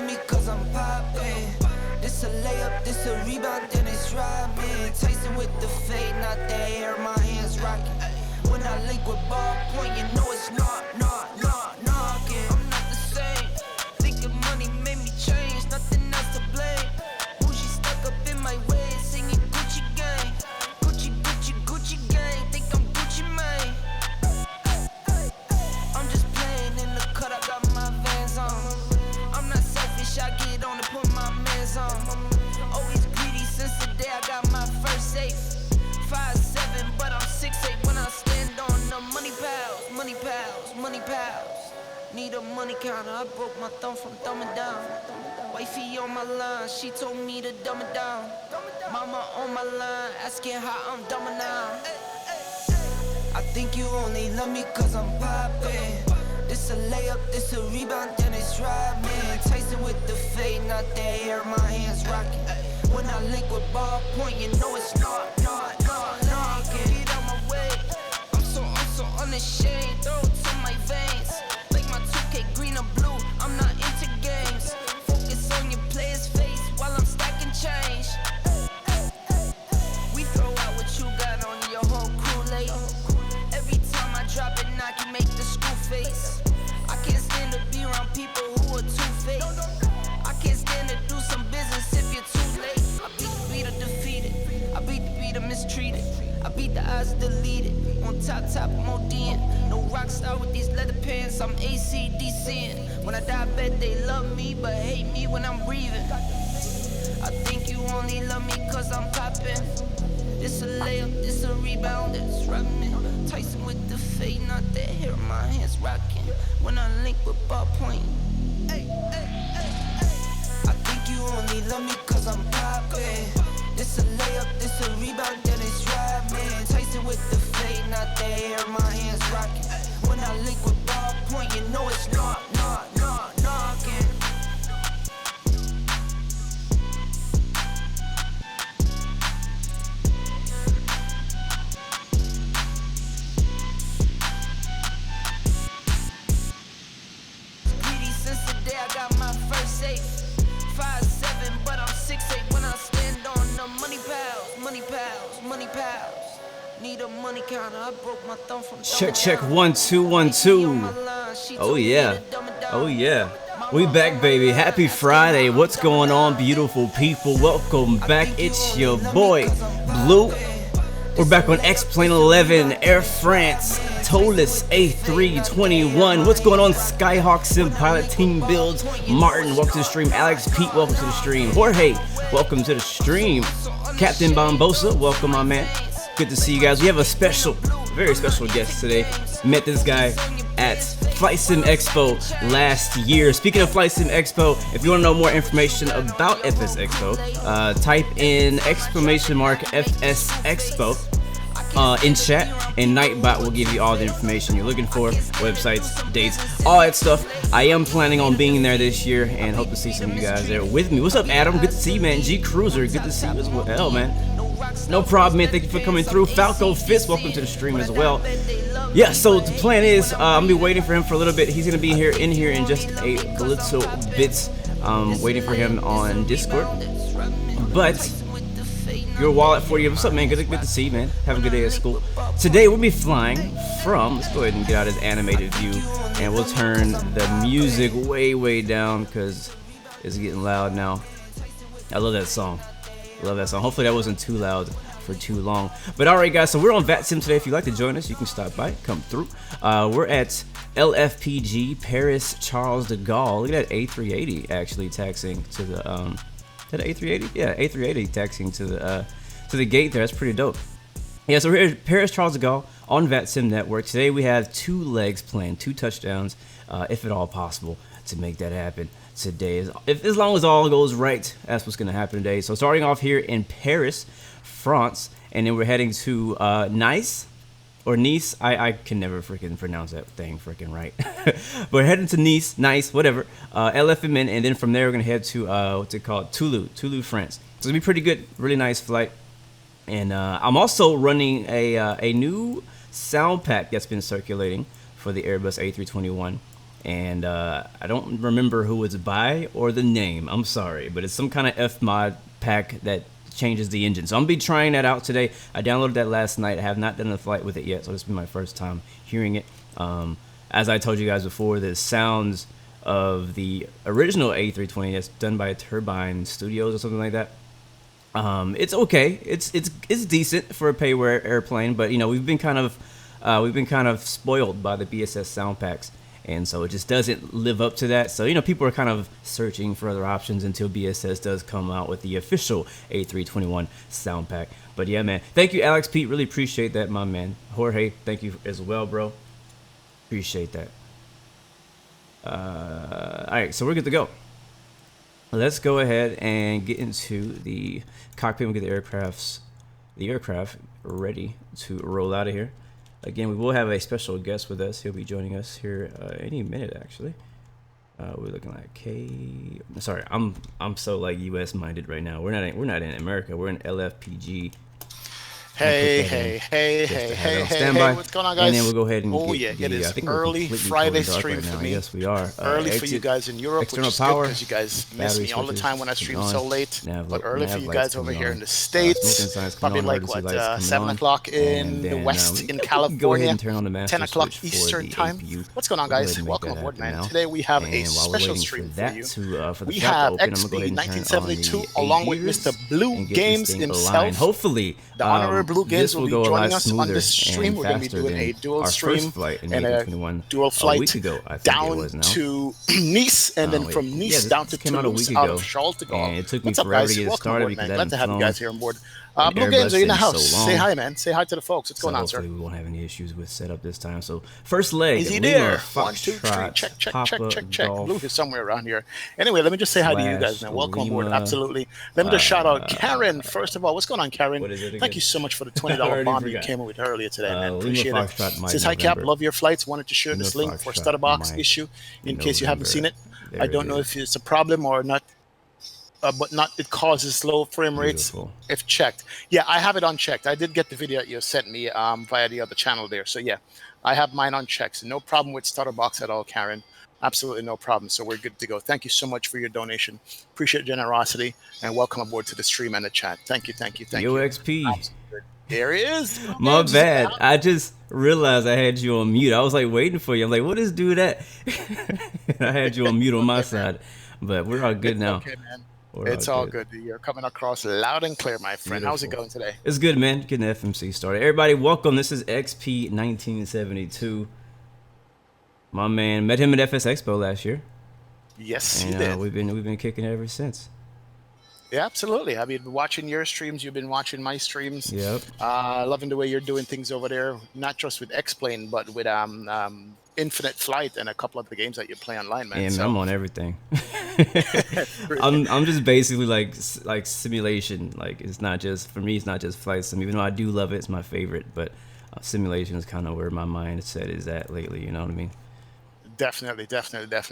love me cause I'm poppin'. This a layup, this a rebound, then it's robbing. Tyson with the fade, not the hair, my hands rocking. When I link with ballpoint, you know it's knocking. I'm not the same. Thinking money made me change, nothing else to blame. Bougie stuck up in my way, singing Gucci gang. Gucci gang, think I'm Gucci Mane. I'm just playing in the cut, I got my Vans on. I'm not selfish, I get on and put my mans on. Always greedy since the day I got my first safe. 5'7", but I'm 6'8" when I stand on the money pals. Need a money counter, I broke my thumb from thumbing down. Wifey on my line, she told me to dumb it down. Mama on my line, asking how I'm dumbing now. I think you only love me cause I'm poppin'. This a layup, this a rebound, then it's robbing. Tyson with the fade, not the hair, my hands rocking. When I link with ballpoint, you know it's knocking. Get out my way, I'm so unashamed. Throw it to my veins, like my 2K green or blue, I'm not into games. Focus on your player's face while I'm stacking change. We throw out what you got on your whole crew late. Every time I drop it, knock you make the screw face. I can't stand to be around people who are two-faced. I can't stand to do some business if you're too late. I beat the beater defeated, I beat the beater mistreated, I beat the odds deleted. On top, I'm ODing. No rock star with these leather pants, I'm AC/DCing. When I die, I bet they love me, but hate me when I'm breathing. I think you only love me cause I'm poppin'. This a layup, this a rebound, it's rockin'. Tyson with the fade, not the hair, my hands rockin'. When I link with ballpoint. I think you only love me cause I'm poppin'. This a layup, this a rebound, then it's robbing. Tyson with the fade, not the hair, my hands rocking. When I link with ballpoint, you know it's knocking. Greedy since the day I got my first safe. 5'7", but I'm 6'8" when I stand on the money pals. Need a money counter, I broke my thumb from Check 1 2 1 2. Oh yeah. We back, baby. Happy Friday. What's going on, beautiful people? Welcome back. It's your boy Blue. We're back on XPlane1972, Air France, Toliss A321. What's going on, Skyhawk Sim Pilot Team Builds? Martin, welcome to the stream. Alex Pete, welcome to the stream. Jorge, welcome to the stream. Captain Bombosa, welcome, my man. Good to see you guys. We have a very special guest today. Met this guy at Flight Sim Expo last year. Speaking of Flight Sim Expo, if you want to know more information about FS Expo, type in !FS Expo in chat, and Nightbot will give you all the information you're looking for, websites, dates, all that stuff. I am planning on being there this year and hope to see some of you guys there with me. What's up, Adam? Good to see you, man. G Cruiser, good to see you as well, man. No problem, man. Thank you for coming through. Falco Fist, welcome to the stream as well. Yeah, so the plan is I'm gonna be waiting for him for a little bit. He's gonna be in here in just a little bit. Waiting for him on Discord. But your wallet for you. What's up, man? Good to see you, man. Have a good day at school. Today we'll be flying from. Let's go ahead and get out his animated view, and we'll turn the music way down because it's getting loud now. I love that song. Hopefully that wasn't too loud for too long. But alright, guys, so we're on VATSIM today. If you'd like to join us, you can stop by, come through. We're at LFPG Paris Charles de Gaulle. Look at that A380 actually taxiing to the is that A380? Yeah, A380 taxiing to the gate there. That's pretty dope. Yeah, so we're at Paris Charles de Gaulle on VATSIM Network. Today we have 2 legs planned, 2 touchdowns, if at all possible, to make that happen today. As long as all goes right, that's what's going to happen today. So starting off here in Paris, France, and then we're heading to Nice, or Nice. I can never freaking pronounce that thing freaking right. But we're heading to Nice, whatever, LFMN, and then from there we're going to head to, what's it called, Toulouse, France. So it's going to be pretty good, really nice flight. And I'm also running a new sound pack that's been circulating for the Airbus A321. and I don't remember who it's by or the name. I'm sorry, but it's some kind of F mod pack that changes the engine. So I'm gonna be trying that out today. I downloaded that last night. I have not done a flight with it yet, so this will be my first time hearing it. As I told you guys before, the sounds of the original A320 that's done by Turbine Studios or something like that. It's okay. It's decent for a payware airplane, but you know we've been kind of spoiled by the BSS sound packs, and so it just doesn't live up to that. So you know people are kind of searching for other options until BSS does come out with the official A321 sound pack. But yeah, man, thank you, Alex Pete. Really appreciate that, my man. Jorge, thank you as well, bro. Appreciate that. All right, so we're good to go. Let's go ahead and get into the cockpit and get the aircraft ready to roll out of here. Again, we will have a special guest with us. He'll be joining us here any minute, actually. We're looking like Sorry, I'm so like U.S. minded right now. We're not in America. We're in LFPG. Hey, what's going on, guys? And then we'll go ahead and it is early Friday stream right for now. me. Yes, we are. Early for you guys in Europe, which is good because you guys miss me all the time when I stream so late. But early for you guys over here in the States, probably like, 7 o'clock in the West in California, 10 o'clock Eastern time. What's going on, guys? Welcome aboard, man. Today we have a special stream for you. We have XP1972 along with Mr. Blue Games himself. Hopefully, the honorary Blue Games will be joining us on this stream. We're going to be doing a dual stream and a dual flight down to Nice, and then from Nice down to Toulouse out of Charles de Gaulle. It took me forever to get started, man. Glad to have you guys here on board. Blue Games, are you in the house? Say hi, man. Say hi to the folks. What's going on, sir? We won't have any issues with setup this time. So first leg. Is he there? 1, 2, 3. Check. Blue is somewhere around here. Anyway, let me just say hi to you guys, man. Welcome aboard. Absolutely. Let me just shout out Karen. First of all, what's going on, Karen? Thank you so much for the $20 bomb you came in with earlier today, man. Appreciate it. Says hi, Cap. Love your flights. Wanted to share this link for Stutterbox issue in case you haven't seen it. I don't know if it's a problem or not. But it causes low frame rates if checked. Yeah, I have it unchecked. I did get the video that you sent me via the other channel there. So yeah, I have mine unchecked. So no problem with Stutterbox at all, Karen. Absolutely no problem. So we're good to go. Thank you so much for your donation. Appreciate generosity and welcome aboard to the stream and the chat. Thank you. Yo, XP. There he is. My bad. I just realized I had you on mute. I was like waiting for you. I'm like, what is dude at? I had you on mute on my side, but we're all good now. Okay, man. It's all good. You're coming across loud and clear, my friend. Beautiful. How's it going today? It's good, man. Getting the FMC started. Everybody, welcome. This is XP1972. My man, met him at FS Expo last year. Yes, he did. We've been kicking it ever since. Yeah, absolutely. I've been watching your streams. You've been watching my streams. Yep. Loving the way you're doing things over there, not just with XPlane, but with Infinite Flight and a couple of the games that you play online, man. Yeah, man, I'm on everything. I'm just basically like simulation. Like it's not just for me. It's not just flight sim. Even though I do love it, it's my favorite. But simulation is kind of where my mindset is at lately. You know what I mean? Definitely.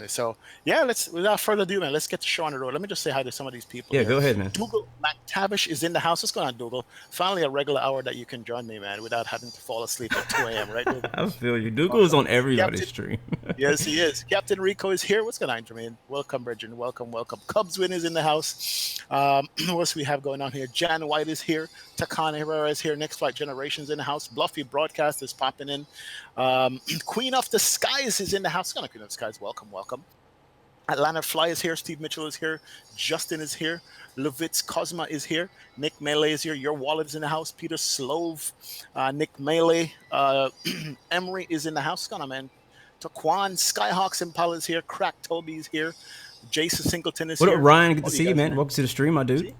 So yeah, without further ado, man, let's get the show on the road. Let me just say hi to some of these people. Yeah, go ahead, man. Dougal McTavish is in the house. What's going on, Dougal? Finally, a regular hour that you can join me, man, without having to fall asleep at 2 a.m. Right, Dougal? I feel you. Dougal is on everybody's stream. Yes, he is. Captain Rico is here. What's going on, Jermaine? Welcome, Bridget. Welcome. Cubs win is in the house. What else we have going on here? Jan White is here. Takan Herrera is here. Next Flight Generations in the house. Bluffy Broadcast is popping in. Queen of the Skies is in the house. Queen of the Skies, welcome. Atlanta Fly is here. Steve Mitchell is here. Justin is here. Levitz Cosma is here. Nick Melee is here. Your Wallet is in the house. Peter Slove, Nick Melee, Emery is in the house. What's going on, man? Taquan, Skyhawks Impala is here. Crack Toby is here. Jason Singleton is here. What up, Ryan? Good to see you, man. Welcome to the stream, my dude.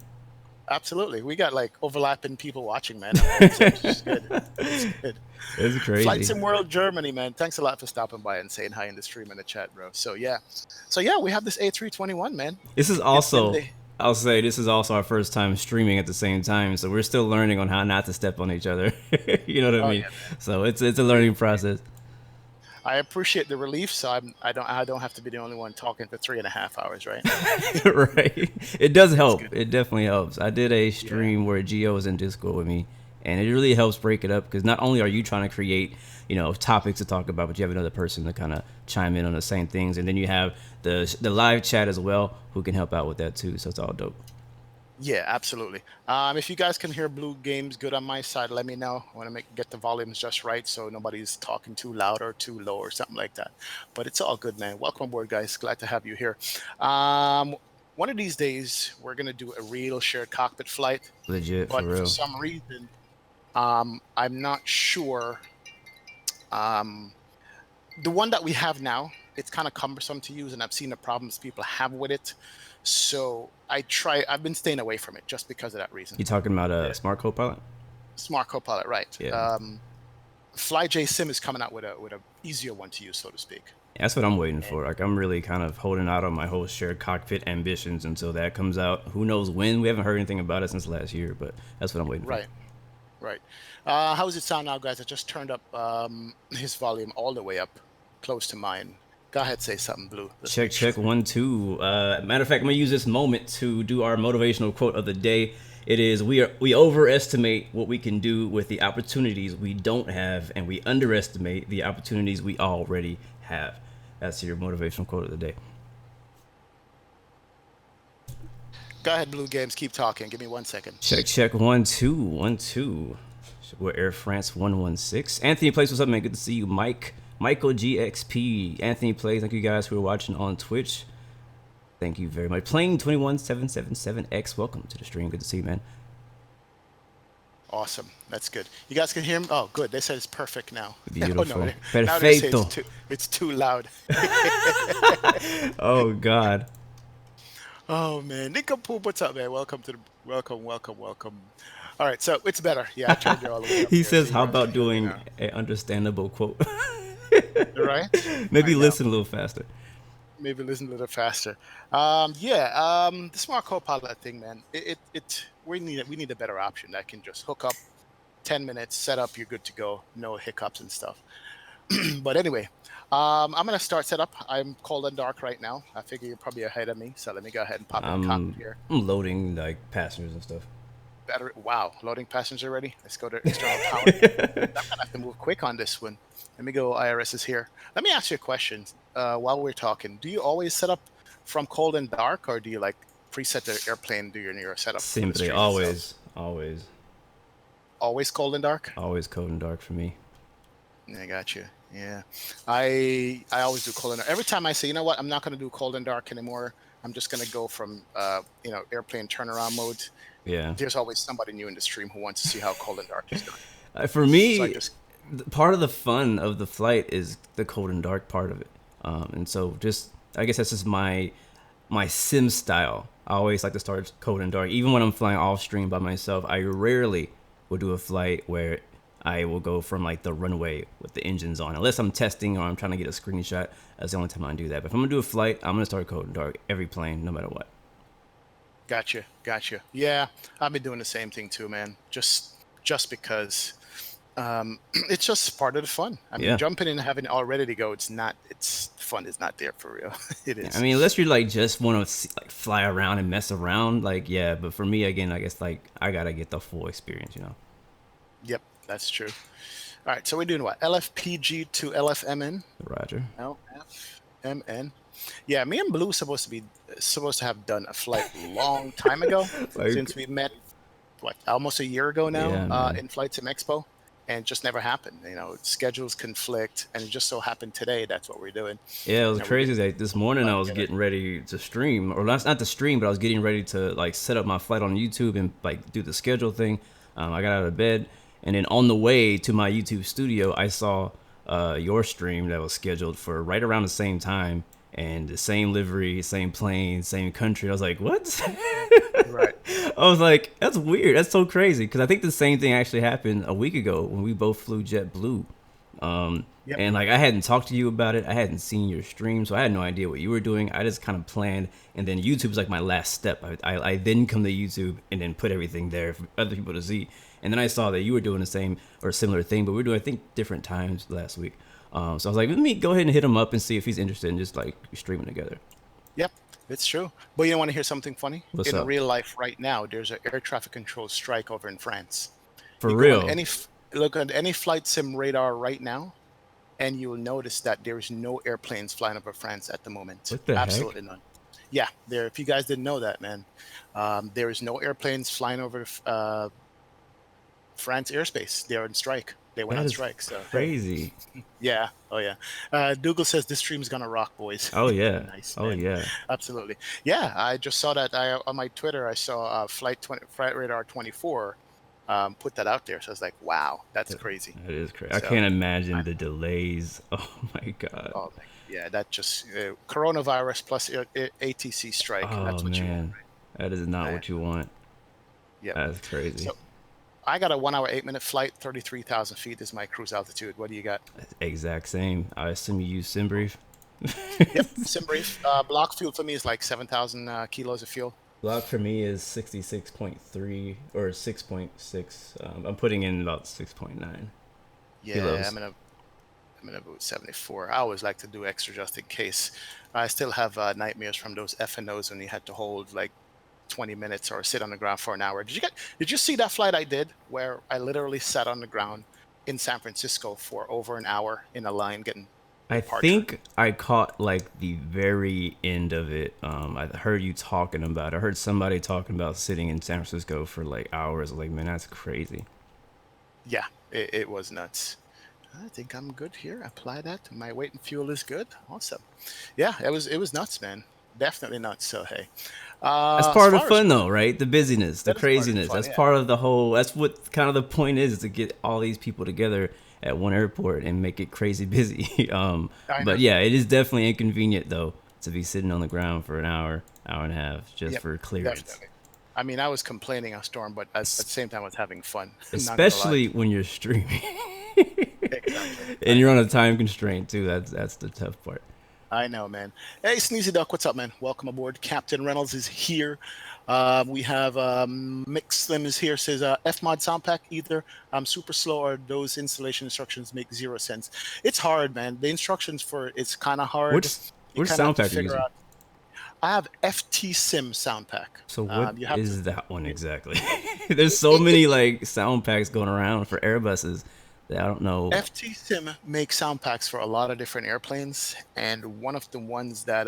Absolutely. We got like overlapping people watching, man. It's good. It's crazy. Flight Sim World Germany, man. Thanks a lot for stopping by and saying hi in the stream and the chat, bro. So yeah, we have this A321, man. This is also, I'll say, this is also our first time streaming at the same time, so we're still learning on how not to step on each other. You know what I mean? Yeah, so it's a learning process. I appreciate the relief, so I don't have to be the only one talking for 3.5 hours, right? Right. It does help. It definitely helps. I did a stream where Gio was in Discord with me, and it really helps break it up because not only are you trying to create, you know, topics to talk about, but you have another person to kind of chime in on the same things, and then you have the live chat as well who can help out with that too. So it's all dope. Yeah, absolutely. If you guys can hear Blue Games good on my side, let me know. I want to get the volumes just right so nobody's talking too loud or too low or something like that. But it's all good, man. Welcome aboard, guys. Glad to have you here. One of these days, we're going to do a real shared cockpit flight. Legit, but for real. For some reason, I'm not sure. The one that we have now, it's kind of cumbersome to use, and I've seen the problems people have with it. So I've been staying away from it just because of that reason. You talking about a Smart Copilot? Smart Copilot, right. Yeah. FlyJSim is coming out with a easier one to use, so to speak. That's what I'm waiting for. Like, I'm really kind of holding out on my whole shared cockpit ambitions until that comes out. Who knows when? We haven't heard anything about it since last year, but that's what I'm waiting for. Right. How does it sound now, guys? I just turned up his volume all the way up, close to mine. Go ahead, say something, Blue. Check 1 2. Matter of fact, I'm gonna use this moment to do our motivational quote of the day. It is we overestimate what we can do with the opportunities we don't have, and we underestimate the opportunities we already have. That's your motivational quote of the day. Go ahead, Blue Games. Keep talking. Give me 1 second. Check 1 2 1 2. We're Air France 116. Anthony Plays, what's up, man? Good to see you, Mike. Michael GXP, Anthony Plays, thank you guys who are watching on Twitch. Thank you very much. Plane21777X, welcome to the stream. Good to see you, man. Awesome. That's good. You guys can hear him? Oh, good. They said it's perfect now. Beautiful. Oh, no. Perfecto. It's too loud. Oh, God. Oh, man. Nico Poop, what's up, man? Welcome. All right, so it's better. Yeah, I turned you all the way up. He says, how about doing an understandable quote? Right? Maybe listen a little faster. The Smart Copilot thing, man. We need a better option that can just hook up, 10 minutes, set up, you're good to go, no hiccups and stuff. But anyway, I'm gonna start setup. I'm cold and dark right now. I figure you're probably ahead of me, so let me go ahead and pop in Cockpit here. I'm loading like passengers and stuff. Wow, loading passengers already. Let's go to external power. I'm gonna have to move quick on this one. Let me go. IRS is here. Let me ask you a question while we're talking. Do you always set up from cold and dark, or do you like preset the airplane? Do your setup? Simply, always. Always cold and dark. Always cold and dark for me. I got you. Yeah, I always do cold and dark. Every time I say, you know what, I'm not gonna do cold and dark anymore. I'm just gonna go from airplane turnaround mode. Yeah. There's always somebody new in the stream who wants to see how cold and dark is done. For me, part of the fun of the flight is the cold and dark part of it. And so I guess that's just my sim style. I always like to start cold and dark. Even when I'm flying off stream by myself, I rarely will do a flight where I will go from like the runway with the engines on. Unless I'm testing or I'm trying to get a screenshot, that's the only time I do that. But if I'm gonna do a flight, I'm gonna start cold and dark every plane, no matter what. Gotcha. Yeah, I've been doing the same thing too, man. Just because it's just part of the fun. I mean, jumping in and having it all ready to go, fun is not there for real. It is. I mean, unless you like just want to like fly around and mess around, like but for me, again, I guess like I gotta get the full experience, you know. Yep, that's true. All right, so we're doing what? LFPG to LFMN. Roger. LFMN. Yeah, me and Blue supposed to have done a flight a long time ago since we met. What, almost a year ago now in Flight Sim Expo, and it just never happened. You know, schedules conflict, and it just so happened today that's what we're doing. Yeah, it was crazy. Like this morning, I was getting ready to stream, or not to stream, but I was getting ready to like set up my flight on YouTube and like do the schedule thing. I got out of bed, and then on the way to my YouTube studio, I saw your stream that was scheduled for right around the same time. And the same livery, same plane, same country. I was like, what? Right. I was like, that's weird. That's so crazy. Because I think the same thing actually happened a week ago when we both flew JetBlue. And like I hadn't talked to you about it. I hadn't seen your stream, so I had no idea what you were doing. I just kind of planned. And then YouTube's like my last step. I then come to YouTube and then put everything there for other people to see. And then I saw that you were doing the same or similar thing, but we were doing, I think, different times last week. So I was like, let me go ahead and hit him up and see if he's interested in just like streaming together. Yep, it's true. But you want to hear something funny? What's up? In real life right now, there's an air traffic control strike over in France. For You go on real? look at any flight sim radar right now, and you will notice that there is no airplanes flying over France at the moment. What the heck? Absolutely none. Yeah, there. If you guys didn't know that, man, there is no airplanes flying over France airspace. They're on strike. They went That on is strike. So hey, crazy. yeah, oh yeah. Dougal says this stream's gonna rock, boys. Oh yeah. Nice, Oh man. yeah. Absolutely. Yeah, I just saw that. On my Twitter, I saw Flight Radar 24 put that out there. So I was like, wow, that's crazy. That is crazy. I So, can't imagine I, the delays. Oh my god. oh, yeah, that just coronavirus plus ATC strike. Oh That's what you want, man. That is not right? what you want. Yep. That's crazy. So I got a 1 hour 8 minute flight, 33,000 feet is my cruise altitude. What do you got? Exact same. I assume you use SimBrief. Yep, SimBrief. Block fuel for me is like 7,000 kilos of fuel. Block for me is 66.3 or 6.6. I'm putting in about 6.9 Yeah, kilos. I'm gonna go with 74. I always like to do extra just in case. I still have nightmares from those FNOs when you had to hold like 20 minutes or sit on the ground for an hour. Did you see that flight I did where I literally sat on the ground in San Francisco for over an hour in a line getting I departure? think I caught like the very end of it. I heard you talking about it. I heard somebody talking about sitting in San Francisco for like hours. I was like, man, that's crazy. Yeah, it was nuts. I think I'm good here. Apply that. My weight and fuel is good. Awesome. Yeah, it was nuts, man. Definitely nuts. So hey, That's as part of the far as fun though, right? The busyness, the that is part of the craziness. fun, That's yeah. part of the whole, that's what kind of the point is, to get all these people together at one airport and make it crazy busy. I know. But yeah, it is definitely inconvenient though to be sitting on the ground for an hour, hour and a half just Yep, for clearance. definitely. I mean, I was complaining a storm, but at the same time, I was having fun. Not gonna lie. Especially when you're streaming. Exactly. And you're on a time constraint too. That's the tough part. I know, man. Hey, Sneezy Duck, what's up, man? Welcome aboard. Captain Reynolds is here. We have Mick Slim is here. Says F-Mod sound pack either super slow or those installation instructions make zero sense. It's hard, man. The instructions for it's kind of hard. Which sound pack are you using? I have FT Sim sound pack. So what is that one exactly? There's so many like sound packs going around for Airbuses that I don't know. FT Sim makes sound packs for a lot of different airplanes, and one of the ones that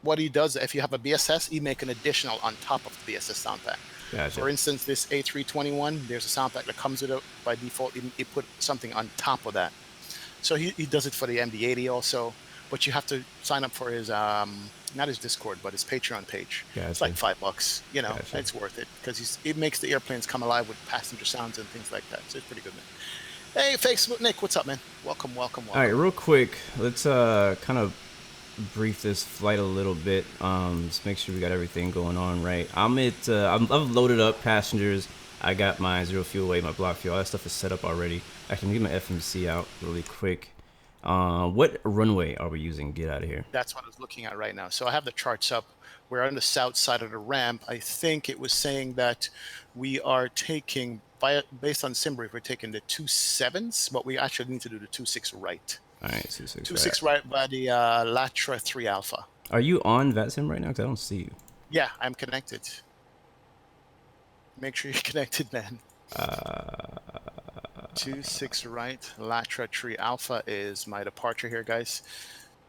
what he does, if you have a BSS, he make an additional on top of the BSS sound pack. Gotcha. For instance, this A321, there's a sound pack that comes with it by default. He put something on top of that. So he does it for the MD-80 also, but you have to sign up for his not his Discord, but his Patreon page. Gotcha. It's like $5. You know, Gotcha. It's worth it because it makes the airplanes come alive with passenger sounds and things like that. So it's pretty good, man. Hey, Facebook Nick, what's up, man? Welcome. All right, real quick, let's kind of brief this flight a little bit. Just make sure we got everything going on right. I've loaded up passengers. I got my zero fuel weight, my block fuel, all that stuff is set up already. I can get my FMC out really quick. What runway are we using? Get out of here. That's what I was looking at right now. So I have the charts up. We're on the south side of the ramp. I think it was saying that we are taking, based on SimBrief, we're taking the 27s, but we actually need to do the 26 right. All right, 26 26 right by the Latra 3 Alpha. Are you on VATSIM right now? Because I don't see you. Yeah, I'm connected. Make sure you're connected, man. 26 right, Latra 3 Alpha is my departure here, guys.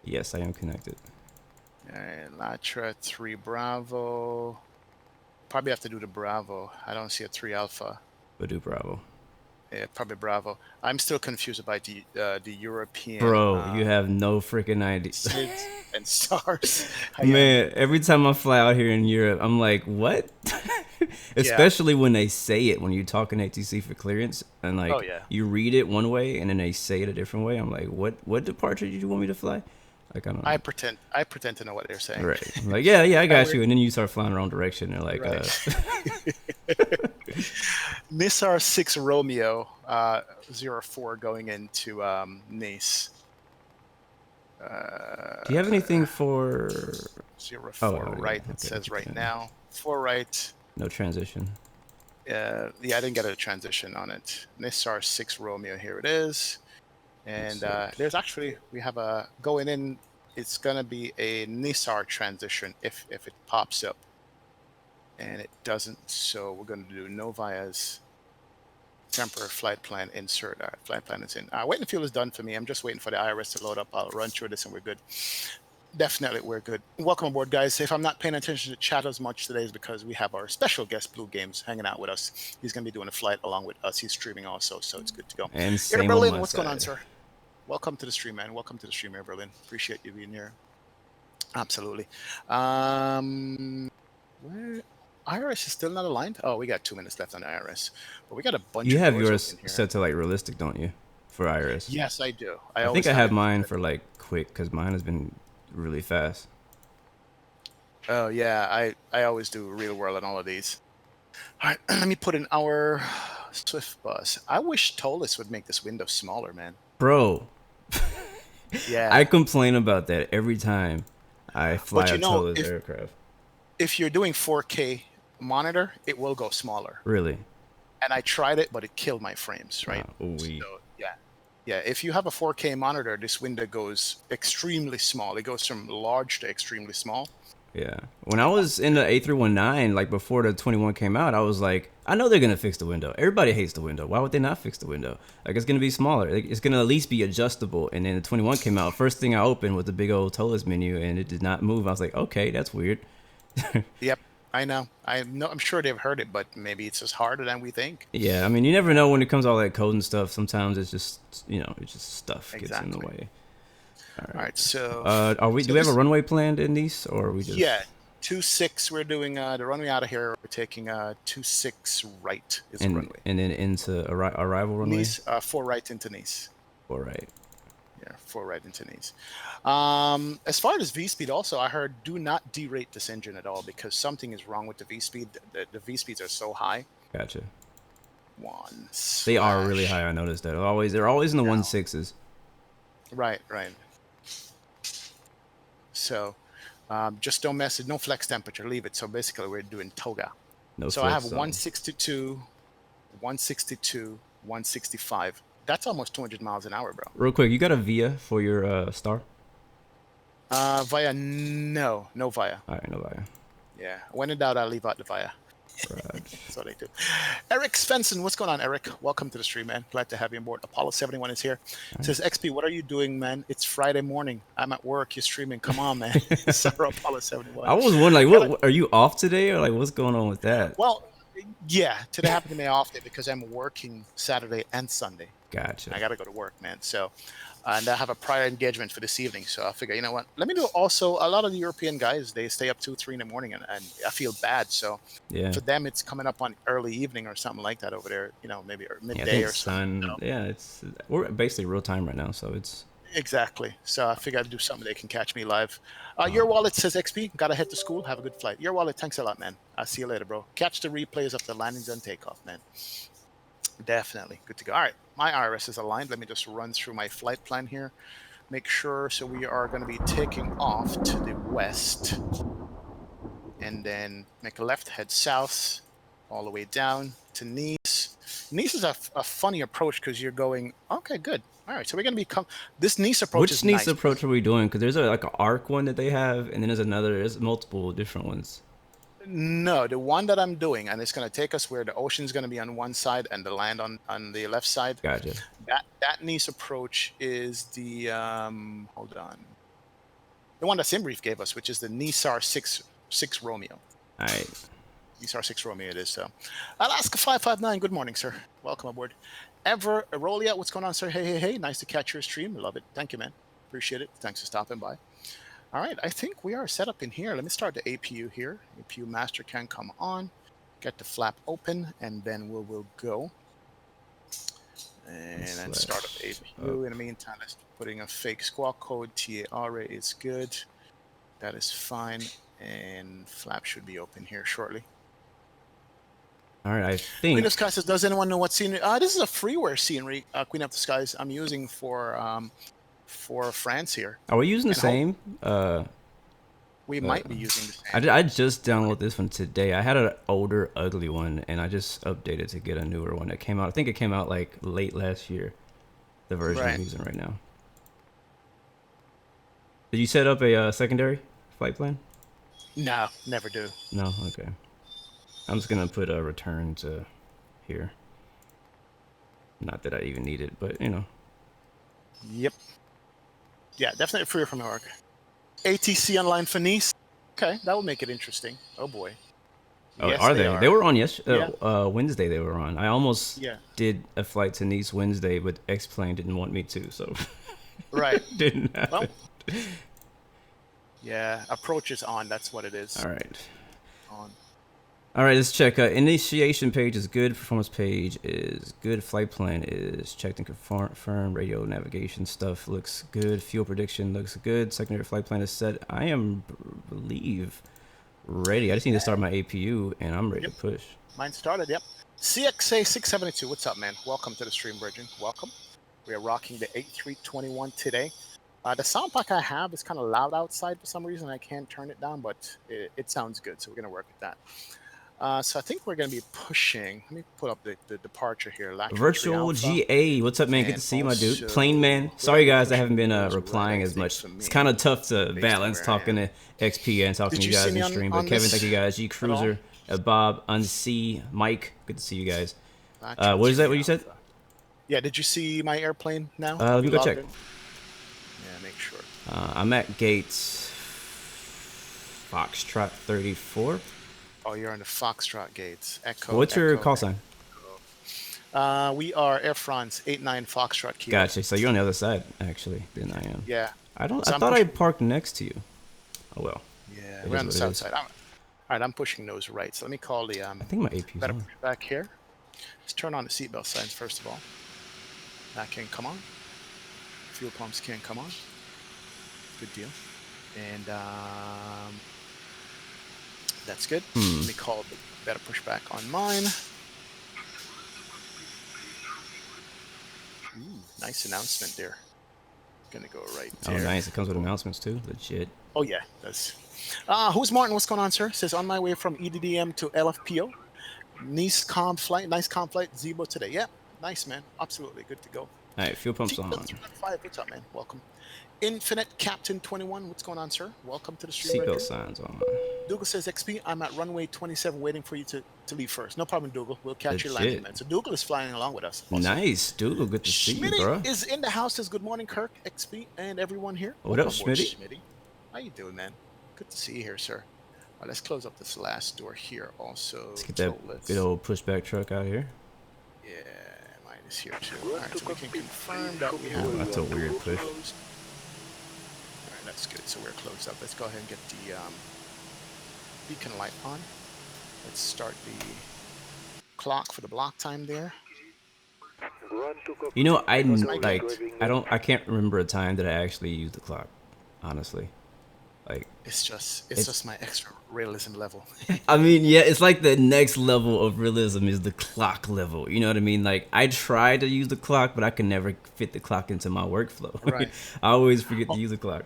Yes, I am connected. All right, Latra 3 Bravo. Probably have to do the Bravo. I don't see a 3 Alpha. But do Bravo. Yeah, probably Bravo. I'm still confused about the European. Bro, you have no freaking idea. SIDS and SARS. Man, every time I fly out here in Europe, I'm like, what? Especially when they say it when you're talking ATC for clearance, and like you read it one way and then they say it a different way. I'm like, what departure did you want me to fly? Like I don't know. I pretend to know what they're saying. Right. I'm like, yeah, I got you. And then you start flying the wrong direction. They're like, Nissar 6 Romeo 04 going into Nice. Do you have anything for 04 right? It says right now 4 right. No transition. Yeah, I didn't get a transition on it. Nissar 6 Romeo, here it is. And there's actually, we have a going in, it's going to be a Nissar transition if it pops up. And it doesn't, so we're going to do no vias. temporary flight plan insert. All right, flight plan is in. Wait and fuel is done for me. I'm just waiting for the IRS to load up. I'll run through this and we're good. Definitely, we're good. Welcome aboard, guys. If I'm not paying attention to chat as much today, is because we have our special guest, Blue Games, hanging out with us. He's going to be doing a flight along with us. He's streaming also, so it's good to go. And Air Berlin, what's going on, sir? Welcome to the stream, man. Welcome to the stream, Air Berlin. Appreciate you being here. Absolutely. Where IRS is still not aligned? Oh, we got 2 minutes left on the IRS, but we got a bunch. You have yours set to like realistic, don't you, for IRS? Yes, I do. I think I have mine for like quick because mine has been really fast. Oh yeah, I always do real world on all of these. All right, let me put in our Swift bus. I wish Toliss would make this window smaller, man. Bro. Yeah. I complain about that every time I fly a Toliss aircraft. If you're doing 4K monitor, it will go smaller. Really? And I tried it, but it killed my frames, right? So, yeah. If you have a 4K monitor, this window goes extremely small. It goes from large to extremely small. Yeah. When I was in the A319, like before the 21 came out, I was like, I know they're gonna fix the window. Everybody hates the window. Why would they not fix the window? Like, it's gonna be smaller. It's gonna at least be adjustable. And then the 21 came out. First thing I opened was the big old Toliss menu, and it did not move. I was like, okay, that's weird. Yep. I know. I'm sure they've heard it, but maybe it's just harder than we think. Yeah, I mean, you never know when it comes to all that code and stuff. Sometimes it's just, it's just stuff gets in the way. All right, so do we have a runway planned in these, or are we just? Yeah, 26. We're doing the runway out of here. We're taking 26 right is the runway, and then into arrival runway. Nice, 4 right into Nice. 4 right. Yeah, 4 right into Nice. As far as V-speed, also, I heard do not derate this engine at all because something is wrong with the V-speed. The V-speeds are so high. Gotcha. They are really high. I noticed that. They're always in the 1.6s. Right. So, just don't mess it. No flex temperature. Leave it. So basically, we're doing toga. So I have 162, 165. That's almost 200 miles an hour, bro. Real quick, you got a VIA for your star? VIA, no VIA. All right, no VIA. Yeah, when in doubt, I'll leave out the VIA. Right. That's what I do. Eric Svensson, what's going on, Eric? Welcome to the stream, man. Glad to have you on board. Apollo 71 is here. Says, XP, what are you doing, man? It's Friday morning. I'm at work. You're streaming. Come on, man. Sorry, Apollo 71. I was wondering, like, what are you off today, or like, what's going on with that? Well, yeah, today happened to be off day because I'm working Saturday and Sunday. Gotcha. I got to go to work, man. So, and I have a prior engagement for this evening. So I figure, you know what? Let me do also. A lot of the European guys, they stay up 2, 3 in the morning, and I feel bad. So for them, it's coming up on early evening or something like that over there. Maybe midday or something. Yeah, we're basically real time right now, so it's exactly. So I figure I'd do something they can catch me live. Your wallet says XP. Gotta head to school. Have a good flight. Your wallet. Thanks a lot, man. I'll see you later, bro. Catch the replays of the landings and takeoff, man. Definitely. Good to go. All right. My IRS is aligned. Let me just run through my flight plan here. Make sure. So we are going to be taking off to the west. And then make a left, head south, all the way down to Nice. Nice is a funny approach because you're going, okay, good. All right. So we're going to be this Nice approach is nice. Which Nice approach are we doing? Because there's like an arc one that they have, and then there's multiple different ones. No, the one that I'm doing, and it's going to take us where the ocean's going to be on one side and the land on the left side. Gotcha. That Nice approach is the hold on, the one that Simbrief gave us, which is the Nisar 6 Romeo. All right. Nisar 6 Romeo it is. So, Alaska 559. Good morning, sir. Welcome aboard. Rolia, what's going on, sir? Hey. Nice to catch your stream. Love it. Thank you, man. Appreciate it. Thanks for stopping by. All right, I think we are set up in here. Let me start the APU here. APU master can come on. Get the flap open, and then we will go. And then start up APU. In the meantime, let's put in a fake squawk code. TARA is good. That is fine. And flap should be open here shortly. All right, I think. Queen of Skies says, does anyone know what scenery? This is a freeware scenery, Queen of the Skies, I'm using for France here. Are we using the same? We might be using the same. I just downloaded this one today. I had an older, ugly one, and I just updated to get a newer one that came out. I think it came out like late last year, the version I'm using right now. Did you set up a secondary flight plan? No, never do. No? Okay. I'm just going to put a return to here. Not that I even need it, but you know. Yep. Yeah, definitely free from work. ATC online for Nice. Okay, that will make it interesting. Oh boy. Oh, Yes, are they? They were on Wednesday. They were on. I almost did a flight to Nice Wednesday, but XPlane didn't want me to, so right. didn't happen. Well, yeah, approach is on. That's what it is. All right. On. All right, let's check. Initiation page is good. Performance page is good. Flight plan is checked and confirmed. Radio navigation stuff looks good. Fuel prediction looks good. Secondary flight plan is set. I am, believe, ready. I just need to start my APU, and I'm ready to push. Mine started, yep. CXA672, what's up, man? Welcome to the stream, Virgin. Welcome. We are rocking the A321 today. The sound pack I have is kind of loud outside for some reason. I can't turn it down, but it sounds good, so we're going to work with that. So I think we're going to be pushing. Let me put up the departure here. Virtual GA, what's up, man? Good to see you, my dude. Plane man. Sorry, guys, I haven't been replying as much. It's kind of tough to balance talking to XP and talking to you guys in stream. But Kevin, thank you guys. G Cruiser, Bob, Unsee, Mike. Good to see you guys. What is that? What you said? Yeah, did you see my airplane now? Let me go check. Yeah, make sure. I'm at gates Foxtrot 34. Oh, you're on the Foxtrot gates. Echo. What's your call sign? We are Air France 89 Foxtrot Kilo. Gotcha. So you're on the other side, actually, than I am. Yeah. I thought I parked next to you. Oh well. Yeah, we're on the south side. All right, I'm pushing those right. So let me call the. I think my AP's better on. push back here. Let's turn on the seatbelt signs first of all. That can come on. Fuel pumps can come on. Good deal. And that's good. Let me call the better pushback on mine. Ooh, nice announcement there. Gonna go right there. Oh, nice. It comes with announcements too. Legit. Oh yeah, that's. Who's Martin? What's going on, sir? Says on my way from EDDM to LFPO. Nice calm flight. Nice calm flight. Zebo today. Yeah, nice man. Absolutely good to go. All right, fuel pumps on. What's up, man? Welcome. Infinite Captain 21. What's going on, sir? Welcome to the stream. Seatbelt signs on. Dougal says, XP, I'm at runway 27 waiting for you to leave first. No problem, Dougal. We'll catch your landing, man. So Dougal is flying along with us. Awesome. Nice. Dougal, good to see you, bro. is in the house. Says, good morning, Kirk, XP, and everyone here. What up, Schmitty? How you doing, man? Good to see you here, sir. All right, let's close up this last door here also. Let's get that good old pushback truck out here. Yeah, mine is here too. All right, so we can confirm that we have... that's a weird push. That's good. So we're closed up. Let's go ahead and get the beacon light on. Let's start the clock for the block time there. You know, I can't remember a time that I actually used the clock. Honestly, like it's just my extra realism level. I mean, yeah, it's like the next level of realism is the clock level. You know what I mean? Like I try to use the clock, but I can never fit the clock into my workflow. Right. I always forget to use the clock.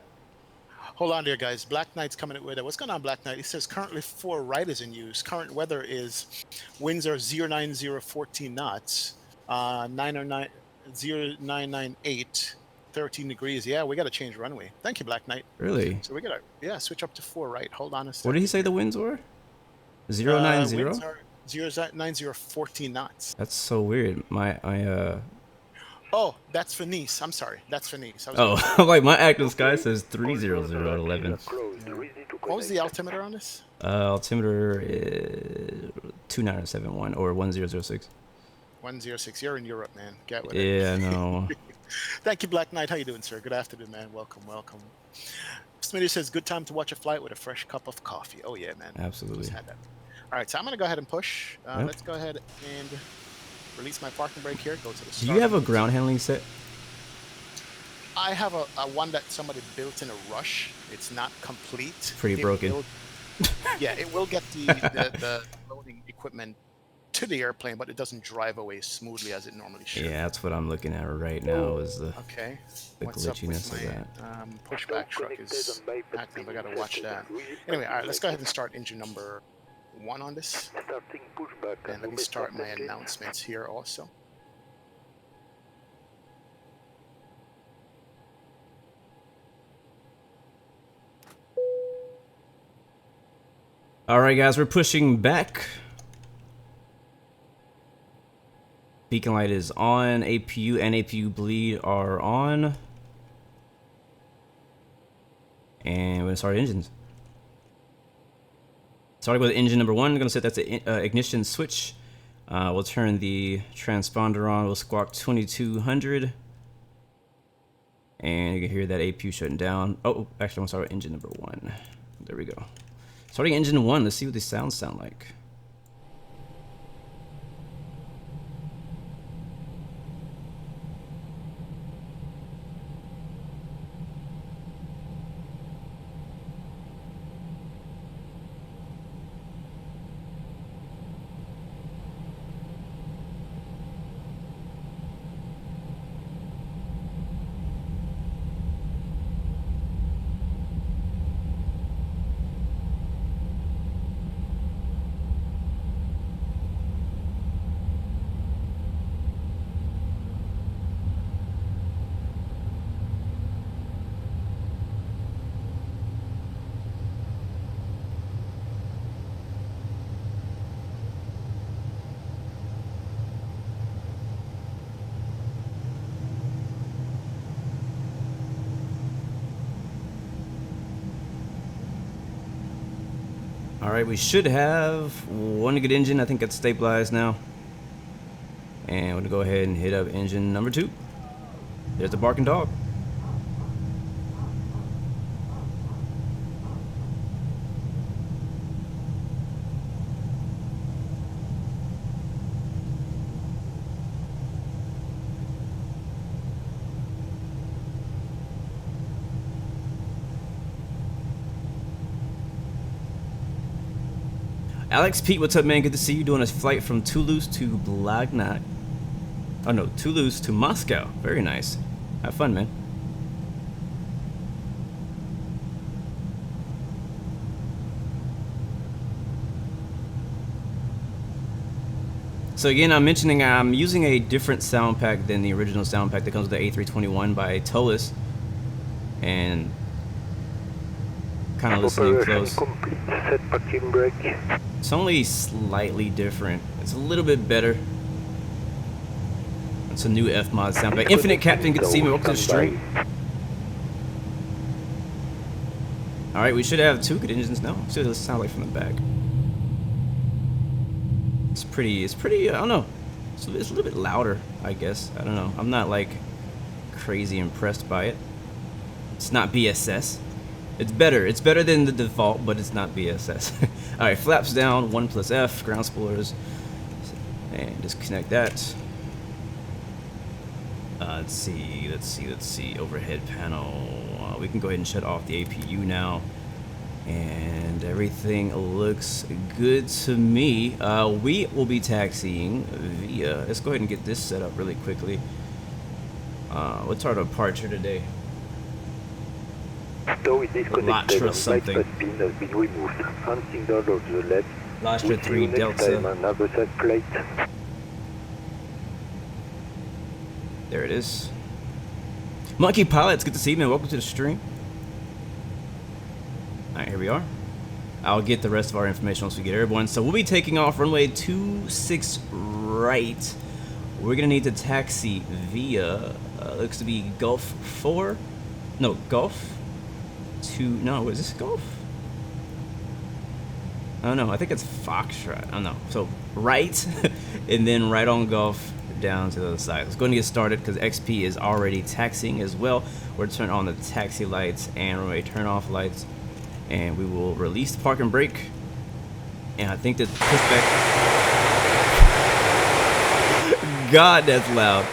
Hold on there, guys. Black Knight's coming in with it. What's going on, Black Knight? He says currently 4 right is in use. Current weather is winds are 09014 knots, 0998, 13 degrees. Yeah, we got to change runway. Thank you, Black Knight. Really? So we got to switch up to 4 right. Hold on a second. What did he say the winds were? 090? Winds are 09014 knots. That's so weird. Oh, that's for Nice. I'm sorry. That's for Nice. Like my active sky says 30011. What was the altimeter on this? Altimeter is 2971 or 1006. 106. You're in Europe, man. Get with it. Yeah, no. Thank you, Black Knight. How you doing, sir? Good afternoon, man. Welcome. Smitty says, good time to watch a flight with a fresh cup of coffee. Oh, yeah, man. Absolutely. Just had that. All right, so I'm going to go ahead and push. Let's go ahead and release my parking brake here. Go to the start. Do you have a ground handling set? I have a one that somebody built in a rush. It's not complete. Pretty broken. Yeah, it will get the loading equipment to the airplane, but it doesn't drive away smoothly as it normally should. Yeah, that's what I'm looking at right now is the What's glitchiness up with my, of that. Pushback truck is active. I gotta watch that. Anyway, all right, let's go ahead and start engine number 1 on this. And let me start my announcements here also. All right, guys, we're pushing back. Beacon light is on. APU and APU bleed are on. And we're gonna start engines. Starting with engine number 1, I'm gonna set that to ignition switch. We'll turn the transponder on. We'll squawk 2200. And you can hear that APU shutting down. Oh, actually, I'm gonna start with engine number 1. There we go. Starting engine 1, let's see what these sounds sound like. Alright, we should have one good engine. I think it's stabilized now. And we're going to go ahead and hit up engine number 2. There's the barking dog. Alex Pete, what's up, man? Good to see you doing a flight from Toulouse to Blagnac. Oh no, Toulouse to Moscow. Very nice. Have fun, man. So again, I'm mentioning I'm using a different sound pack than the original sound pack that comes with the A321 by Toliss. And kind of listening close. Set parking brake. It's only slightly different. It's a little bit better. It's a new F-Mod sound pack. Infinite Captain, good to see me. Welcome to the stream. Alright, we should have 2 good engines now. See what this sounds like from the back. It's pretty, I don't know. It's a little bit louder, I guess. I don't know. I'm not like crazy impressed by it. It's not BSS. It's better than the default, but it's not BSS. Alright, flaps down, 1 plus F, ground spoilers. And disconnect that. Let's see. Overhead panel. We can go ahead and shut off the APU now. And everything looks good to me. We will be taxiing via. Let's go ahead and get this set up really quickly. What's our departure today? Latra something. Latra 3 Delta. There it is. Monkey Pilots, good to see you, man. Welcome to the stream. Alright, here we are. I'll get the rest of our information once we get airborne. So we'll be taking off runway 26 right. We're gonna need to taxi via looks to be Gulf 4. No, Gulf 2. No, is this Gulf? Oh no, I think it's Foxtrot. I don't know. So right, and then right on Gulf down to the other side. Let's go and get started because XP is already taxiing as well. We're turn on the taxi lights and runway turn off lights, and we will release the park and brake. And I think that pushback. God, that's loud.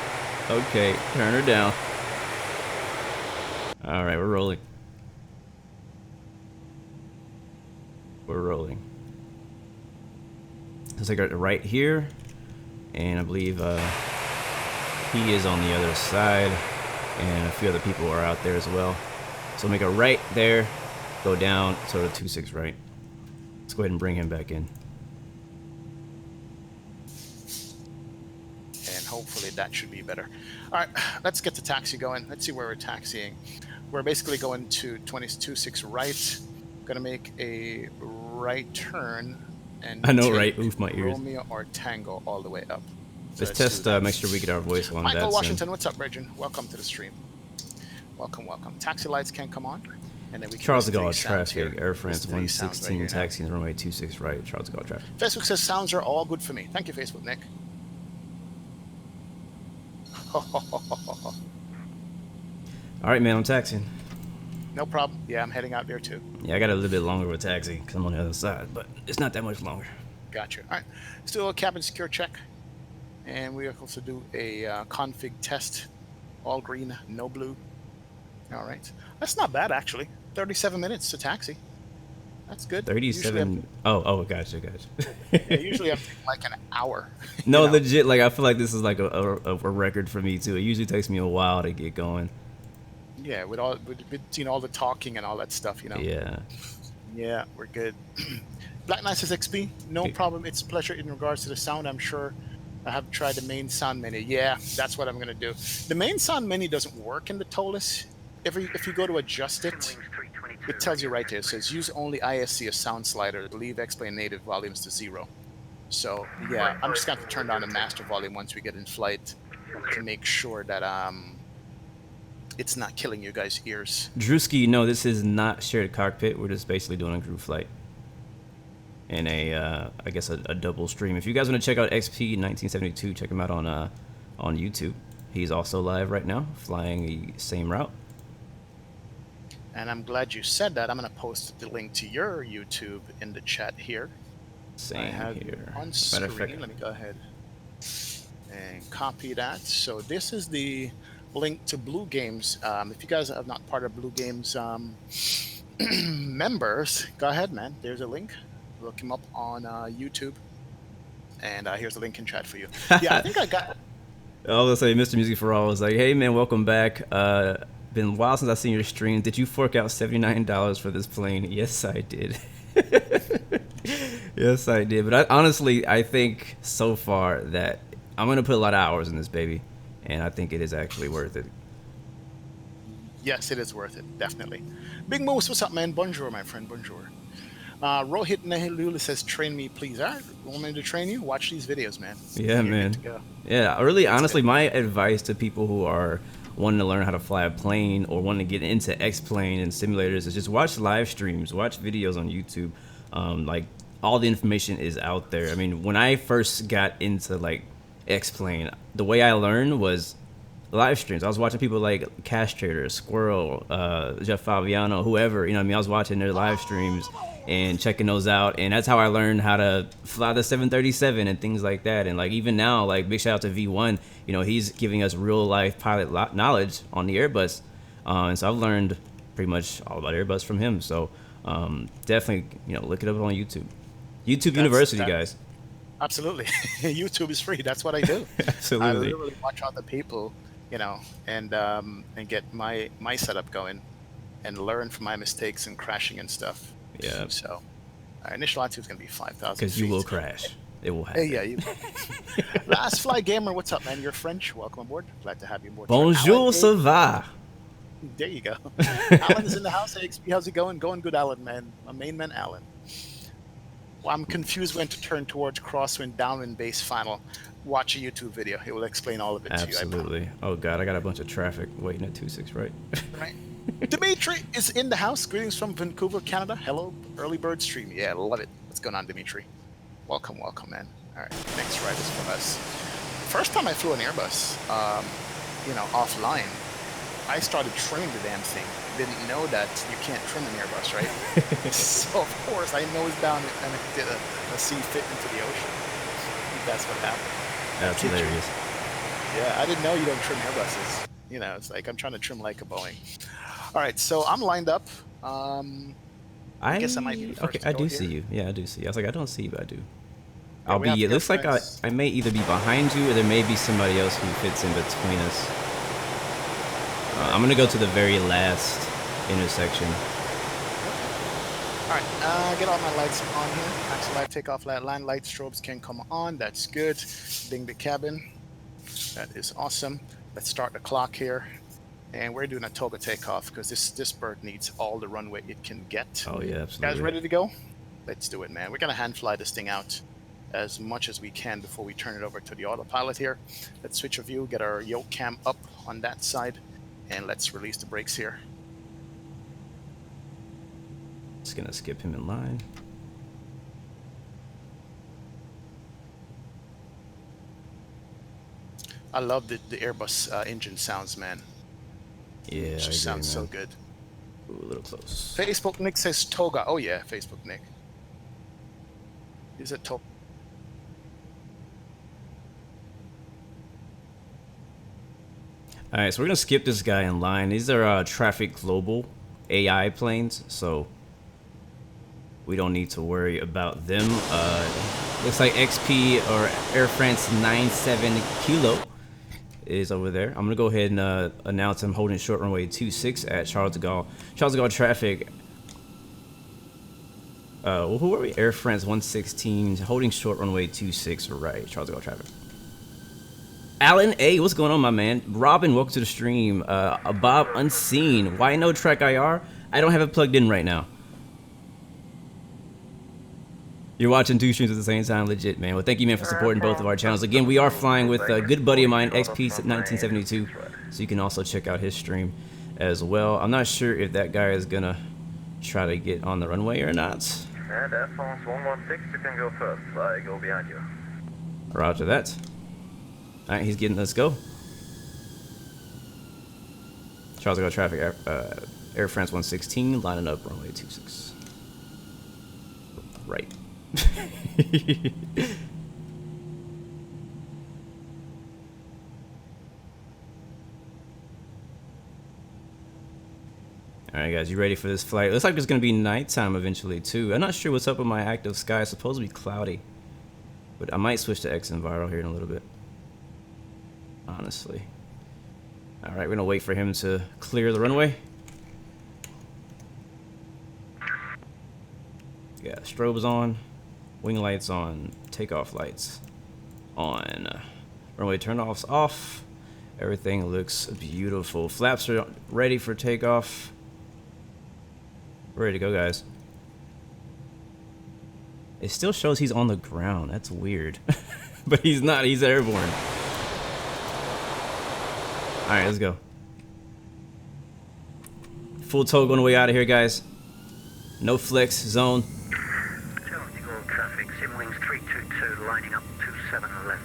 Okay, turn her down. All right, we're rolling. We're rolling. Let's take it right here. And I believe he is on the other side, and a few other people are out there as well. So make a right there, go down, sort of 26 right. Let's go ahead and bring him back in. And hopefully that should be better. All right, let's get the taxi going. Let's see where we're taxiing. We're basically going to 26 right. Gonna make a right turn. And I know, right? Oof, my ears. Romeo or Tango all the way up. Let's test, make sure we get our voice on Michael VATSIM. Washington, what's up, Bridget? Welcome to the stream. Welcome. Taxi lights can come on. And then we can Charles de Gaulle traffic, Air France 116, right taxiing runway 26 right, Charles de Gaulle traffic. Facebook says sounds are all good for me. Thank you, Facebook, Nick. All right, man, I'm taxiing. No problem. Yeah, I'm heading out there too. Yeah, I got a little bit longer of a taxi because I'm on the other side, but it's not that much longer. Gotcha. All right, let's do a cabin secure check. And we also do a config test. All green, no blue. All right. That's not bad, actually. 37 minutes to taxi. That's good. 37. Oh, gotcha. Yeah, usually I'm taking like an hour. No, legit. Like, I feel like this is like a record for me, too. It usually takes me a while to get going. Yeah, with all the talking and all that stuff, Yeah. Yeah, we're good. Black Knight says XP, no problem. It's a pleasure in regards to the sound. I'm sure I have tried the main sound menu. Yeah, that's what I'm gonna do. The main sound menu doesn't work in the Toliss. If you go to adjust it, it tells you right there. It says use only ISC as sound slider. Leave XPlane native volumes to 0. So yeah, I'm just gonna have to turn down the master volume once we get in flight to make sure that it's not killing you guys' ears. Drewski, no, this is not shared cockpit. We're just basically doing a group flight. And I guess a double stream. If you guys want to check out XP1972, check him out on YouTube. He's also live right now, flying the same route. And I'm glad you said that. I'm going to post the link to your YouTube in the chat here. Same here. On screen. Let me go ahead and copy that. So this is the link to Blue Games. If you guys are not part of Blue Games members, go ahead, man. There's a link. Look him up on YouTube. And here's the link in chat for you. Yeah, I think I got... I was going to say, Mr. Music for All was like, hey, man, welcome back. Been a while since I've seen your stream. Did you fork out $79 for this plane? Yes, I did. Yes, I did. But honestly, I think so far that I'm going to put a lot of hours in this baby. And I think it is actually worth it. Yes, it is worth it. Definitely. Big Moose, what's up, man? Bonjour, my friend. Bonjour. Rohit Nehilula says, train me, please. All right, want me to train you? Watch these videos, man. Yeah, man. Yeah, really, honestly, my advice to people who are wanting to learn how to fly a plane or wanting to get into X-Plane and simulators is just watch live streams, watch videos on YouTube. Like, all the information is out there. I mean, when I first got into, like, X-Plane, the way I learned was live streams. I was watching people like Cash Trader, Squirrel, Jeff Fabiano, whoever, you know what I mean? I was watching their live streams and checking those out, and that's how I learned how to fly the 737 and things like that. And like even now, like big shout out to V1, you know, he's giving us real life pilot knowledge on the Airbus, and so I've learned pretty much all about Airbus from him. So definitely, you know, look it up on YouTube. University, guys. Absolutely. YouTube is free. That's what I do. Absolutely. I literally watch other people, you know, and get my setup going and learn from my mistakes and crashing and stuff. Yeah. So our initial altitude is going to be 5,000 because you will crash. It will happen. Yeah, you Last Fly Gamer, what's up, man? You're French. Welcome aboard. Glad to have you aboard. Bonjour, ça va? There you go. Alan is in the house. Hey, XP, how's it going? Going good, Alan, man. My main man, Alan. Well, I'm confused when to turn towards crosswind, downwind base final. Watch a YouTube video. It will explain all of it to you. Absolutely. Oh, God, I got a bunch of traffic waiting at 26, right? Right. Dimitri is in the house. Greetings from Vancouver, Canada. Hello, early bird stream. Yeah, love it. What's going on, Dimitri? Welcome, man. All right, next ride is for us. First time I flew an Airbus, you know, offline, I started trimming the damn thing. Didn't know that you can't trim an Airbus, right? So of course I nosed down and I did a sea fit into the ocean. I think that's what happened. That's hilarious. Yeah, I didn't know you don't trim Airbuses. You know, it's like I'm trying to trim like a Boeing. All right, so I'm lined up. I guess I might be the first okay, I do see you. Yeah, I do see you. I was like, I don't see you, but I do. Yeah, I'll be. It looks like I may either be behind you or there may be somebody else who fits in between us. I'm gonna go to the very last intersection. All right, get all my lights on here. Taxi light, takeoff light, land light, strobes can come on. That's good. Ding the cabin. That is awesome. Let's start the clock here. And we're doing a toga takeoff because this bird needs all the runway it can get. Oh, yeah, absolutely. Guys ready to go? Let's do it, man. We're going to hand fly this thing out. as much as we can before we turn it over to the autopilot here. Let's switch a view, get our yoke cam up on that side, and let's release the brakes here. Just gonna skip him in line. I love the Airbus engine sounds, man. Yeah, it just sounds so good. Ooh, a little close. Facebook Nick says Toga. Oh yeah, Facebook Nick. Is it Toga? All right, so we're gonna skip this guy in line. These are Traffic Global AI planes, so we don't need to worry about them. Looks like XP or Air France 97 Kilo is over there. I'm gonna go ahead and announce I'm holding short runway 26 at Charles de Gaulle. Charles de Gaulle traffic. Who are we? Air France 116 holding short runway 26 right. Charles de Gaulle traffic. Alan A, what's going on, my man? Robin, welcome to the stream. Bob Unseen. Why no track IR? I don't have it plugged in right now. You're watching two streams at the same time, legit, man. Well, thank you, man, for supporting both of our channels. Again, we are flying with a good buddy of mine, XP1972, so you can also check out his stream as well. I'm not sure if that guy is gonna try to get on the runway or not. And Air France 116, you can go first. I go behind you. Roger that. All right, he's getting. Let's go. Charles de Gaulle traffic, Air France 116, lining up runway 26. Right. Alright guys, you ready for this flight? Looks like it's gonna be nighttime eventually too. I'm not sure what's up with my active sky. It's supposed to be cloudy, but I might switch to X Enviro here in a little bit, honestly. Alright, we're gonna wait for him to clear the runway. Yeah, strobes on, wing lights on, takeoff lights on, runway turnoffs off. Everything looks beautiful. Flaps are ready for takeoff. We're ready to go, guys. It still shows he's on the ground. That's weird. But he's not. He's airborne. All right, let's go. Full tow on the way out of here, guys. No flex zone. Traffic, Simwings 322, lining up 27 left.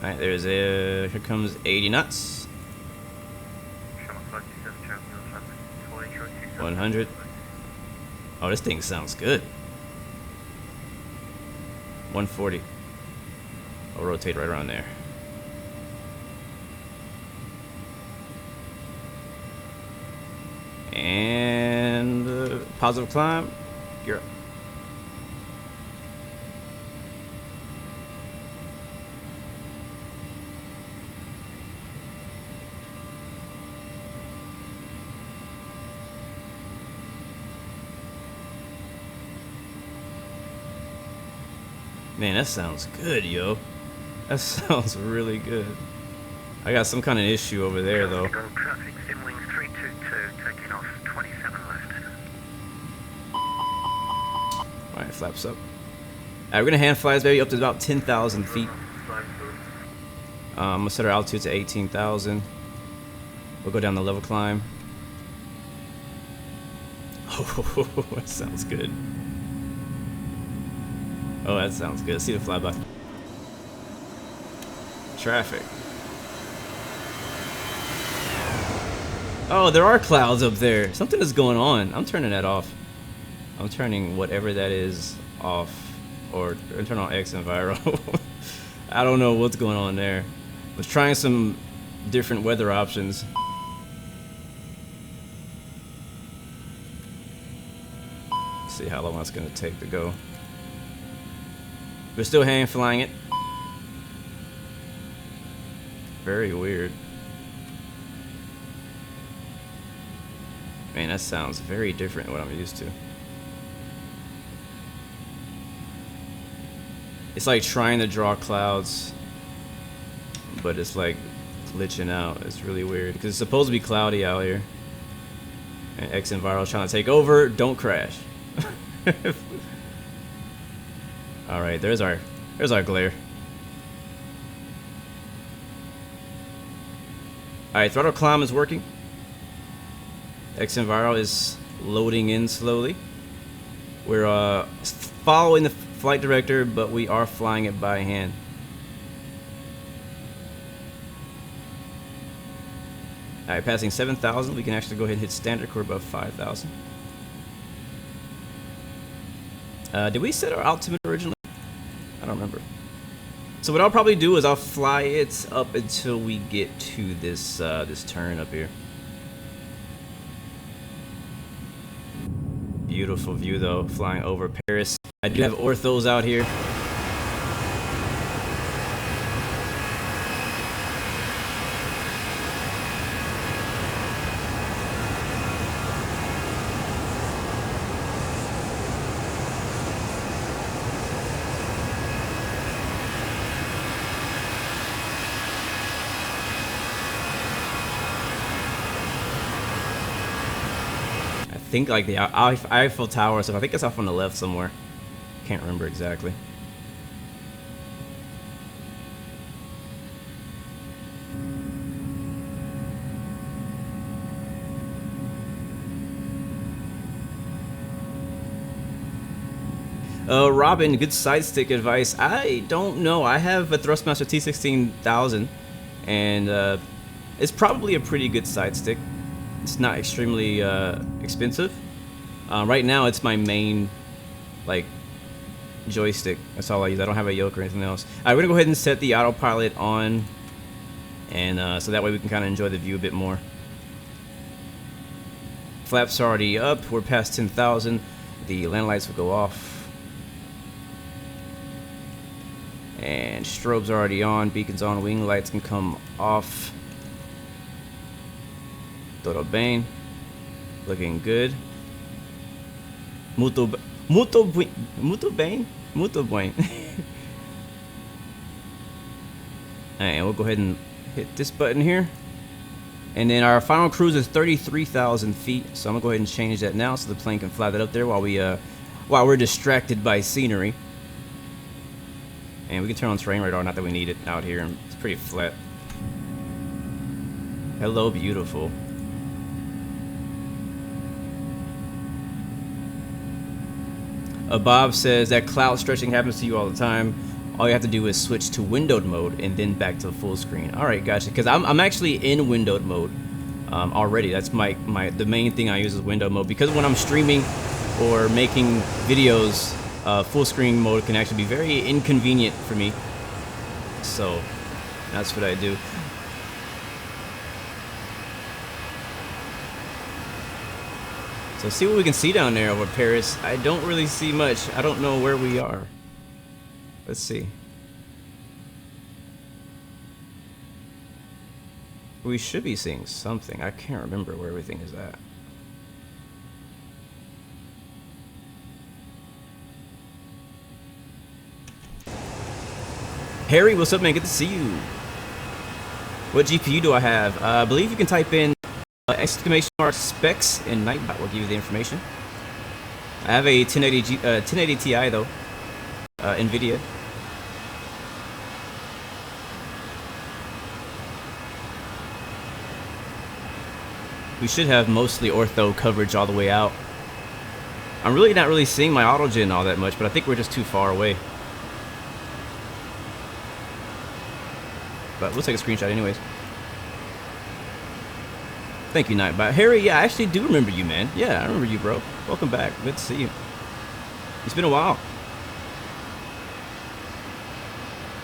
Alright, there's a. Here comes 80 knots. 100. Oh, this thing sounds good. 140. I'll rotate right around there. And positive climb. Gear up. Man, that sounds good, yo. That sounds really good. I got some kind of issue over there, though. Traffic, Simwings 322, taking off 27 left. Alright, flaps up. Alright, we're gonna hand fly this baby up to about 10,000 feet. I'm gonna set our altitude to 18,000. We'll go down the level climb. Oh, that sounds good. Oh, that sounds good. See the flyby. Traffic. Oh, there are clouds up there. Something is going on. I'm turning that off. I'm turning whatever that is off. Or turn on X Enviro. I don't know what's going on there. I was trying some different weather options. See how long it's going to take to go. We're still hand flying it. Very weird. Man, that sounds very different than what I'm used to. It's like trying to draw clouds, but it's like glitching out. It's really weird because it's supposed to be cloudy out here. And X-Enviro is trying to take over. Don't crash. All right, there's our glare. All right, throttle climb is working. X-Enviro is loading in slowly. We're following the flight director, but we are flying it by hand. All right, passing 7,000. We can actually go ahead and hit standard. We're above 5,000. Did we set our altimeter originally? I don't remember. So what I'll probably do is I'll fly it up until we get to this this turn up here. Beautiful view though, flying over Paris. I do have orthos out here. I think like the Eiffel Tower, so I think it's off on the left somewhere. Can't remember exactly. Robin, good side stick advice. I don't know. I have a Thrustmaster T16000, and it's probably a pretty good side stick. It's not extremely expensive. Right now, it's my main like joystick. That's all I use. I don't have a yoke or anything else. We're gonna go ahead and set the autopilot on, and so that way we can kind of enjoy the view a bit more. Flaps are already up. We're past 10,000. The land lights will go off. And strobes are already on, beacons on, wing lights can come off. Todo bem. Looking good. Muito bem. And we'll go ahead and hit this button here. And then our final cruise is 33,000 feet. So I'm gonna go ahead and change that now so the plane can fly that up there while we're distracted by scenery. And we can turn on terrain radar, not that we need it out here. It's pretty flat. Hello, beautiful. Bob says that cloud stretching happens to you all the time. All you have to do is switch to windowed mode and then back to full screen. All right, gotcha. Because I'm actually in windowed mode already. That's the main thing I use is windowed mode, because when I'm streaming or making videos, full screen mode can actually be very inconvenient for me. So that's what I do. So see what we can see down there over Paris. I don't really see much. I don't know where we are. Let's see. We should be seeing something. I can't remember where everything is at. Harry, what's up, man? Good to see you. What GPU do I have? I believe you can type in !specs and Nightbot will give you the information. I have a 1080 Ti though, NVIDIA. We should have mostly ortho coverage all the way out. I'm really not seeing my autogen all that much, but I think we're just too far away. But we'll take a screenshot anyways. Thank you, Nightbot. Harry, yeah, I actually do remember you, man. Yeah, I remember you, bro. Welcome back. Good to see you. It's been a while.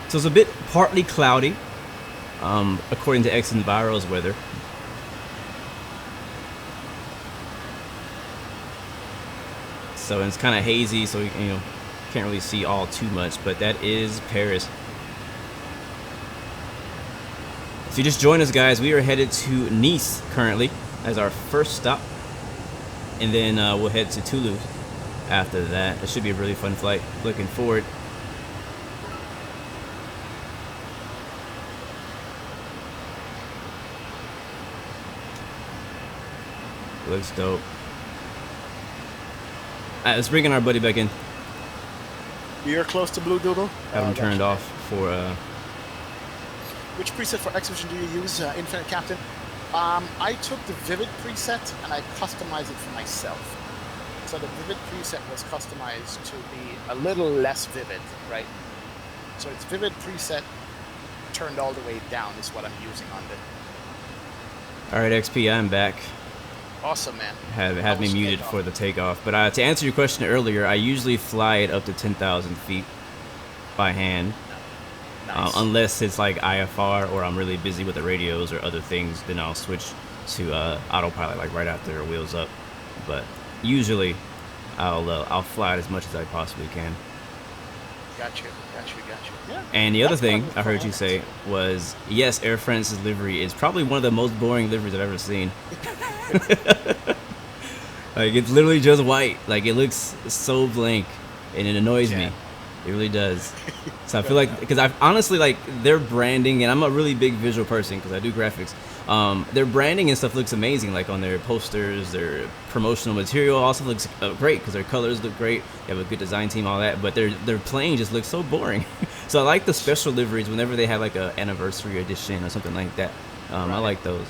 So it's a bit partly cloudy, according to X-Enviro's weather. So it's kind of hazy, so you know, can't really see all too much. But that is Paris. If you just joined us, guys, we are headed to Nice currently as our first stop, and then we'll head to Toulouse after that. It should be a really fun flight. Looking forward. Looks dope. Alright, let's bring in our buddy back in. You're close to Blue Doodle. Have him turned off for Which preset for X-Vision do you use, Infinite Captain? I took the Vivid preset and I customized it for myself. So the Vivid preset was customized to be a little less vivid, right? So it's Vivid preset turned all the way down is what I'm using on it. Alright, XP, I'm back. Awesome, man. Have me muted for the takeoff. But to answer your question earlier, I usually fly it up to 10,000 feet by hand. Nice. Unless it's like IFR or I'm really busy with the radios or other things, then I'll switch to autopilot like right after the wheels up. But usually I'll fly it as much as I possibly can. Got you. Yeah. And the other thing I heard you say was, yes, Air France's livery is probably one of the most boring liveries I've ever seen. Like, it's literally just white. Like, it looks so blank, and it annoys me. It really does. So I feel like, because I've honestly, like, their branding, and I'm a really big visual person because I do graphics. Their branding and stuff looks amazing, like on their posters, their promotional material also looks great because their colors look great. They have a good design team, all that, but their plane just looks so boring. So I like the special liveries whenever they have like a anniversary edition or something like that. I like those.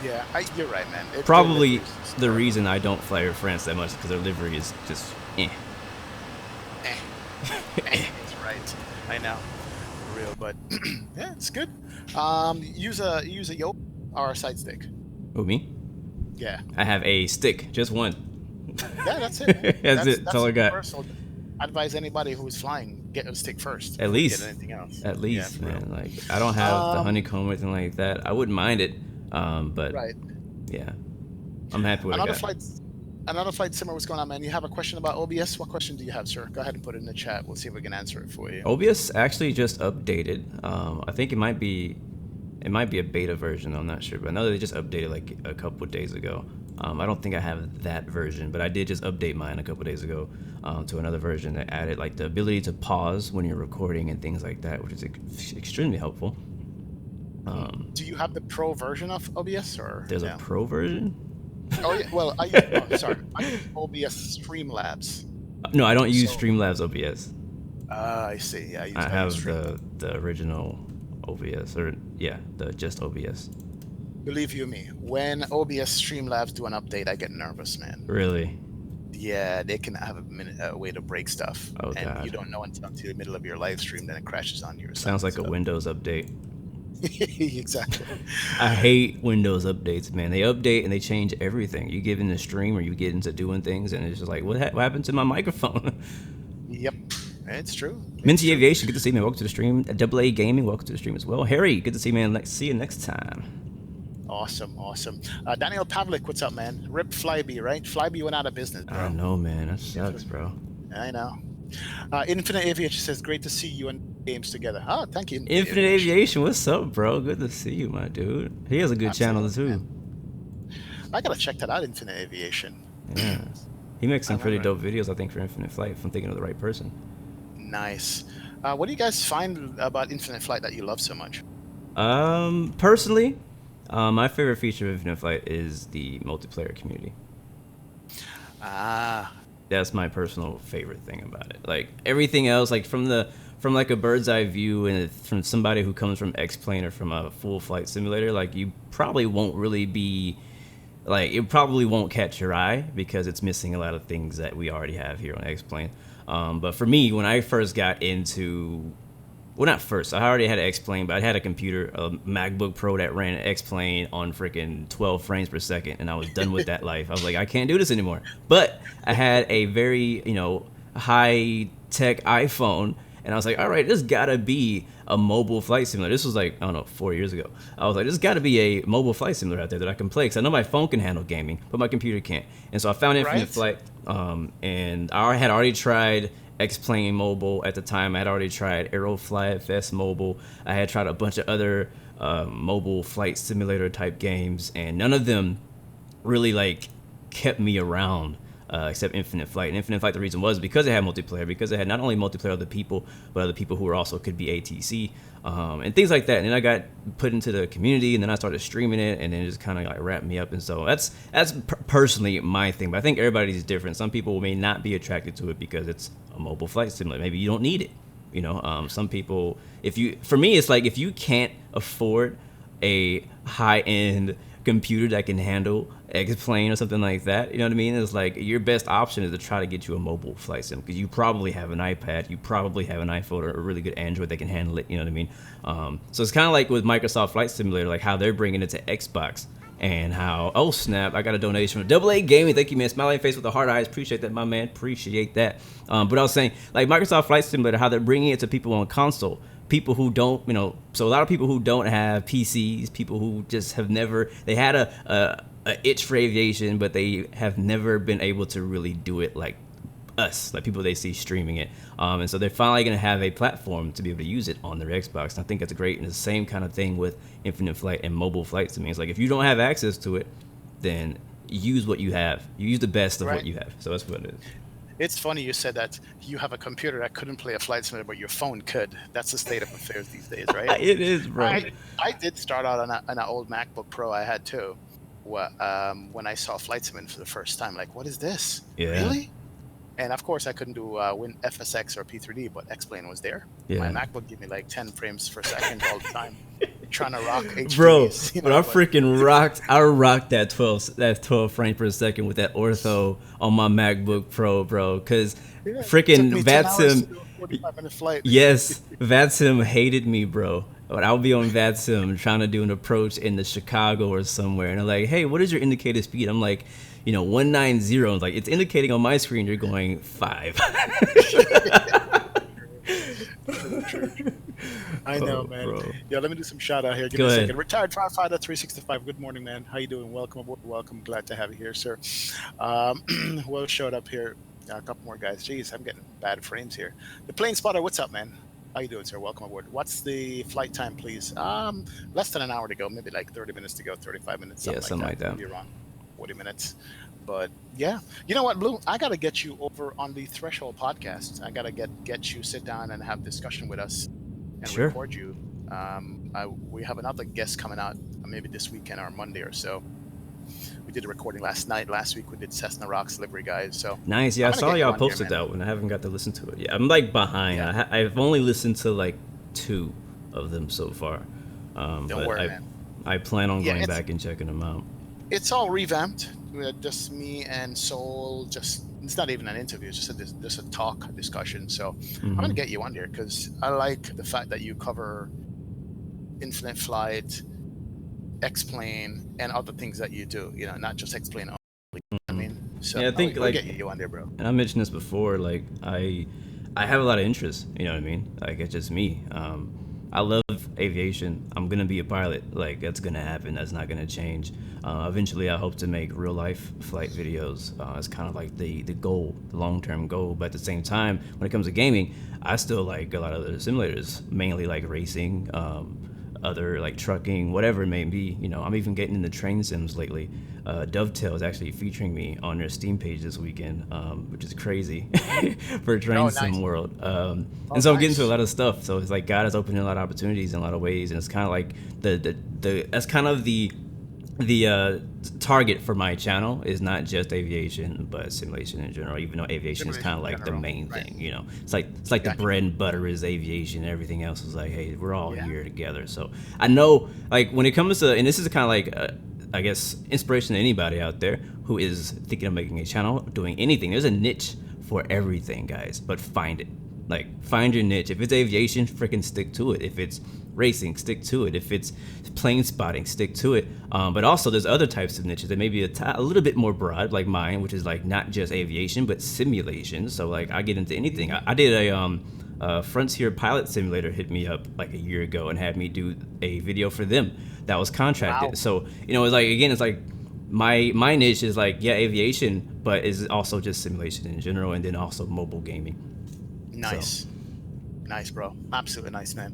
Yeah, you're right, man. Probably the reason I don't fly Air France that much is because their livery is just That's right. I know. For real, but yeah, it's good. Use a yoke or a side stick. Who, me? Yeah. I have a stick, just one. Yeah, that's it. Man. That's it. That's all I got. Universal. I advise anybody who's flying get a stick first. At least. Get anything else. At least, yeah, man. Like, I don't have the honeycomb or anything like that. I wouldn't mind it, but right. Yeah, I'm happy with Another flight simmer. What's going on, man? You have a question about OBS? What question do you have, sir? Go ahead and put it in the chat. We'll see if we can answer it for you. OBS actually just updated. I think it might be a beta version. I'm not sure, but I know they just updated like a couple of days ago. I don't think I have that version, but I did just update mine a couple of days ago to another version that added like the ability to pause when you're recording and things like that, which is extremely helpful. Do you have the pro version of OBS, or there's a pro version? Oh yeah. Well, I use OBS Streamlabs. No, I don't use Streamlabs OBS. I see. Yeah, I have the original OBS, or yeah, the just OBS. Believe you me, when OBS Streamlabs do an update, I get nervous, man. Really? Yeah, they can have a way to break stuff, and God. You don't know until the middle of your live stream, then it crashes on you. Sounds like a Windows update. Exactly. I hate Windows updates, man. They update and they change everything. You get in the stream or you get into doing things, and it's just like, what happened to my microphone? Yep, it's true. Minty Aviation, good to see you, man. Welcome to the stream. AA Gaming, welcome to the stream as well. Harry, good to see you, man. See you next time. Awesome. Daniel Pavlik, what's up, man? Rip Flyby, right? Flyby went out of business, bro. I know, man. That sucks, bro. I know. Infinite Aviation says, great to see you and games together. Oh, thank you. Infinite Aviation, what's up, bro? Good to see you, my dude. He has a good channel, too. Man. I gotta check that out, Infinite Aviation. Yeah. He makes some pretty dope videos, I think, for Infinite Flight, if I'm thinking of the right person. Nice. What do you guys find about Infinite Flight that you love so much? Personally, my favorite feature of Infinite Flight is the multiplayer community. That's my personal favorite thing about it. Like everything else, like from like a bird's eye view and from somebody who comes from X-Plane or from a full flight simulator, like you probably won't really be, like it probably won't catch your eye because it's missing a lot of things that we already have here on X-Plane. But for me, when I first got into, well, not first, I already had an X-Plane, but I had a computer, a MacBook Pro that ran X-Plane on freaking 12 frames per second, and I was done with that life. I was like, I can't do this anymore. But I had a very, high-tech iPhone, and I was like, all right, this gotta be a mobile flight simulator. This was like, I don't know, 4 years ago. I was like, there's gotta be a mobile flight simulator out there that I can play, because I know my phone can handle gaming, but my computer can't. And so I found Infinite Flight, and I had already tried X-Plane Mobile at the time. I had already tried AeroFlyFest Mobile. I had tried a bunch of other mobile flight simulator type games, and none of them really like kept me around except Infinite Flight. And Infinite Flight, the reason was because it had multiplayer, because it had not only multiplayer other people, but other people who were also could be ATC and things like that. And then I got put into the community, and then I started streaming it, and then it just kind of like wrapped me up. And so that's personally my thing. But I think everybody's different. Some people may not be attracted to it because it's a mobile flight simulator. Maybe you don't need it. You know, some people, for me, it's like if you can't afford a high-end computer that can handle XPlane or something like that, you know what I mean? It's like your best option is to try to get you a mobile flight sim, because you probably have an iPad, you probably have an iPhone or a really good Android that can handle it, you know what I mean? So it's kind of like with Microsoft Flight Simulator, like how they're bringing it to Xbox, and how, oh snap, I got a donation from AA Gaming. Thank you, man. Smiling face with the hard eyes. Appreciate that, my man. Appreciate that. But I was saying, like Microsoft Flight Simulator, how they're bringing it to people on console. People who don't, you know, so a lot of people who don't have PCs, people who just have never, they had a itch for aviation, but they have never been able to really do it like us, like people they see streaming it. And so they're finally going to have a platform to be able to use it on their Xbox. And I think that's great. And it's the same kind of thing with Infinite Flight and mobile flights. I mean, it's like if you don't have access to it, then use what you have. You use the best of what you have. So that's what it is. It's funny you said that you have a computer that couldn't play a flight simulator, but your phone could. That's the state of affairs these days, right? It is, bro. I did start out on an old MacBook Pro I had too. When I saw Flight Sim for the first time, like, what is this? Yeah. Really? And of course, I couldn't do FSX or P3D, but XPlane was there. Yeah. My MacBook gave me like 10 frames per second all the time. Trying to rock HDs, bro, you know, but I freaking rocked. I rocked that 12 frames per second with that ortho on my MacBook Pro, bro. Cause freaking VATSIM. 45-minute flight. Yes, VATSIM hated me, bro. But I'll be on VATSIM trying to do an approach in the Chicago or somewhere, and they're like, "Hey, what is your indicated speed?" I'm like, 190. Like, it's indicating on my screen you're going 5. I know, man. Bro. Yeah, let me do some shout out here. Give Go me a ahead. second. Retired firefighter 365. Good morning, man. How you doing? Welcome aboard. Welcome. Glad to have you here, sir. Who else showed up here? A couple more guys. Jeez, I'm getting bad frames here. The plane spotter. What's up, man? How you doing, sir? Welcome aboard. What's the flight time, please? Less than an hour to go. Maybe like 30 minutes to go. 35 minutes. Something like that. Maybe around 40 minutes. But yeah, you know what, Blue? I gotta get you over on the Threshold podcast. I gotta get you sit down and have discussion with us and Sure. record you. We have another guest coming out maybe this weekend or Monday or so. We did a recording last night. Last week we did Cessna Rocks Livery Guys. So Nice. Yeah, I I'm gonna saw get you y'all on here, posted man. that one. I haven't got to listen to it yet. I'm like behind. Yeah. I've only listened to like 2 of them so far. Don't but worry, man. I plan on Yeah, going it's- back and checking them out. It's all revamped. Just me and Soul. It's not even an interview. It's just a talk, a discussion. So I'm gonna get you on there because I like the fact that you cover Infinite Flight, XPlane, and other things that you do. You know, not just XPlane only. I mean, so Yeah, I think, I'll like- get you on there, bro. And I mentioned this before, like I have a lot of interest, you know what I mean? Like, it's just me. I love aviation. I'm gonna be a pilot. Like, that's gonna happen. That's not gonna change. Eventually, I hope to make real life flight videos. It's kind of like the goal, the long-term goal. But at the same time, when it comes to gaming, I still like a lot of the simulators, mainly like racing, other like trucking, whatever it may be. You know, I'm even getting into train sims lately. Dovetail is actually featuring me on their Steam page this weekend, which is crazy for train sim nice. world. And so I'm getting nice. to a lot of stuff. So it's like God is opening a lot of opportunities in a lot of ways, and it's kind of like the that's kind of the target for my channel is not just aviation but simulation in general, even though aviation is kind of like the main thing, you know. It's like the bread and butter is aviation, everything else is like, hey, we're all here together. So I know, like, when it comes to, and this is kind of like I guess inspiration to anybody out there who is thinking of making a channel, doing anything. There's a niche for everything, guys, but find it. Like, find your niche. If it's aviation, freaking stick to it. If it's racing, stick to it. If it's plane spotting, stick to it. But also, there's other types of niches that may be a little bit more broad, like mine, which is like not just aviation, but simulation. So like, I get into anything. I did a Frontier Pilot Simulator hit me up like a year ago and had me do a video for them that was contracted. Wow. So, you know, it's like, again, it's like my niche is like, yeah, aviation, but is also just simulation in general, and then also mobile gaming. Nice. Nice, bro. Absolutely nice, man.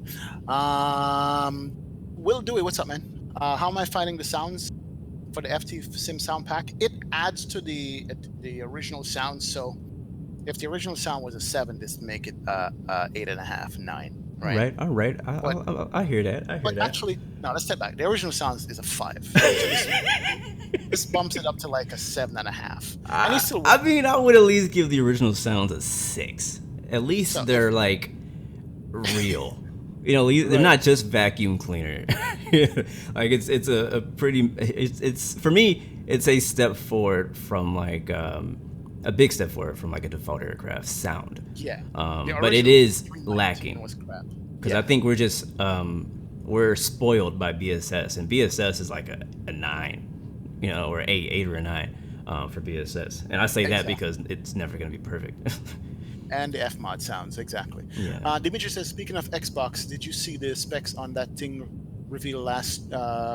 Will Dewey, what's up, man? How am I finding the sounds for the VATSIM sound pack, it adds to the original sound. So if the original sound was a 7, this make it 8.5, 9. Right. All right. I hear that. I hear But that. actually, no. Let's step back. The original sound is a 5. So this bumps it up to like a 7.5. And he's still. I mean, I would at least give the original sounds a 6. At least So they're like real. You know, they're not just vacuum cleaner. Like it's a pretty. It's for me. It's a step forward from like a big step forward from like a default aircraft sound. Yeah. But it is lacking. Because Yeah. I think we're just we're spoiled by BSS, and BSS is like a 9, you know, or 8 or a 9 for BSS. And I say that because it's never going to be perfect. And the F-mod sounds, exactly. Yeah. Dimitri says, speaking of Xbox, did you see the specs on that thing revealed last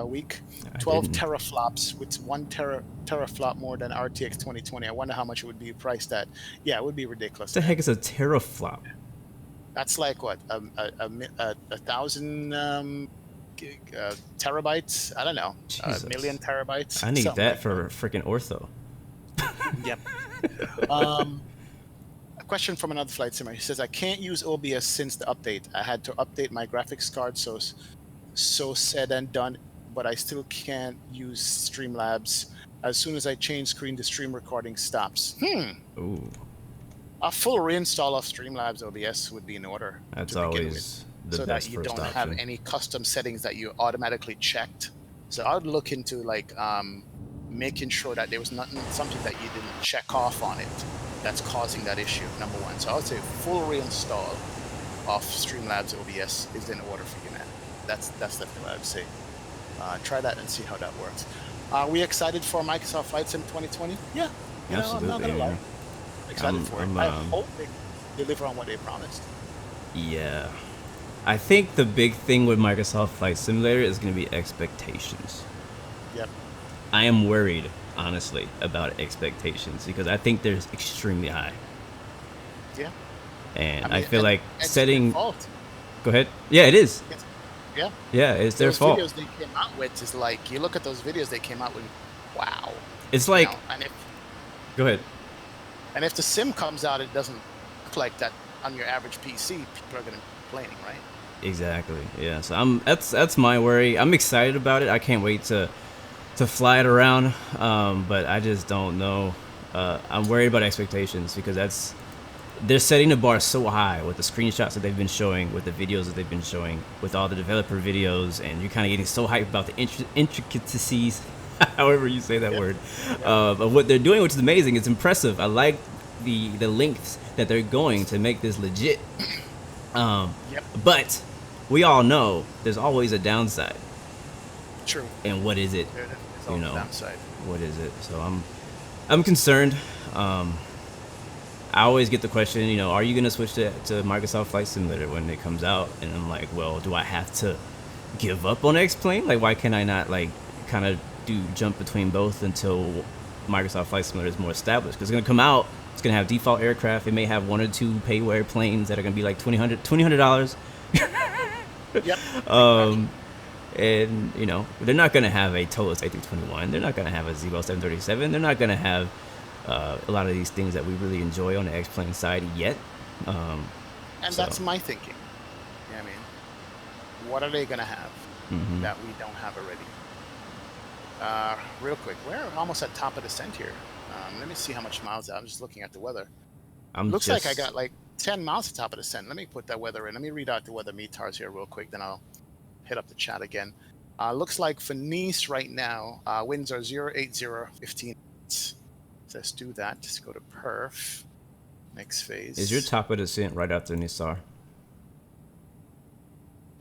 week? 12 teraflops with 1 teraflop more than RTX 2020. I wonder how much it would be priced at. Yeah, it would be ridiculous. What the heck is a teraflop? That's like what, a 1,000 terabytes? I don't know. Jesus. A million terabytes. I need something that like for freaking ortho. Yep. A question from another flight simmer. He says, I can't use OBS since the update. I had to update my graphics card, so said and done, but I still can't use Streamlabs. As soon as I change screen, the stream recording stops. Ooh. A full reinstall of Streamlabs OBS would be in order. That's to begin always with, the so best that you first don't option. have any custom settings that you automatically checked. So I would look into like making sure that there was something that you didn't check off on it that's causing that issue. Number one. So I would say full reinstall of Streamlabs OBS is in order for you, man. That's definitely what I would say. Try that and see how that works. Are we excited for Microsoft Flight Sim 2020? Yeah. You know, I'm not gonna lie. Excited for it. I hope they deliver on what they promised. Yeah. I think the big thing with Microsoft Flight Simulator is going to be expectations. Yep. I am worried, honestly, about expectations because I think they're extremely high. Yeah. And I I mean, feel like it's setting. their fault. Go ahead. Yeah, it is. Yeah. Yeah, it's their Those fault. videos they came out with is like, you look at those videos they came out with, wow. It's like. You know, Go ahead. and if the sim comes out, it doesn't look like that on your average PC, people are going to be complaining, right? Exactly. Yeah. So that's my worry. I'm excited about it. I can't wait to fly it around. But I just don't know. I'm worried about expectations because they're setting the bar so high with the screenshots that they've been showing, with the videos that they've been showing, with all the developer videos, and you're kind of getting so hyped about the intricacies, however you say that word, of what they're doing, which is amazing. It's impressive. I like the lengths that they're going to make this legit. But we all know there's always a downside. True. And what is it? There's You always know, a downside. what is it? So I'm concerned. I always get the question, you know, are you gonna switch to Microsoft Flight Simulator when it comes out? And I'm like, well, do I have to give up on XPlane? Like, why can't I not like kind of jump between both until Microsoft Flight Simulator is more established? Because it's gonna come out, it's gonna have default aircraft. It may have 1 or 2 payware planes that are gonna be like $200. Yep. And you know, they're not gonna have a Toliss A321. They're not gonna have a Zebel 737. They're not gonna have a lot of these things that we really enjoy on the X-Plane side yet. And that's my thinking. You know what I mean? What are they going to have that we don't have already? Real quick, we're almost at top of descent here. Let me see how much miles out. I'm just looking at the weather. Looks like I got like 10 miles to top of descent. Let me put that weather in. Let me read out the weather meters here real quick, then I'll hit up the chat again. Looks like for Nice right now, winds are 080, 15. Let's do that. Just go to perf. Next phase. Is your top of descent right after Nisar?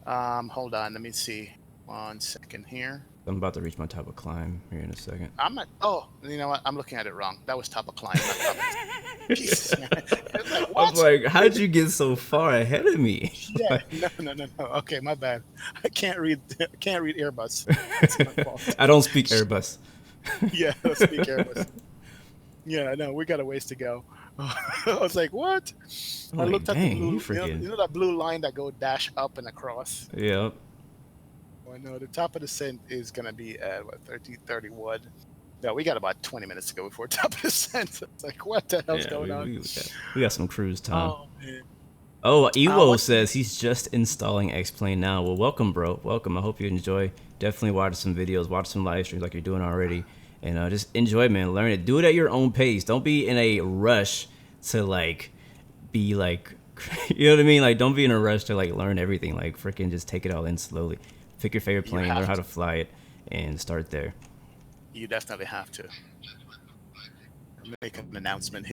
Hold on. Let me see. 1 second here. I'm about to reach my top of climb here in a second. I'm not. Oh, you know what? I'm looking at it wrong. That was top of climb. Not top of... Jesus, man. Like, I'm like, how'd you get so far ahead of me? Yeah. No. Okay, my bad. I can't read Airbus. That's my fault. I don't speak Airbus. Yeah, I don't speak Airbus. Yeah, no, we got a ways to go. I was like, what? I looked at the blue, you know that blue line that go dash up and across? Yep. no. The top of the descent is going to be at, what, 13:31. No, we got about 20 minutes to go before top of the descent. It's like, what the hell's going on? We got some cruise time. Oh, man. Oh, Ewo says he's just installing XPlane now. Well, welcome, bro. Welcome. I hope you enjoy. Definitely watch some videos, watch some live streams like you're doing already. And just enjoy, man. Learn it. Do it at your own pace. Don't be in a rush to, like, be, like, you know what I mean? Like, don't be in a rush to, like, learn everything. Like, freaking just take it all in slowly. Pick your favorite plane, learn how to fly it, and start there. You definitely have to. Make an announcement here.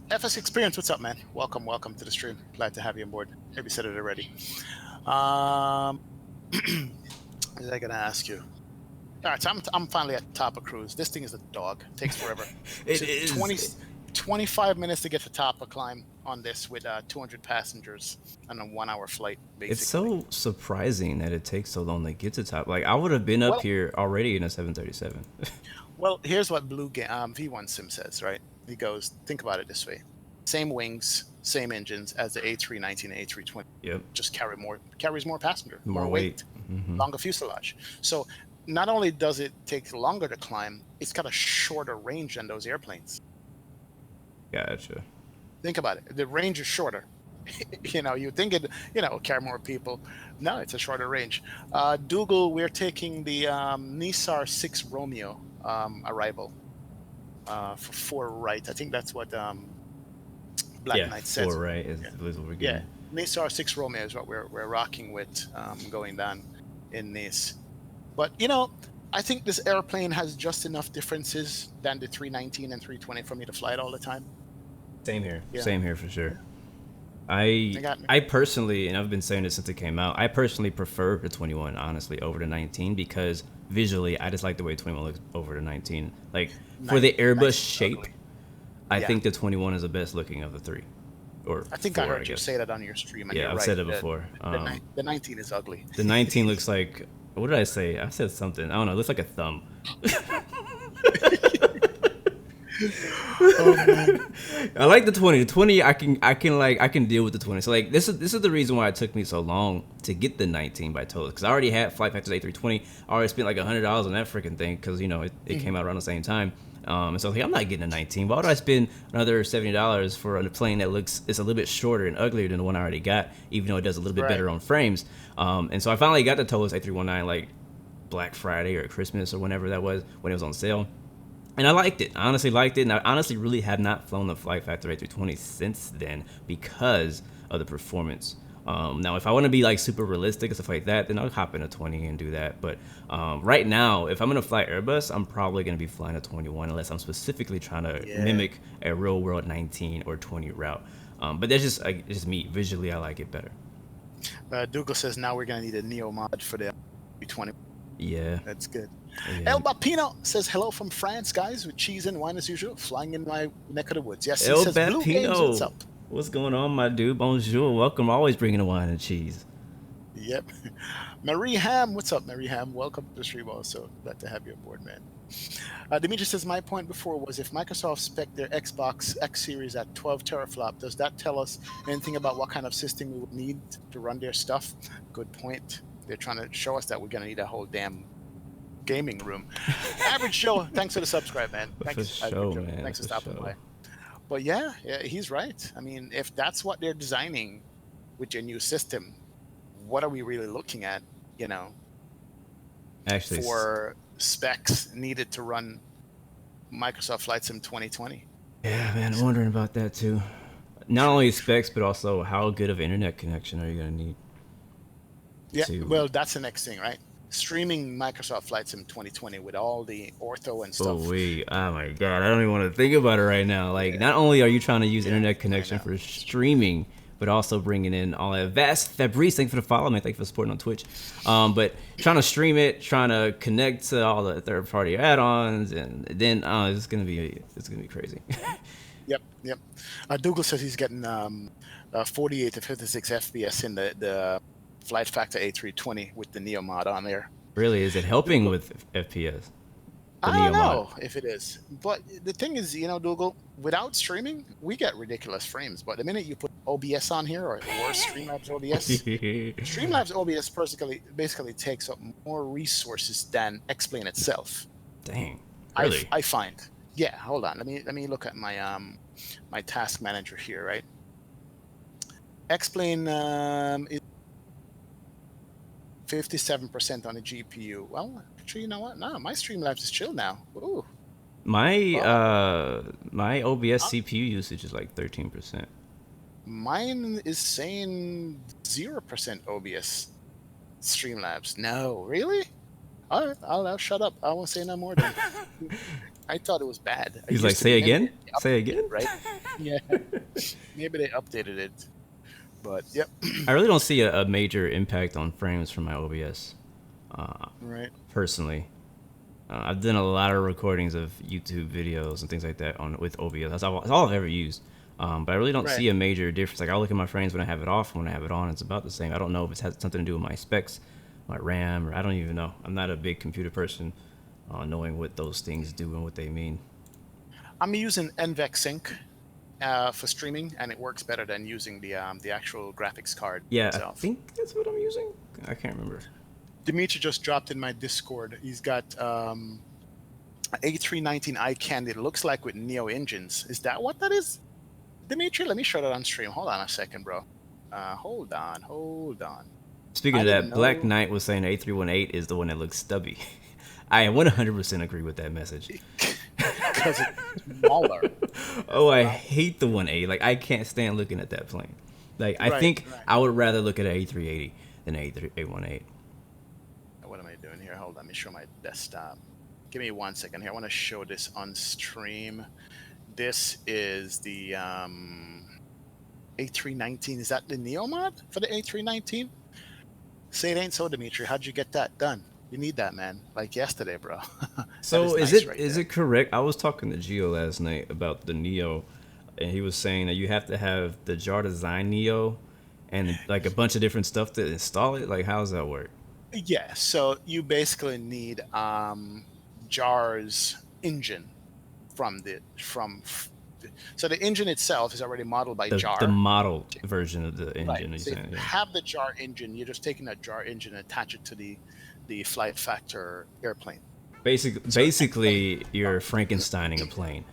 FS Experience, what's up, man? Welcome to the stream. Glad to have you on board. Maybe said it already. What was I gonna ask you? All right, so I'm finally at the top of cruise. This thing is a dog. It takes forever. It is. 25 minutes to get to top of climb on this with 200 passengers on a 1 hour flight, basically. It's so surprising that it takes so long to get to top. Like, I would have been up here already in a 737. Well, here's what V1Sim says, right? He goes, think about it this way. Same wings, same engines as the A319 and A320. Yep. Just carries more passenger, more weight. Longer fuselage. So not only does it take longer to climb, it's got a shorter range than those airplanes. Gotcha. Think about it. The range is shorter. You think it, carry more people. No, it's a shorter range. Dougal, we're taking the Nisar 6 Romeo arrival for 4 right. I think that's what Black Knight says. 4 right is what we're getting. Yeah, Nisar 6 Romeo is what we're rocking with going down in Nice. But, I think this airplane has just enough differences than the 319 and 320 for me to fly it all the time. Same here. Yeah. Same here for sure. I personally, and I've been saying this since it came out, I personally prefer the 21, honestly, over the 19 because visually, I just like the way 21 looks over the 19. Like, for the Airbus shape, I think the 21 is the best looking of the 3. Or I think 4, I heard you say that on your stream. And yeah, I've said it before. The 19 is ugly. The 19 looks like, what did I say? I said something. I don't know. It looks like a thumb. Oh, man. I like the 20. The 20, I can deal with the 20. So like this is the reason why it took me so long to get the 19 by Toliss, because I already had Flight Factor's A320. I already spent like $100 on that freaking thing because it came out around the same time. And so I was like, I'm not getting a 19. Why would I spend another $70 for a plane that it's a little bit shorter and uglier than the one I already got, even though it does a little bit better on frames. And so I finally got the Toliss A319 like Black Friday or Christmas or whenever that was, when it was on sale. And I liked it. I honestly liked it. And I honestly really have not flown the Flight Factor A320 since then because of the performance. Now, if I want to be like super realistic and stuff like that, then I'll hop in a 20 and do that. But right now, if I'm going to fly Airbus, I'm probably going to be flying a 21 unless I'm specifically trying to mimic a real world 19 or 20 route. But that's just me. Visually, I like it better. Dougal says now we're going to need a Neo mod for the 20. Yeah. That's good. Yeah. El Bapino says hello from France, guys, with cheese and wine as usual, flying in my neck of the woods. Yes, El says, Bapino. Blue Games, what's up? What's going on, my dude? Bonjour. Welcome. Always bringing the wine and cheese. Yep. Marie Ham, what's up, Marie Ham? Welcome to the stream also. Glad to have you aboard, man. Dimitri says, my point before was if Microsoft spec their Xbox X Series at 12 teraflop, does that tell us anything about what kind of system we would need to run their stuff? Good point. They're trying to show us that we're going to need a whole damn gaming room. Average Joe, thanks for the subscribe, man. Thanks for stopping by. But yeah, he's right. I mean, if that's what they're designing with your new system, what are we really looking at, actually, for specs needed to run Microsoft Flight Sim 2020? Yeah, man, I'm wondering about that too. Not only specs, but also how good of internet connection are you going to need? Yeah, well, that's the next thing, right? Streaming Microsoft Flight Sim 2020 with all the ortho and stuff. Oh my god, I don't even want to think about it right now. Like, not only are you trying to use internet connection for streaming, but also bringing in all that. Fabrice, thank you for the follow, man. Thank you for supporting on Twitch. But trying to stream it, trying to connect to all the third-party add-ons, and then it's gonna be crazy. Yep. Dougal says he's getting 48 to 56 FPS in the Flight Factor A320 with the Neo mod on there. Really? Is it helping with FPS? I don't know if it is. But the thing is, Dougal, without streaming, we get ridiculous frames. But the minute you put OBS on here, or worse, Streamlabs OBS, Streamlabs OBS basically takes up more resources than XPlane itself. Dang, really? I find. Yeah, hold on. Let me look at my my task manager here, right? XPlane is 57% on the GPU. Well, actually, you know what? No, my Streamlabs is chill now. Ooh. My my OBS CPU usage is like 13%. Mine is saying 0% OBS Streamlabs. No, really? All right, I'll shut up. I won't say no more. Then. I thought it was bad. He's like, say again? Say again? Right? Yeah. Maybe they updated it. But, yep. I really don't see a major impact on frames from my OBS. Right. Personally. I've done a lot of recordings of YouTube videos and things like that with OBS. That's all I've ever used. But I really don't see a major difference. Like, I'll look at my frames when I have it off, and when I have it on, it's about the same. I don't know if it has something to do with my specs, my RAM, or I don't even know. I'm not a big computer person, knowing what those things do and what they mean. I'm using NVENC Sync for streaming, and it works better than using the actual graphics card itself. I think that's what I'm using. I can't remember. Dimitri just dropped in my Discord. He's got A319 iCandy. It looks like with Neo engines. Is that what that is? Dimitri, let me show that on stream. Hold on a second, bro. Hold on. Speaking of that, Black Knight was saying A318 is the one that looks stubby. I 100% agree with that message. Because it's smaller. Oh, I hate the 1A. Like, I can't stand looking at that plane. Like, I think I would rather look at an A380 than an A118. What am I doing here? Hold on. Let me show my desktop. Give me 1 second here. I want to show this on stream. This is the A319. Is that the Neo mod for the A319? Say it ain't so, Dimitri. How'd you get that done? You need that, man. Like yesterday, bro. So is it correct? I was talking to Gio last night about the Neo, and he was saying that you have to have the jar design Neo and like a bunch of different stuff to install it. Like, how does that work? Yeah, so you basically need JAR's engine so the engine itself is already modeled by JAR. The model version of the engine. Right. So if you have the JAR engine, you're just taking that JAR engine and attach it to the Flight Factor airplane. Basically, you're Frankensteining a plane.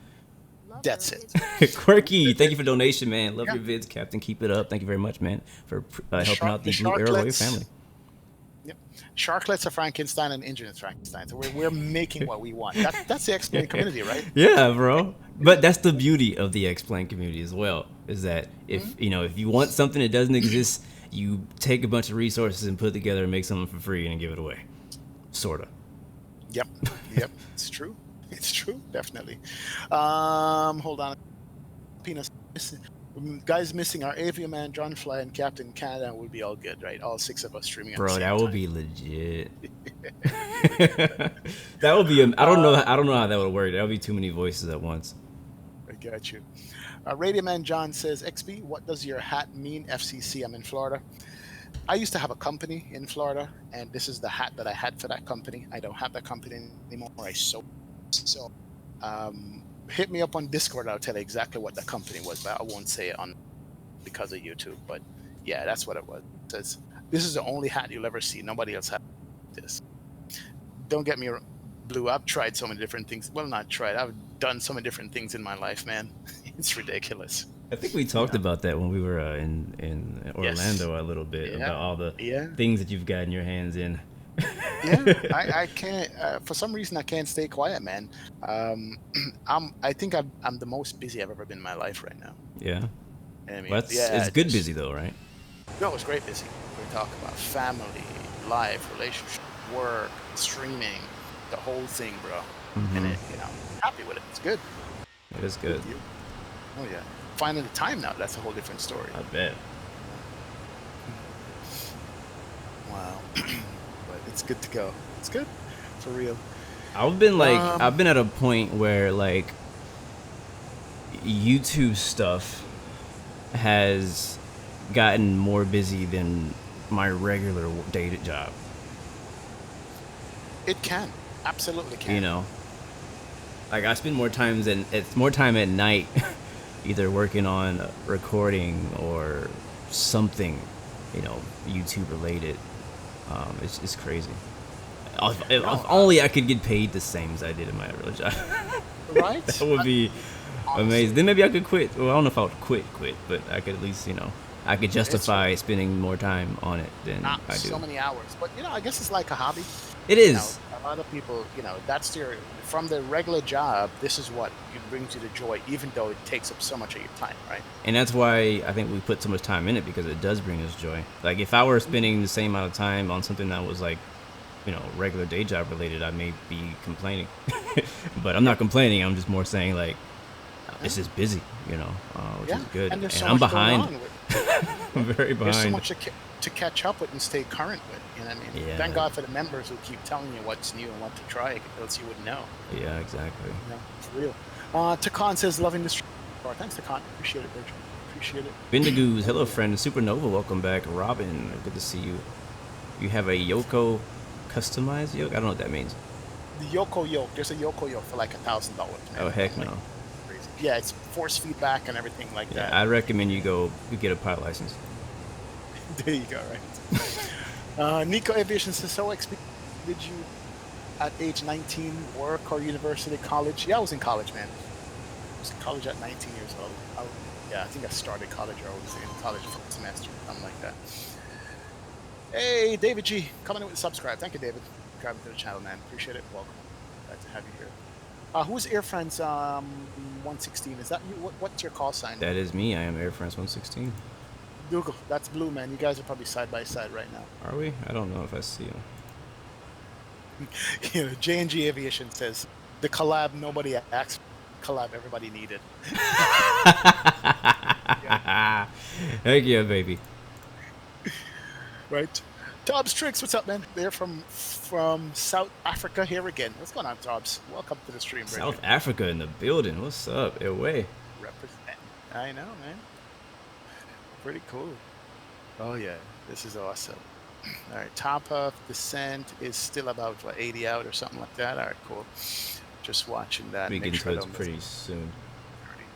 That's it. Quirky, thank you for donation, man. Love your vids, Captain. Keep it up. Thank you very much, man, for helping out the Blue Arrow family. Yep. Sharklets are Frankenstein and engine is Frankenstein. So we're making what we want. That's the XPlane community, right? Yeah, bro. But that's the beauty of the XPlane community as well, is that if you want something that doesn't exist, you take a bunch of resources and put it together and make something for free and give it away. Sorta. Yep. It's true. It's true, definitely. Hold on. Penis. Guys missing our Avian Man, John Fly, and Captain Canada will be all good, right? All 6 of us streaming at the same that time. would be legit. That would be. I don't know how that would work. That would be too many voices at once. I got you. Radio Man John says, XP, what does your hat mean? FCC, I'm in Florida. I used to have a company in Florida, and this is the hat that I had for that company. I don't have that company anymore. I sold. So, hit me up on Discord. I'll tell you exactly what the company was, but I won't say it on because of YouTube. But yeah, that's what it was. It says, this is the only hat you'll ever see. Nobody else has this. Don't get me Blue. I've tried so many different things. Well, not tried. I've done so many different things in my life, man. It's ridiculous. I think we talked about that when we were in Orlando a little bit about all the things that you've gotten your hands in. I can't. For some reason, I can't stay quiet, man. I think I'm the most busy I've ever been in my life right now. Yeah. I mean, it's good busy though, right? No, it's great busy. We talk about family, life, relationship, work, streaming, the whole thing, bro. Mm-hmm. And happy with it. It's good. It is good. Oh yeah. Finding the time now, that's a whole different story. I bet. Wow. But it's good to go. It's good. For real. I've been at a point where like YouTube stuff has gotten more busy than my regular day job. It can. Absolutely can. Like I spend more time at night, either working on recording or something, you know, YouTube related. It's crazy. If only I could get paid the same as I did in my real job. Right? That would be amazing. Then maybe I could quit. Well, I don't know if I would quit, but I could at least, you know, I could justify spending more time on it than not I do. so many hours. But, you know, I guess it's like a hobby. It is. You know, a lot of people, you know, that's from their regular job, this is what brings you the joy, even though it takes up so much of your time, right? And that's why I think we put so much time in it, because it does bring us joy. Like if I were spending the same amount of time on something that was like, you know, regular day job related, I may be complaining. But I'm not complaining. I'm just more saying like, it's just busy, you know, which is good. And, so I'm much behind. going on with I'm very behind. There's so much to catch up with and stay current with. You know what I mean? Yeah. Thank God for the members who keep telling you what's new and what to try, else you wouldn't know. Yeah, exactly. You know, for real. Takan says, loving the stream. Thanks, Takan. Appreciate it, Rachel. Appreciate it. Bindigoos, hello friend. Supernova, welcome back. Robin, good to see you. You have a Yoko customized yoke? I don't know what that means. The Yoko yoke. There's a Yoko yoke for like $1,000. Oh heck no. Crazy. Yeah, it's force feedback and everything like that. I recommend you get a pilot license. There you go, right? Nico Aviation says, so XP, did you at age 19 work or university, college? Yeah, I was in college, man. I was in college at 19 years old. I think I started college, or I was in college for a semester, something like that. Hey, David G, coming in with a subscribe. Thank you, David. Subscribing to the channel, man. Appreciate it. Welcome. Glad to have you here. Who's Air France 116? Is that you? What's your call sign? That is me. I am Air France 116. Google. That's blue, man. You guys are probably side by side right now. Are we? I don't know if I see him. You know, J&G Aviation says, the collab nobody asked, collab everybody needed. Yeah. Heck yeah, baby. Right. Tobbs Tricks, what's up, man? They're from South Africa here again. What's going on, Tobbs? Welcome to the stream, bro. South Africa in the building. What's up? Away. Represent. I know, man. Pretty cool. Oh, yeah. This is awesome. All right. Top of descent is still about, what, 80 out or something like that? All right, cool. Just watching that. We get into it pretty soon.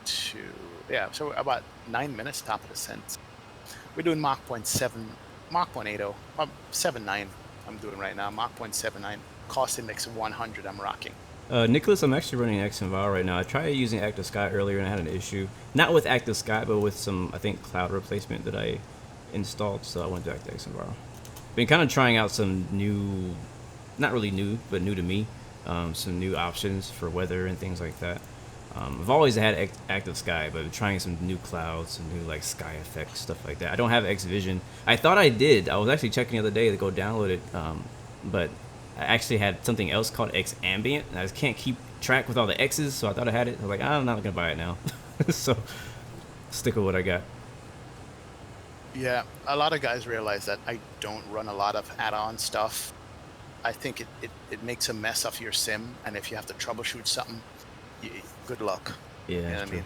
32. Yeah, so about 9 minutes top of descent. We're doing Mach 0.7. Mach 0.80, 7.9 I'm doing right now. Mach 0.79, cost index of 100 I'm rocking. Nicholas, I'm actually running XMVAL right now. I tried using Active Sky earlier and I had an issue. Not with Active Sky, but with some, I think, cloud replacement that I installed, so I went back to XMVAL. Been kind of trying out some new, not really new, but new to me, some new options for weather and things like that. I've always had Active Sky, but trying some new clouds, some new like sky effects, stuff like that. I don't have X-Vision. I thought I did. I was actually checking the other day to go download it, but I actually had something else called X-Ambient, and I just can't keep track with all the X's, so I thought I had it. I was like, I'm not gonna buy it now. So stick with what I got. Yeah, a lot of guys realize that I don't run a lot of add-on stuff. I think it makes a mess of your sim, and if you have to troubleshoot something, good luck. Yeah, you know what I mean?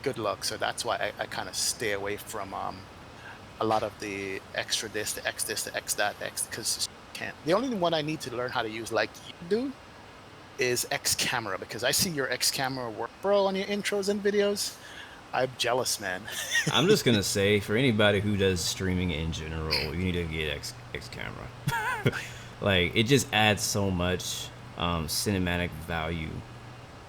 Good luck. So that's why I kind of stay away from a lot of the extra this, the X this, the X that, X, because can't. The only one I need to learn how to use like you do is X camera, because I see your X camera work, bro, on your intros and videos. I'm jealous, man. I'm just gonna say, for anybody who does streaming in general, you need to get X camera. Like, it just adds so much cinematic value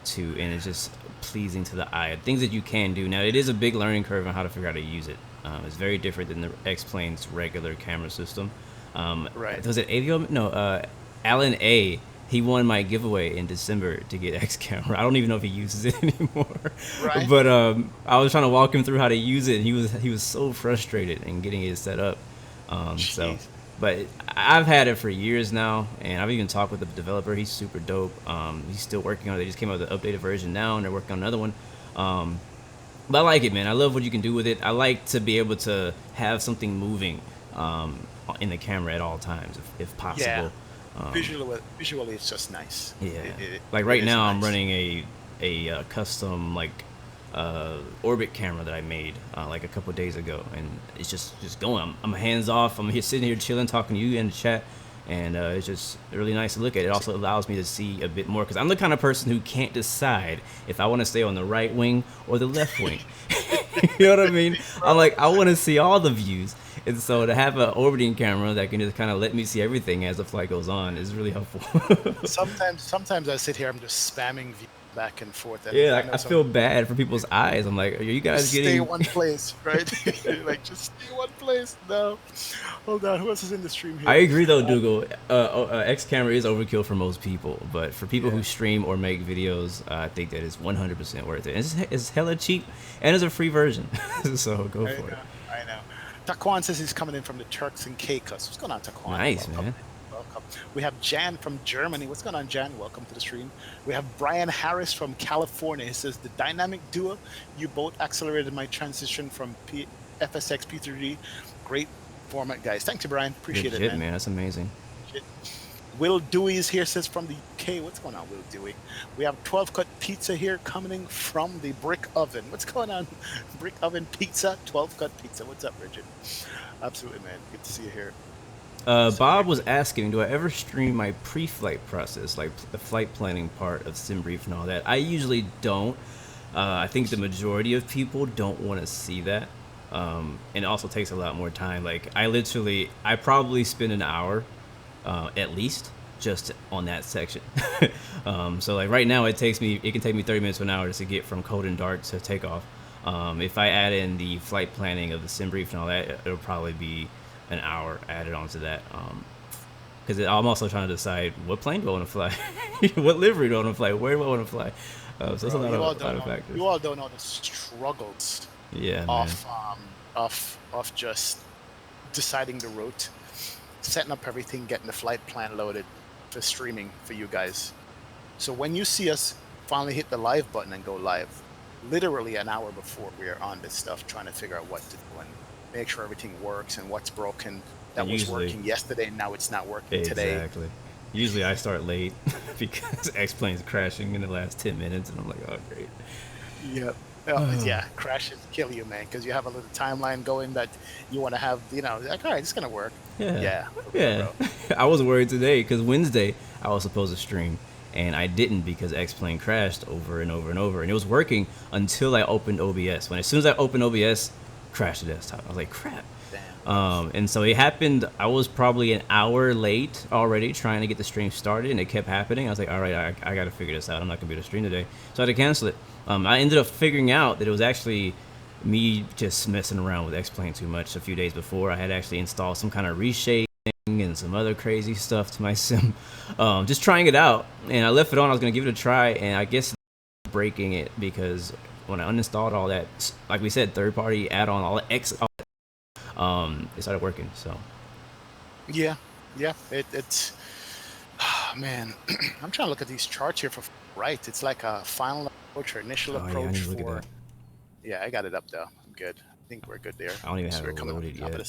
to, and it's just pleasing to the eye. Things that you can do. Now, it is a big learning curve on how to figure out how to use it. It's very different than the XPlane's regular camera system. Right. Was it Avio? No, Alan A. He won my giveaway in December to get X camera. I don't even know if he uses it anymore. Right. But I was trying to walk him through how to use it, and he was so frustrated in getting it set up. But I've had it for years now, and I've even talked with the developer. He's super dope. He's still working on it. They just came out with the updated version now, and they're working on another one. But I like it, man. I love what you can do with it. I like to be able to have something moving in the camera at all times, if possible. Yeah. Visually, it's just nice. Yeah. Like right now, I'm running a custom orbit camera that I made like a couple days ago, and it's just going. I'm hands off. I'm here sitting here chilling, talking to you in the chat, and it's just really nice to look at. It also allows me to see a bit more, because I'm the kind of person who can't decide if I want to stay on the right wing or the left wing. You know what I mean? I'm like, I want to see all the views, and so to have an orbiting camera that can just kind of let me see everything as the flight goes on is really helpful. Sometimes I sit here, I'm just spamming views back and forth. And yeah, I feel bad for people's eyes. I'm like, are you guys stay getting... in one place, right? Like, just stay in one place. No, hold on. Who else is in the stream here? I agree though, Dougal. X camera is overkill for most people, but for people who stream or make videos, I think that is 100% worth it. It's hella cheap, and it's a free version, so go for it. I know. Taquan says he's coming in from the Turks and Caicos. What's going on, Taquan? Nice, Welcome. man. Welcome. We have Jan from Germany. What's going on, Jan? Welcome to the stream. We have Brian Harris from California. He says, the dynamic duo, you both accelerated my transition from FSX P3D. Great format, guys. Thank you, Brian. Appreciate Legit, it, man. That's amazing. Legit. Will Dewey is here, says from the UK. What's going on, Will Dewey? We have 12-cut pizza here coming from the brick oven. What's going on? Brick oven pizza, 12-cut pizza. What's up, Richard? Absolutely, man. Good to see you here. Bob was asking, do I ever stream my pre-flight process, like the flight planning part of SimBrief and all that? I usually don't. I think the majority of people don't want to see that. And it also takes a lot more time. Like, I probably spend an hour at least just on that section. So like right now it can take me 30 minutes to an hour just to get from cold and dark to takeoff. If I add in the flight planning of the SimBrief and all that, it'll probably be an hour added onto that, because I'm also trying to decide what plane do I want to fly, what livery do I want to fly, where do I want to fly. So it's a lot of factors. You all don't know the struggles of just deciding the route, setting up everything, getting the flight plan loaded for streaming for you guys. So when you see us finally hit the live button and go live, literally an hour before we are on this stuff, trying to figure out what to do and make sure everything works, and what's broken that was working yesterday and now it's not working today. Exactly. Usually I start late because X-Plane's crashing in the last 10 minutes, and I'm like, oh, great. Yep. Yeah, crashes kill you, man, because you have a little timeline going that you want to have, like, all right, it's going to work. Yeah. I was worried today because Wednesday I was supposed to stream, and I didn't because X-Plane crashed over and over and over, and it was working until I opened OBS. As soon as I opened OBS, crashed the desktop. I was like, crap. And so it happened. I was probably an hour late already trying to get the stream started, and it kept happening. I was like, all right, I got to figure this out. I'm not going to be able to stream today. So I had to cancel it. I ended up figuring out that it was actually me just messing around with X-Plane too much a few days before. I had actually installed some kind of reshading and some other crazy stuff to my sim, just trying it out. And I left it on. I was going to give it a try, and I guess breaking it because when I uninstalled all that, like we said, third-party add-on, all the it started working. So yeah, it's man. I'm trying to look at these charts here for right. It's like a final approach or initial approach for. Yeah, I got it up though. I'm good. I think we're good there. I don't even have it loaded yet.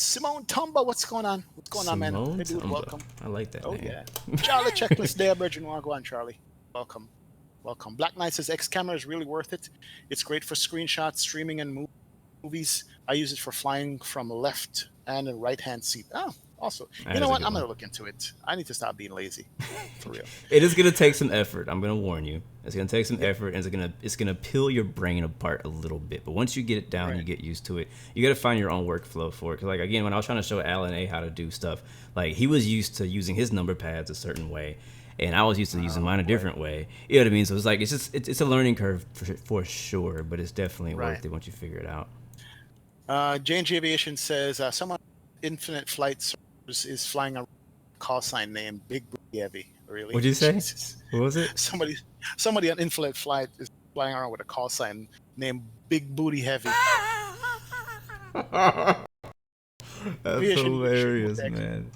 Simone Tumba, what's going on? What's going on, man? Hey, dude, welcome. I like that. Oh name. Yeah, Charlie checklist there, Virgin. Go on, Charlie. Welcome. Black Knight says X camera is really worth it. It's great for screenshots, streaming, and movies. I use it for flying from left and a right-hand seat. Oh, also, you know what? I'm gonna look into it. I need to stop being lazy, for real. It is gonna take some effort. I'm gonna warn you. It's gonna take some effort, and it's gonna peel your brain apart a little bit. But once you get it down, you get used to it. You gotta find your own workflow for it. Cause like again, when I was trying to show Alan A how to do stuff, like he was used to using his number pads a certain way, and I was used to using mine a different way. You know what I mean? So it's like it's a learning curve for sure, but it's definitely worth it once you figure it out. J&J Aviation says someone Infinite Flight Service is flying a call sign named Big Booty Heavy. Really? What'd you say? Jesus. What was it? Somebody on Infinite Flight is flying around with a call sign named Big Booty Heavy. That's hilarious, man.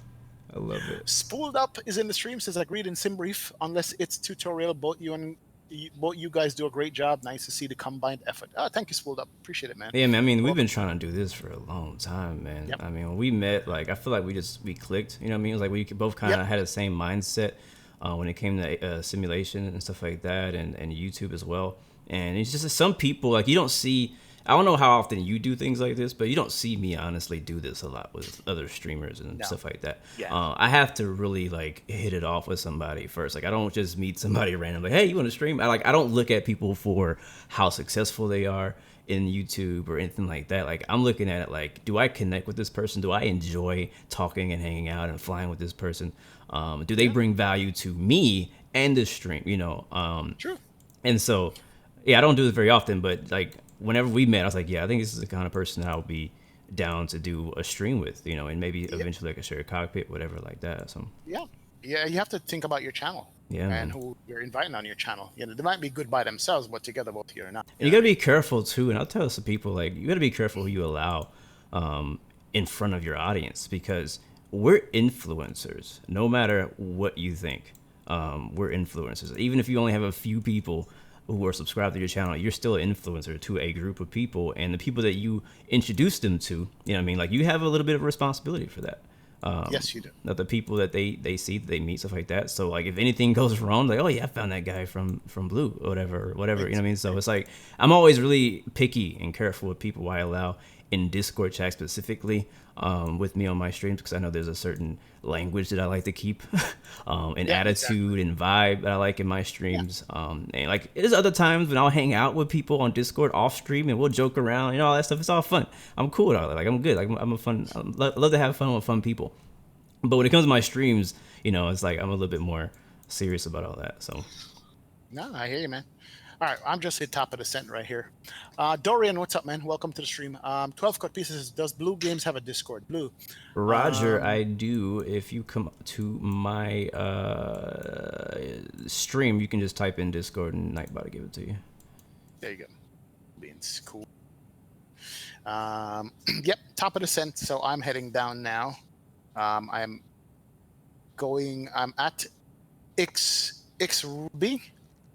I love it. Spooled Up is in the stream, says agreed in SimBrief. Unless it's tutorial, both you guys do a great job. Nice to see the combined effort. Thank you, Spooled Up. Appreciate it, man. Yeah, man. I mean, we've been trying to do this for a long time, man. Yep. I mean, when we met, like, I feel like we clicked. You know what I mean? It was like we both kind of had the same mindset when it came to simulation and stuff like that, and YouTube as well. And it's just some people, like, you don't see I don't know how often you do things like this, but you don't see me honestly do this a lot with other streamers and stuff like that. Yeah. I have to really like hit it off with somebody first. Like I don't just meet somebody randomly. Hey, you want to stream? I don't look at people for how successful they are in YouTube or anything like that. Like I'm looking at it like, do I connect with this person? Do I enjoy talking and hanging out and flying with this person? Do they bring value to me and the stream? You know. True. And so, yeah, I don't do this very often, but like whenever we met, I was like, yeah, I think this is the kind of person that I would be down to do a stream with, you know, and maybe eventually I could share a cockpit, whatever like that. So yeah, you have to think about your channel. Yeah, and man. who you're inviting on your channel. You know, they might be good by themselves, but together both here or not. And you gotta be careful too. And I'll tell some people, like, you gotta be careful who you allow in front of your audience, because we're influencers. No matter what you think, we're influencers. Even if you only have a few people who are subscribed to your channel, you're still an influencer to a group of people, and the people that you introduce them to, you know what I mean? Like, you have a little bit of responsibility for that. Yes, you do. Not the people that they see, they meet, stuff like that. So like if anything goes wrong, like, oh yeah, I found that guy from Blue or whatever, you know what I mean? So it's like I'm always really picky and careful with people I allow in Discord chat specifically with me on my streams, because I know there's a certain language that I like to keep, and attitude and vibe that I like in my streams. And like there's other times when I'll hang out with people on Discord off stream and we'll joke around, you know, all that stuff. It's all fun. I'm cool with all that. Like I'm good. Like I'm a fun. I love to have fun with fun people. But when it comes to my streams, you know, it's like I'm a little bit more serious about all that. So. No, I hear you, man. All right, I'm just at top of the scent right here. Dorian, what's up, man? Welcome to the stream. 12 Cut Pieces, does Blue Games have a Discord? Blue. Roger, I do. If you come to my stream, you can just type in Discord and Nightbot will give it to you. There you go. Being cool. Yep, top of the scent. So I'm heading down now. I'm at XRuby,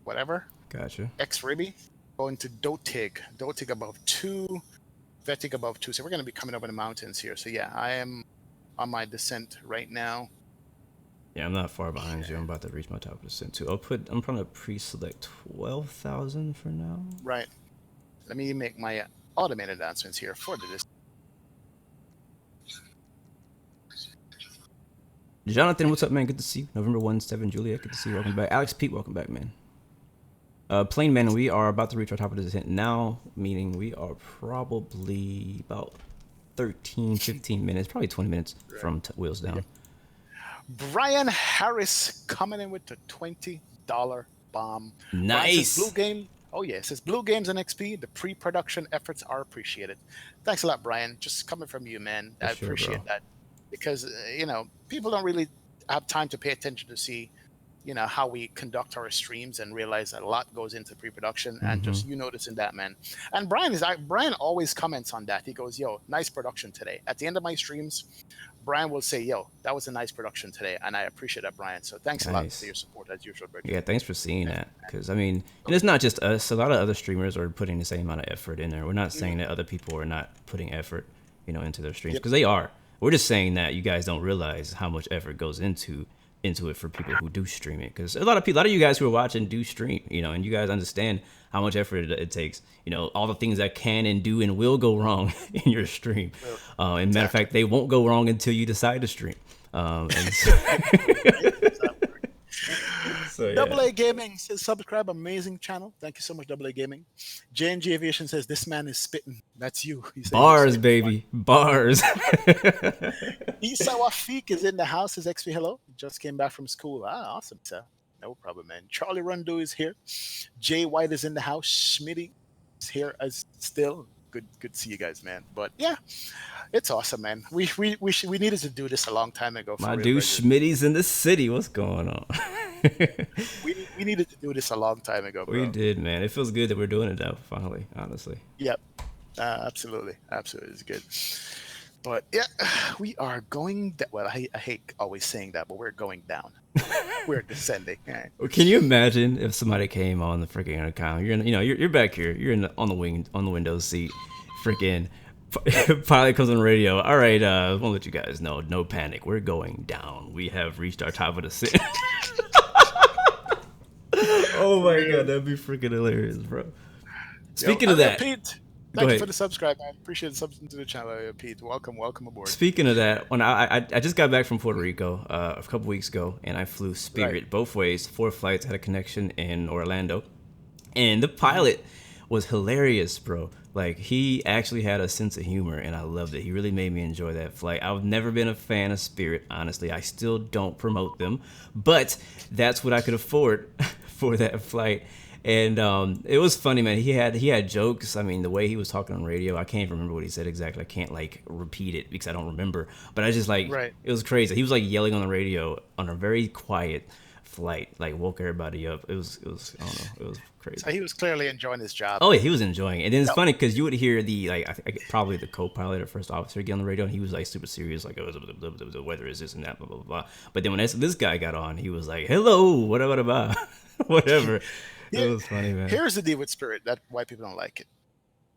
whatever. Gotcha. XRuby, going to Dotig above 2, Vetig above 2. So we're going to be coming over the mountains here. So yeah, I am on my descent right now. Yeah, I'm not far behind you. I'm about to reach my top of the descent too. I'm trying to pre-select 12,000 for now. Right. Let me make my automated announcements here for the descent. Jonathan, what's up, man? Good to see you. November 17, Juliet, good to see you. Welcome back. Alex Pete, welcome back, man. Plane Man, we are about to reach our top of the descent now, meaning we are probably about 15 minutes, probably 20 minutes from wheels down. Yep. Brian Harris coming in with the $20 bomb. Nice. Blue Game. Oh yeah, it says Blue Games and XP. The pre-production efforts are appreciated. Thanks a lot, Brian. Just coming from you, man. I appreciate that. Because, you know, people don't really have time to pay attention to see, you know, how we conduct our streams and realize that a lot goes into pre-production, and just you noticing that, man. And Brian always comments on that. He goes, yo, nice production today. At the end of my streams, Brian will say, yo, that was a nice production today. And I appreciate that, Brian. So thanks a lot for your support as usual, Bridget. Yeah, thanks for seeing that. Because, I mean, and it's not just us. A lot of other streamers are putting the same amount of effort in there. We're not saying that other people are not putting effort, you know, into their streams, because they are. We're just saying that you guys don't realize how much effort goes into it for people who do stream it. Because a lot of you guys who are watching do stream, you know, and you guys understand how much effort it takes. You know, all the things that can and do and will go wrong in your stream. And matter of fact, they won't go wrong until you decide to stream. And so, Double A Gaming says subscribe, amazing channel. Thank you so much, Double A Gaming. JNG Aviation says this man is spitting. That's you. Bars, baby, bars. Isawa Feek is in the house. Says XP hello. Just came back from school. Ah, awesome, sir. No problem, man. Charlie Rundu is here. Jay White is in the house. Schmitty is here as still. Good to see you guys, man. But yeah, it's awesome, man. We needed to do this a long time ago. My dude Schmitty's in the city. What's going on? we needed to do this a long time ago, bro. We did, man. It feels good that we're doing it now, finally, honestly. Yep. Absolutely. It's good. But yeah, we are going well, I hate always saying that, but we're going down. We're descending. Right. Well, can you imagine if somebody came on the freaking account? You're back here. You're on the window seat. Freaking pilot comes on the radio. All right, I want to let you guys know, no panic. We're going down. We have reached our top of the set. Oh my god, that'd be freaking hilarious, bro. Speaking of that, Thank you for the subscribe, man. Appreciate the subs to the channel, Pete. Welcome aboard. Speaking of that, when I just got back from Puerto Rico a couple weeks ago, and I flew Spirit both ways, 4 flights, had a connection in Orlando, and the pilot was hilarious, bro. Like, he actually had a sense of humor, and I loved it. He really made me enjoy that flight. I've never been a fan of Spirit, honestly. I still don't promote them, but that's what I could afford for that flight. And it was funny, man. He had jokes. I mean, the way he was talking on radio, I can't remember what he said exactly. I can't like repeat it because I don't remember. But I just like it was crazy. He was like yelling on the radio on a very quiet flight, like woke everybody up. It was I don't know. It was crazy. So he was clearly enjoying his job. Oh yeah, he was enjoying it. And then it's funny because you would hear the probably the co-pilot or first officer get on the radio, and he was like super serious, like, oh, the weather is this and that, blah blah blah. But then when this guy got on, he was like, hello, whatever. It was funny, man. Here's the deal with Spirit that why people don't like it.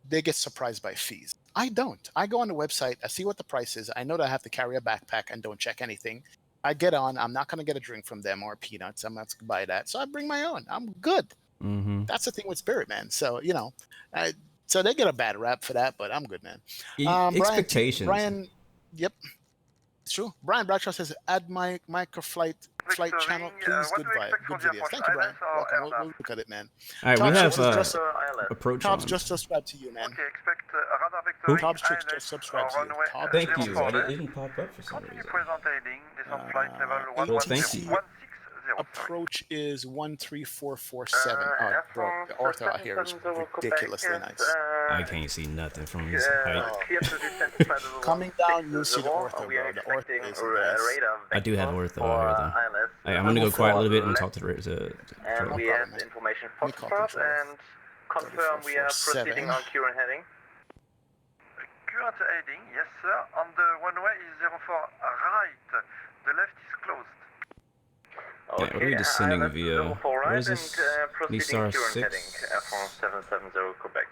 They get surprised by fees. I don't. I go on the website, I see what the price is. I know that I have to carry a backpack and don't check anything. I get on. I'm not going to get a drink from them or peanuts. I'm not going to buy that. So I bring my own. I'm good. Mm-hmm. That's the thing with Spirit, man. So, so they get a bad rap for that, but I'm good, man. Expectations. Brian, yep. It's true. Brian Bradshaw says, add my microflight channel, please. Good vibe. Good videos. Thank you, Brian. Welcome. We'll look at it, man. All right, we have approach Tobbs on. just subscribed to you, man. Okay, expect radar vectoring. Tobbs Tricks just subscribed to you. Tobbs, Thank you. It didn't pop up for some reason. Present heading, descent flight level well, thank you. 160. Approach is 13447. Oh, bro, the ortho out here is ridiculously nice. I can't see nothing from this height. Coming down, you'll see the ortho, bro. The ortho is nice. I do have ortho out here, though. I'm gonna go quiet a little bit and talk to And we No have problem, information Let me call Foxtrot control. and confirm we are 3447. proceeding on current heading. Current heading, yes sir. On the runway is 04 right. The left is closed. Yeah, what are we descending via? Where is this? Nisar 6? From 770 Quebec.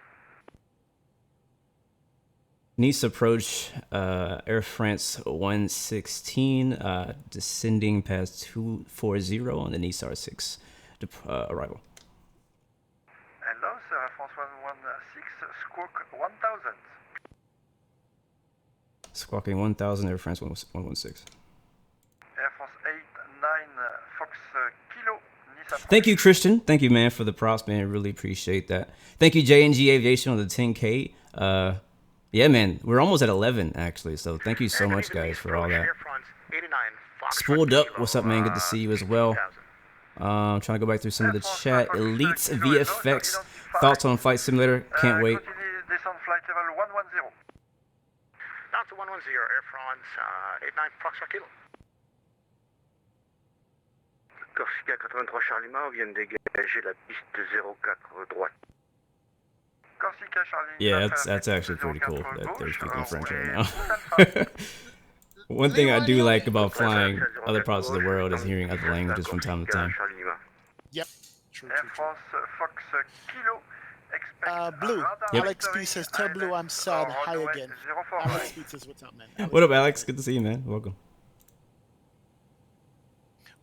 Nice approach, Air France 116, descending past 240 on the Nisar 6 arrival. Hello sir, Air France 116, squawk 1000. Squawking 1000, Air France 116. Air France 89 Fox Kilo, Nice approach. Thank you, Christian. Thank you, man, for the props, man. I really appreciate that. Thank you, J&G Aviation on the 10K. Yeah, man, we're almost at 11, actually, so thank you so much, guys, for all that. Spooled up, what's up, man? Good to see you as well. I'm trying to go back through some of the chat. Elites VFX, thoughts on Flight Simulator? Can't wait. Descent flight level 110. Down to 110, Air France 89 Foxtrot Kilo. Corsica 83 Charlie Mao vient de dégager la piste 04 droite. Corsica Charlie. Yeah, that's actually pretty cool that they're speaking French right now. One thing I do like about flying other parts of the world is hearing other languages from time to time. Yep. True. Air France Fox Kilo. Expect Blue. Yep. Alex B says, tell Blue I'm sad. Hi again. 04 Alex B says, what's up, man? What up, Alex? Good to see you, man. Welcome.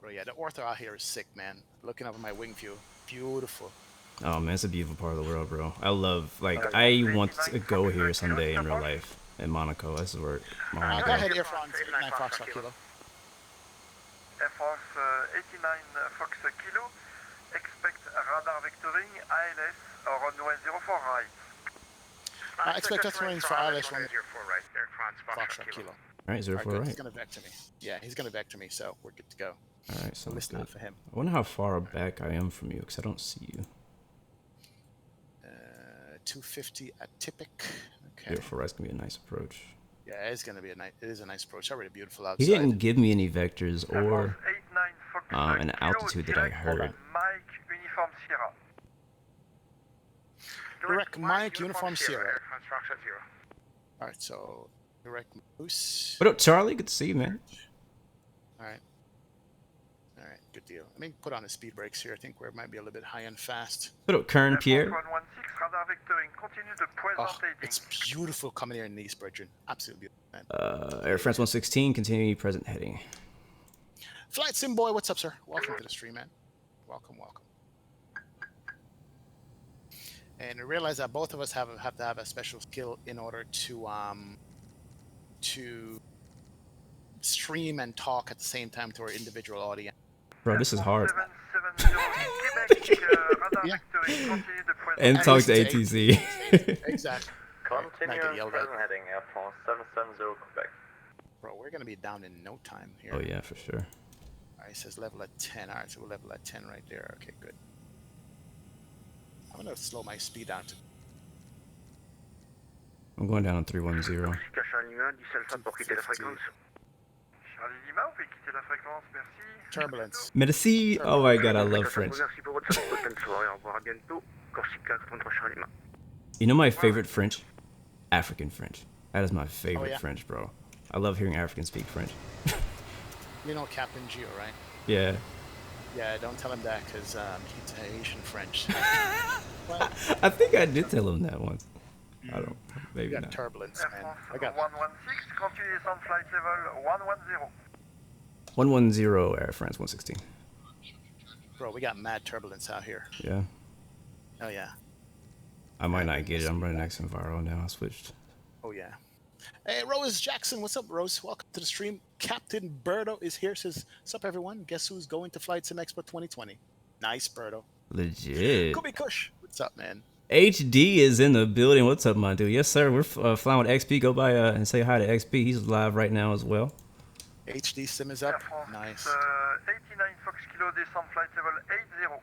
Bro, yeah, the ortho out here is sick, man. Looking over my wing view. Beautiful. Oh, man, it's a beautiful part of the world, bro. I love, like, I want to go here someday in real life. In Monaco. This is where Go Monaco. ahead, Air France 89 Foxtrot Kilo. Air France 89 Fox Kilo. Expect radar vectoring ILS or runway 04 right. Expect us range for ILS runway 04 right, Air France Foxtrot Kilo. All right, 04 Good. right. He's gonna vector me. Yeah, he's gonna vector me, so we're good to go. All right, so Listen out for him. I wonder how far back I am from you, because I don't see you. 250 at Tipic. Okay. 04 right's gonna be a nice approach. Yeah, it's gonna be a nice. It is a nice approach. Already beautiful outside. He didn't give me any vectors Air or France 89 Fox an Kilo, altitude that I direct heard. Mike Uniform Sierra. Direct Mike Uniform Sierra. Air France Foxtrot 0. All right, so direct Moose. What up, Charlie? Good to see you, man. All right. All right, good deal. Let me put on the speed brakes here. I think we might be a little bit high and fast. What up, Kern Air France Pierre? 116 radar vectoring. Continue the present Oh, heading. it's beautiful coming here in Nice, Bridget. Absolutely beautiful, man. Air France 116, continue present heading. Flight Sim Boy, what's up, sir? Welcome to the stream, man. Welcome, welcome. And realize that both of us have to have a special skill in order to stream and talk at the same time to our individual audience. Bro, this is hard. 770 Quebec, radar Yeah. victory, continue the present. And talk to listen to ATC. Exactly. Continue Not on yelled present at. heading, Air France 770 Quebec. Bro, we're gonna be down in no time here. Oh yeah, for sure. Alright, it says level at 10. Alright, so we'll level at 10 right there. Okay, good. I'm gonna slow my speed down to I'm going down on 310. Charlie Lima, 10 Alpha pour quitter la fréquence. Charlie Lima, vous pouvez quitter la fréquence, merci. turbulence. Merci. Oh my god, I love French. Merci pour votre support. Bonne soirée, au revoir, à bientôt. Corsica 83 Charlie Lima. You know my favorite French? African French. That is my favorite yeah? French, bro. I love hearing Africans speak French. You know Captain Geo, right? Yeah. Yeah, don't tell him that because he's Haitian French. I think I did tell him that once. I don't. We Maybe got not. turbulence, Air man. France I got 116, continue descend flight level 110. 110 Air France 116. bro. We got mad turbulence out here. Yeah. Oh yeah. I might not get it. I'm running X Enviro now. I switched. Oh yeah. Hey, Rose Jackson, what's up, Rose? Welcome to the stream. Captain Birdo is here. Says, "What's up, everyone? Guess who's going to FlightSim Expo 2020?" Nice, Birdo. Legit. Kobe Kush, what's up, man? HD is in the building. What's up, my dude? Yes, sir. We're flying with XP. Go by and say hi to XP. He's live right now as well. HD Sim is Air up. France Nice. 89 Fox Kilo, descend flight level 80.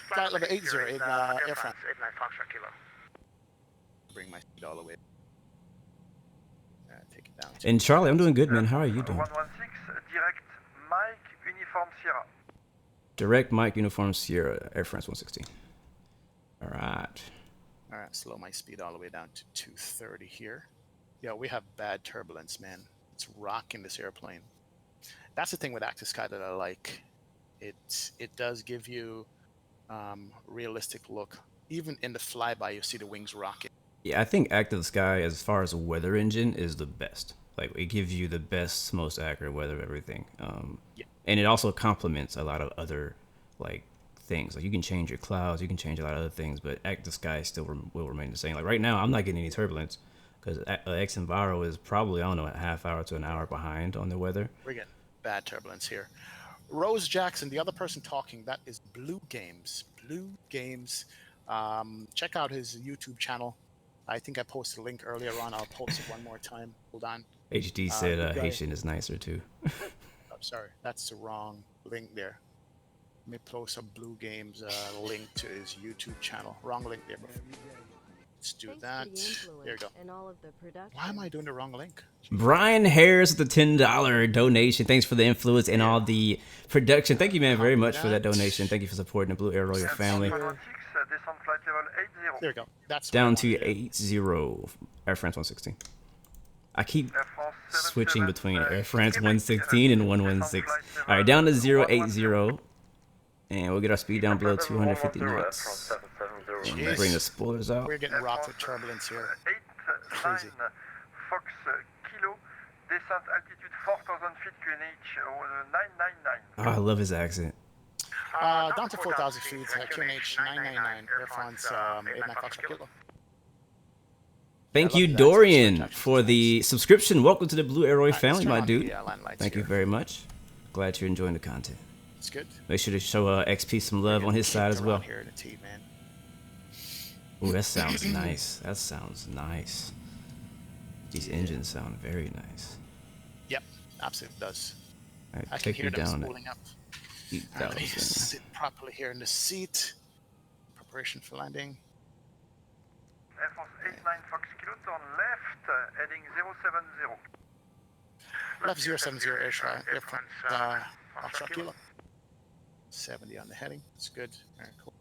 Flight level 80 in Air France. 89 Foxtrot Kilo. Bring my speed all the way. Take it down. And Charlie, I'm doing good, man. How are you doing? 116, direct Mike, uniform Sierra. Direct Mike Uniform Sierra, Air France 116. All right. All right, slow my speed all the way down to 230 here. Yeah, we have bad turbulence, man. It's rocking this airplane. That's the thing with Active Sky that I like. It does give you realistic look. Even in the flyby, you see the wings rocking. Yeah, I think Active Sky, as far as a weather engine, is the best. Like, it gives you the best, most accurate weather of everything. Yeah. And it also complements a lot of other, like, things. Like, you can change your clouds, you can change a lot of other things, but Active Sky still will remain the same. Like, right now, I'm not getting any turbulence because X Enviro is probably, I don't know, a half hour to an hour behind on the weather. We're getting bad turbulence here. Rose Jackson, the other person talking, that is Blue Games. Blue Games. Check out his YouTube channel. I think I posted a link earlier on. I'll post it one more time. Hold on. HD said you guys- Haitian is nicer, too. I'm sorry. That's the wrong link there. Let me post a Blue Games link to his YouTube channel. Wrong link there, bro. Let's do that. There you go. And all of the production. Why am I doing the wrong link? Brian Harris with the $10 donation. Thanks for the influence and all the production. Thank you, man, very much for that donation. Thank you for supporting the Blue Air Royal family. 116, descend flight level 80. There you go. That's Down what I to wanted. 80 Air France 116. I keep Air France switching 77, between Air France Quebec, 116 and 116. All right, down to 080. And we'll get our speed down below 250 knots. And Jeez. bring the spoilers out. We're getting rocked with turbulence here. Crazy. 89 Fox Kilo, descent altitude 4,000 feet QNH 999. Oh, I love his accent. Down to 4,000 feet, QNH 999, Air France 89 Foxtrot Kilo. Thank I you, love that. Dorian, That's for the subscription. Welcome to the Blue Arrow family, my dude. Yeah, line lights Thank you here. very much. Glad you're enjoying the content. It's good. Make sure to show XP some love on his side as well. Here in the T, man. Ooh, that sounds nice. That sounds nice. These engines sound very nice. Yep, absolutely does. All right, I can take hear me them down spooling up. at Let me 8,000. sit properly here in the seat. Preparation for landing. Air France 89 Fox Kilo, turn left, heading 070. Left 070 Air France Foxtrot Kilo. 70 on the heading. It's good. All right, cool.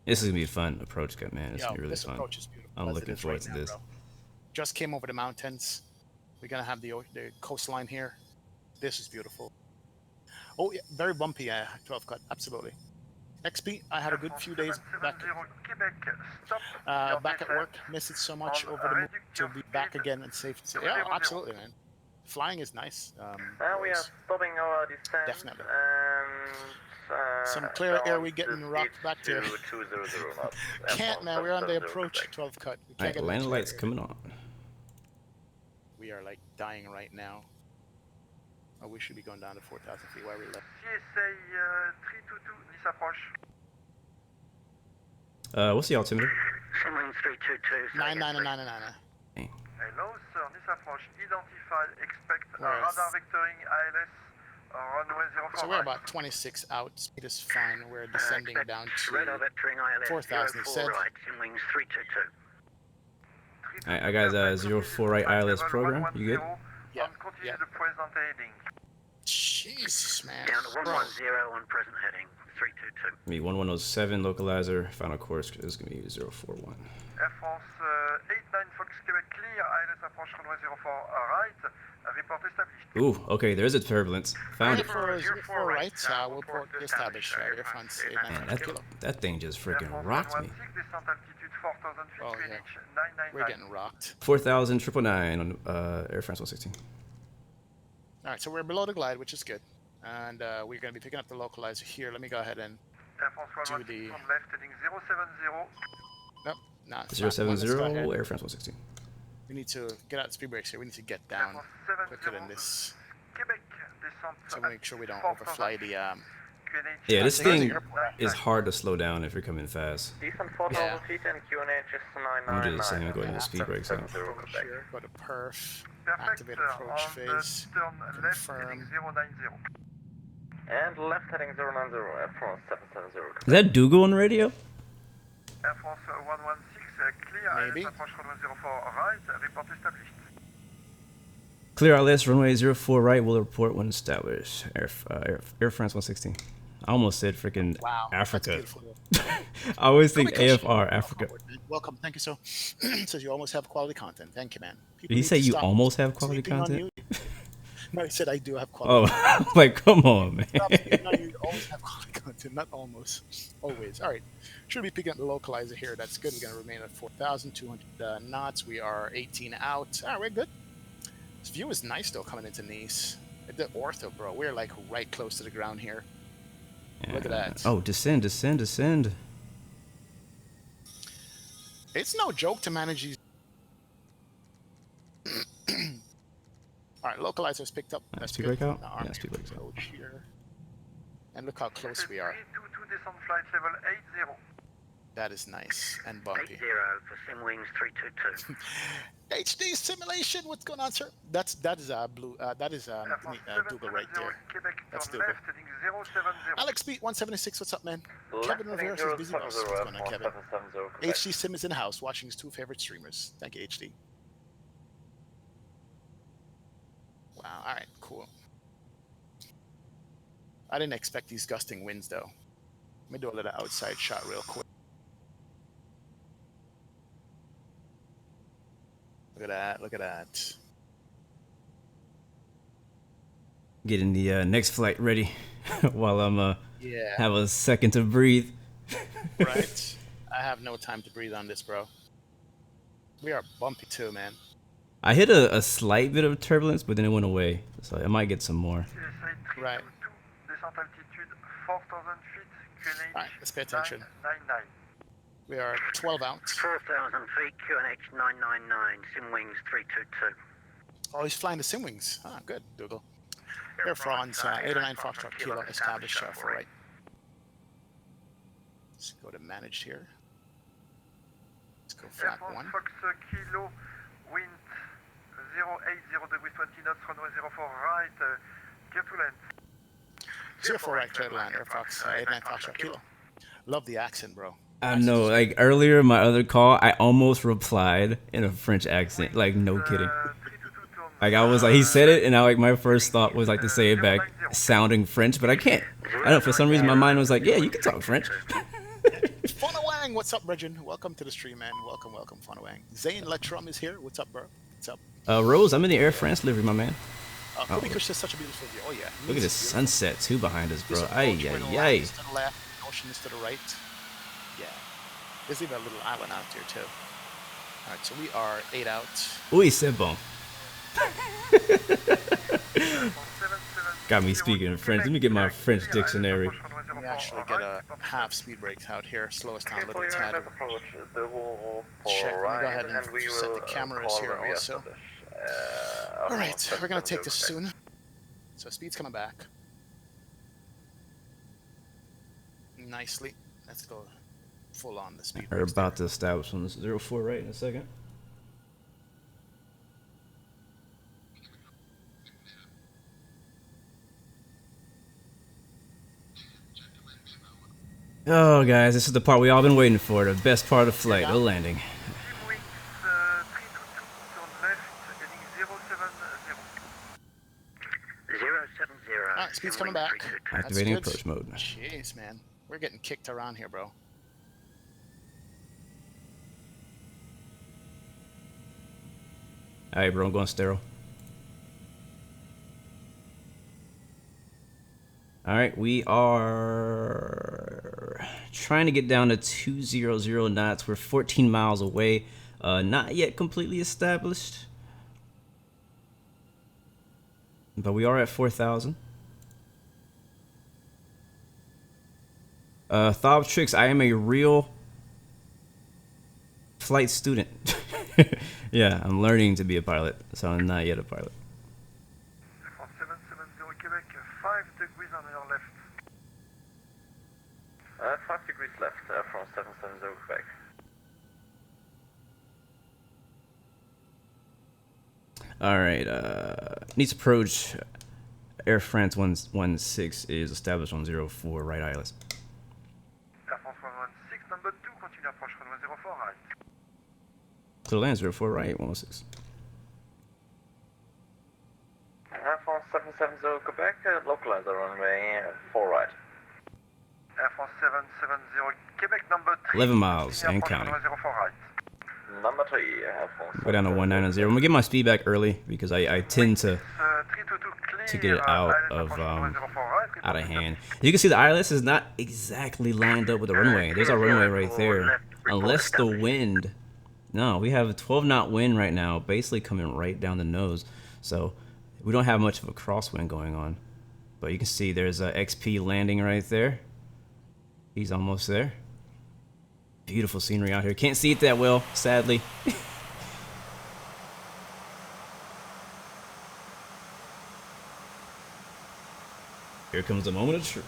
This is gonna be a fun approach cut, man. It's Yo, gonna be really this fun. approach is beautiful. I'm as it looking is forward right to now, this. bro. Just came over the mountains. We're gonna have the coastline here. This is beautiful. Oh yeah, very bumpy 12 cut. Absolutely. XP, I had a good few days back. 770 Quebec, stop. Back at work, miss it so much over the move to be back again and safe. So, yeah, absolutely, man. Flying is nice. We are stopping our descent. Definitely. Some clear air, we getting rocked back to. 200 knots. Can't, man. We're on the approach 12 cut. We can't Alright, get landing lights coming on. We are like dying right now. Oh, we should be going down to 4,000 feet. Why are we left? CSA 322, Nice approche. What's the altimeter? Simwing 322. 99999. Hello, sir. Nice approche. Identified. Expect Where is- radar vectoring ILS. Runway 04. So we're about 26 out. Speed is fine. We're descending down Radar to vectoring ILS 4,000 04 said. right. Simwings 322. Alright, I got 04 right ILS program. You good? Yeah, Continue yeah. the present heading. Jesus, man. Down to Bro. 110 on present heading 322. Me 1107 localizer. Final course is gonna be 041. Air France 89 Fox Quebec clear. ILS approche runway 04 right. Report established. Ooh, okay, there's a turbulence. Found it. For right, we'll port establish Air France Man, 895 kilo. that thing just Air freaking France rocked me. 116 descent altitude 4,000 feet. Oh, yeah. QNH 999. We're getting rocked. 4,999 on Air France 116. All right, so we're below the glide, which is good. And we're going to be picking up the localizer here. Let me go ahead and... Air France 116 the- from left heading 070. Nope, not it's not. 070 Air France 116. We need to get out speed brakes here. We need to get down quicker than this. Quebec descent. So make sure we don't overfly the... QNH Yeah, this thing 999. is hard to slow down if you're coming fast. Descent 4,000 Yeah. feet and QNH is I'm doing the same. 999. I'm going to the speed brakes out. 770 Quebec. Here, go to perf, Perfect, activate sir. approach On the phase, turn left heading confirm. 090. And left heading 090, Air France 770. Is that Dougal on the radio? Air France 116 clear. Maybe. ILS approche runway 04 right. Report established. Clear ILS runway 04 right. Will report when established. Air France 116. I almost said freaking Wow, that's Africa. beautiful. I always think Communication. AFR Africa. Welcome, thank you, so. Says you almost have quality content. Thank you, man. People Did he need say to you stop almost have quality sleeping on content? you. No, he said I do have quality. Oh, like come on, man. Stop sleeping on you. You always have quality content, not almost. Always. All right. Should be picking up the localizer here. That's good. We're going to remain at 4,200 knots. We are 18 out. All right, we're good. This view is nice, though, coming into Nice. The ortho, bro. We're like right close to the ground here. Look at that. Oh, descend, descend, descend. It's no joke to manage these. All right, localizer's picked up. That's speed good. brake out? The Yeah, arm speed brake's out. approach here. And look how close we are. 322 descent flight level 80. That is nice and bumpy. 80 for Simwings 322. HD simulation. What's going on, sir? That is blue. That is Air France Dougal right 770 there. Quebec That's turn Dougal. left heading 070. Alex Beat 176. What's up, man? Left Kevin heading Rivera says busy 070, boss. What's going on, Air France Kevin? 770 Quebec. HD Sim is in the house watching his two favorite streamers. Thank you, HD. Wow. All right. Cool. I didn't expect these gusting winds, though. Let me do a little outside shot real quick. Look at that. Look at that. Getting the next flight ready while I'm Yeah. have a second to breathe. Right? I have no time to breathe on this, bro. We are bumpy too, man. I hit a slight bit of turbulence, but then it went away. So I might get some more. CSA Right. 322 descent altitude 4,000 feet. QNH All right, let's pay attention. 999. We are 12 out. 4,000 feet, QNH 999, Simwings 322. Oh, he's flying the Simwings. Ah, good, Dougal. Air France 89 Foxtrot Kilo established for right. Let's go to managed here. Let's go Air flap France 1. Fox Kilo, wind 080 degrees 20 knots, runway 04 right, turbulent. 04 right, clear to land. Air Fox 89 Foxtrot Kilo. Love the accent, bro. I know, like earlier my other call, I almost replied in a French accent. Like no kidding. 322 turn Like I was like, he said it, and I like my first thought was like to say it back, sounding French, but I can't. I don't know, for some reason my mind was like, yeah, you can talk French. Fonawang, what's up, Regin? Welcome to the stream, man. Welcome, welcome, Fonawang. Zane Letrum is here. What's up, bro? What's up? Rose, I'm in the Air France livery, my man. Kobe Kush is such a beautiful view. Oh yeah. Look at Nice this is beautiful. sunset too behind us, bro. There's a Ay, boat ay, to the ay. left, to the left, the ocean is to the right. Yeah. There's even a little island out here too. All right, so we are 8 out. Oui, c'est bon. Got me speaking in French. Let me get my French dictionary. Let me actually get a half speed brake out here. Slow us down a little tad. Approach the wall Check. Let me go right, ahead and we set the will cameras call here the also. Alright, we're gonna take this soon. So speed's coming back. Nicely. Let's go full on the speed. We're about to establish on this 04 right in a second. Oh, guys, this is the part we all been waiting for. The best part of the flight, the landing. Wings 322, turn left, heading 070. 070. Alright, speed's coming back. Activating That's good. approach mode. Jeez, man. We're getting kicked around here, bro. Alright, bro, I'm going sterile. Alright, we are trying to get down to 200 knots. We're 14 miles away. Not yet completely established. But we are at 4,000. Thought tricks, I am a real flight student. Yeah, I'm learning to be a pilot, so I'm not yet a pilot. For 770 Quebec, 5 degrees on your left. 5 degrees left from 770 Quebec. Alright, needs approach. Air France 116 is established on 04 right ILS. Air France 116, number 2, continue approach runway 04 right. So land 04 right 116. Air France 770 Quebec, localize the runway 4 right. Air France 770 Quebec, number 3. 11 miles and approach counting. runway 04 right. Number 3, Air France. Go down to 190. I'm gonna get my speed back early because I tend to 322 clear, get it out of runway 04 right. out of hand. You can see the ILS is not exactly lined up with the runway. There's our runway right there. Unless the wind. No, we have a 12 knot wind right now, basically coming right down the nose. So we don't have much of a crosswind going on. But you can see there's a XP landing right there. He's almost there. Beautiful scenery out here. Can't see it that well, sadly. Here comes the moment of truth.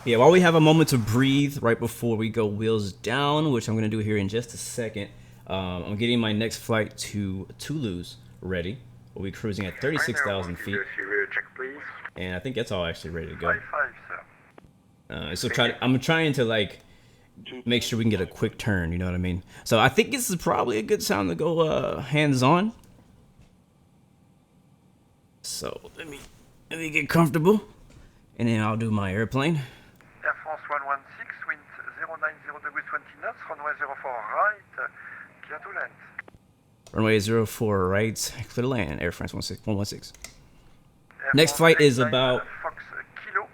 Yeah, while we have a moment to breathe right before we go wheels down, which I'm going to do here in just a second, I'm getting my next flight to Toulouse ready. We'll be cruising at 36,000 feet. Check, please. And I think that's all actually ready to go. 55, sir. I'm trying to like make sure we can get a quick turn, you know what I mean? So I think this is probably a good time to go hands-on. So let me get comfortable, and then I'll do my airplane. Air France 116, wind 090 degrees 20 knots, runway 04 right, clear to land. Runway 04 right, clear to land. Air France 116. Air Next France flight is 89, about Fox Kilo,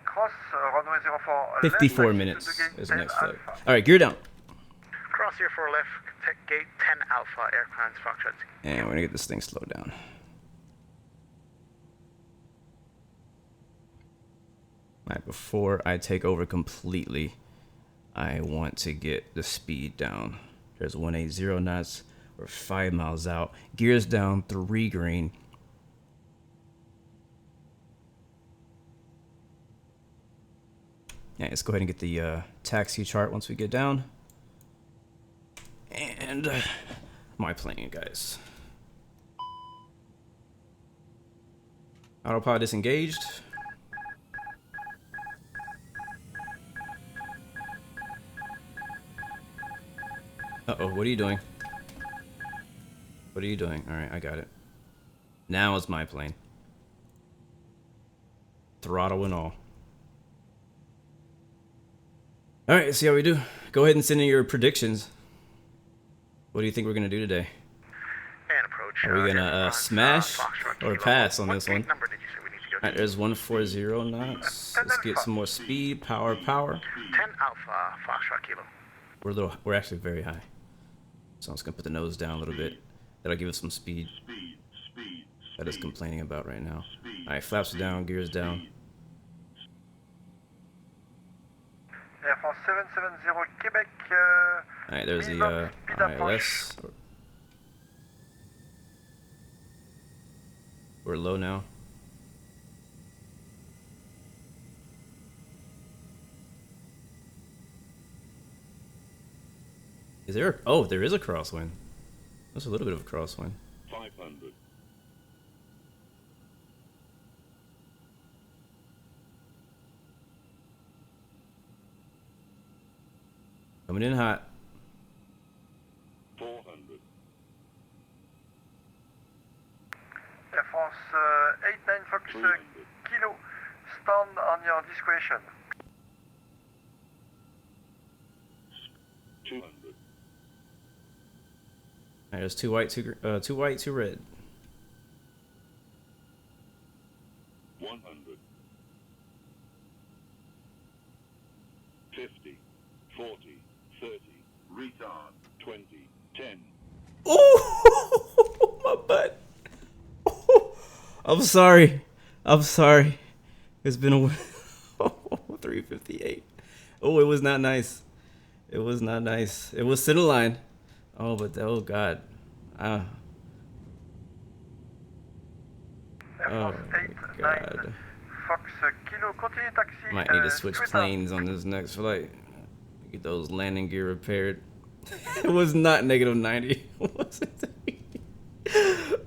cross runway 04 54 left, minutes to gate is the 10 next flight. Alpha. All right, gear down. Cross here for left, gate 10 Alpha, Air France Foxtrot. And we're gonna get this thing slowed down. All right, before I take over completely, I want to get the speed down. There's 180 knots. We're 5 miles out. Gears down, 3 green. Yeah, let's go ahead and get the taxi chart once we get down. And my plane, guys. Autopilot disengaged. Uh-oh, what are you doing? What are you doing? Alright, I got it. Now it's my plane. Throttle and all. Alright, let's see how we do. Go ahead and send in your predictions. What do you think we're going to do today? And approach. Are we going to smash or pass on this one? Alright, there's 140 knots. Let's get some more speed. Power. 10 Alpha, Foxtrot Kilo. We're actually very high. So I'm just going to put the nose down a little bit. That'll give us some speed. That is complaining about right now. Alright, flaps are down, gears down. Air France 770 Quebec. Alright, there's the ILS. We're low now. Is there? Oh, there is a crosswind. That's a little bit of a crosswind. 500. Coming in hot. 400. Air France 89 Fox Kilo. Stand on your discretion. 200. Alright, there's two white, two red. 100. 50. 40. 30. Retard. 20. 10. Oh, my butt. Oh, I'm sorry. I'm sorry. It's been a 358. Oh, it was not nice. It was not nice. It was center line. Oh, but oh god. Oh my god. Fox Kilo, continue taxi. Might need to switch planes on this next flight. Get those landing gear repaired. It was not negative 90. Was it?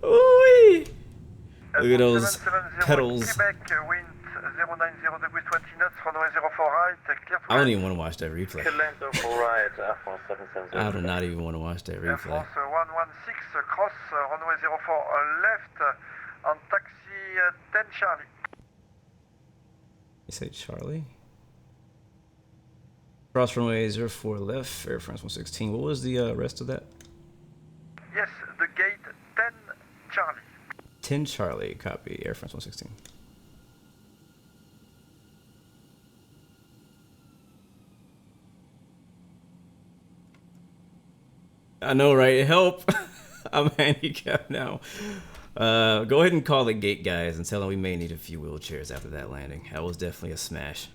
Ooh-wee. Look at those pedals. Quebec, wind 090 degrees 20 knots, runway 04 right, clear for I don't even want to watch that replay. Land 04 right, Air France 770. I do not even want to watch that Air replay. France 116, cross, runway 04 left, on taxi 10 Charlie. You say Charlie? Cross runway 04 left, Air France 116. What was the rest of that? Yes, the gate 10 Charlie. 10 Charlie, copy, Air France 116. I know, right? Help! I'm handicapped now. Go ahead and call the gate guys and tell them we may need a few wheelchairs after that landing. That was definitely a smash.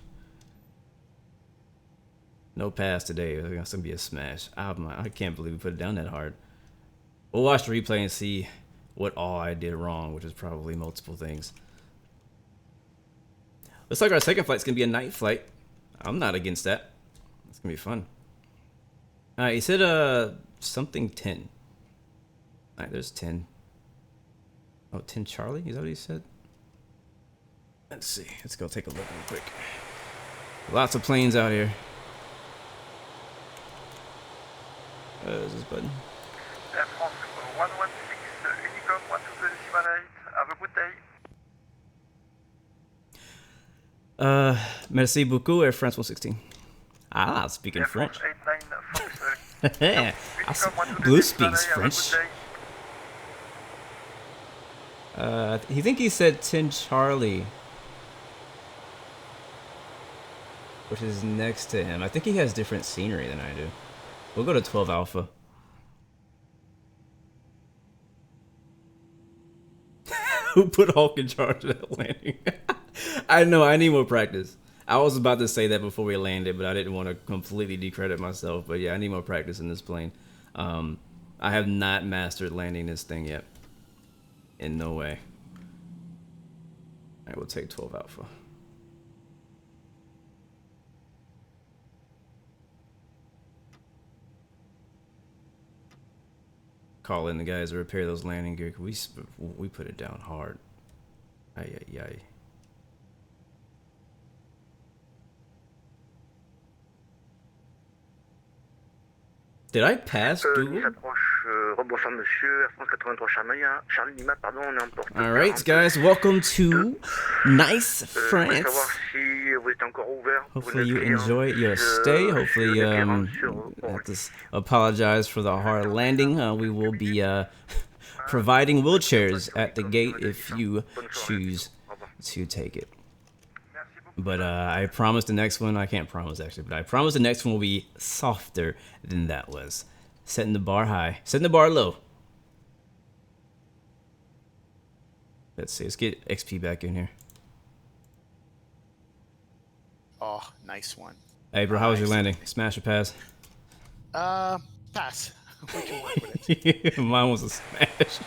No pass today. It's gonna be a smash. I can't believe we put it down that hard. We'll watch the replay and see what all I did wrong, which is probably multiple things. Looks like our second flight's gonna be a night flight. I'm not against that. It's gonna be fun. Alright, he said something 10. Alright, there's 10. Oh, 10 Charlie? Is that what he said? Let's see. Let's go take a look real quick. Lots of planes out here. Is this button? Air France 116, Unicom 122.8. Have a good day. Merci beaucoup, Air France 116. Ah, speaking Air French. France 89 Fox. Blue speaks French. He think he said 10 Charlie, which is next to him. I think he has different scenery than I do. We'll go to 12 Alpha. Who put Hulk in charge of that landing? I know, I need more practice. I was about to say that before we landed, but I didn't want to completely decredit myself. But yeah, I need more practice in this plane. I have not mastered landing this thing yet. In no way. Alright, we'll take 12 Alpha. Call in the guys to repair those landing gear. We put it down hard. Ay, ay, ay. Did I pass Google? Alright guys, welcome to Nice France. Hopefully you enjoy your stay. Hopefully I have to apologize for the hard landing. We will be providing wheelchairs at the gate if you choose to take it. But I promise the next one, I can't promise actually, but I promise the next one will be softer than that was. Setting the bar high, setting the bar low. Let's see. Let's get XP back in here. Oh, nice one. Hey, bro, how was your landing? Smash or pass? Pass. We can work with it. Mine was a smash.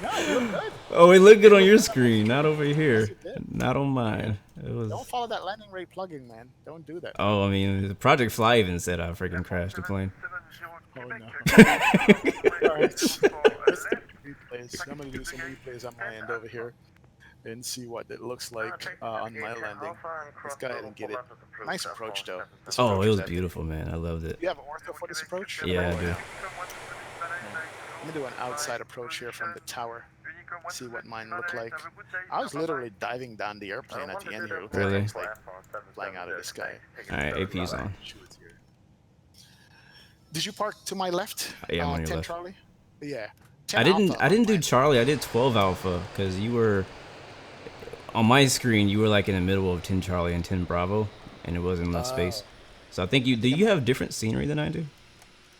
No, it looked good. Oh, it looked good on your screen, not over here. Yes, it did. Not on mine. It was. Don't follow that landing rate plugin, man. Don't do that. Oh, I mean, the Project Fly even said I freaking crashed the plane. Oh, no. All right. Replays. I'm going to do some replays on my end over here and see what it looks like on my landing. Let's go ahead and get it. Nice approach, though. This Oh, approach it is was epic. beautiful, man. I loved it. You have an ortho for this approach? Yeah, I do. I'm going to do an outside approach here from the tower. See what mine look like. I was literally diving down the airplane at the end here. It Really? was like flying out of the sky. Alright, AP's on. Did you park to my left? Yeah, I'm on your 10 left. Charlie? Yeah. I 10 didn't. Alpha I didn't on do mine. Charlie. I did 12 Alpha because you were on my screen. You were like in the middle of 10 Charlie and 10 Bravo, and it wasn't enough space. So I think you. Do you have different scenery than I do?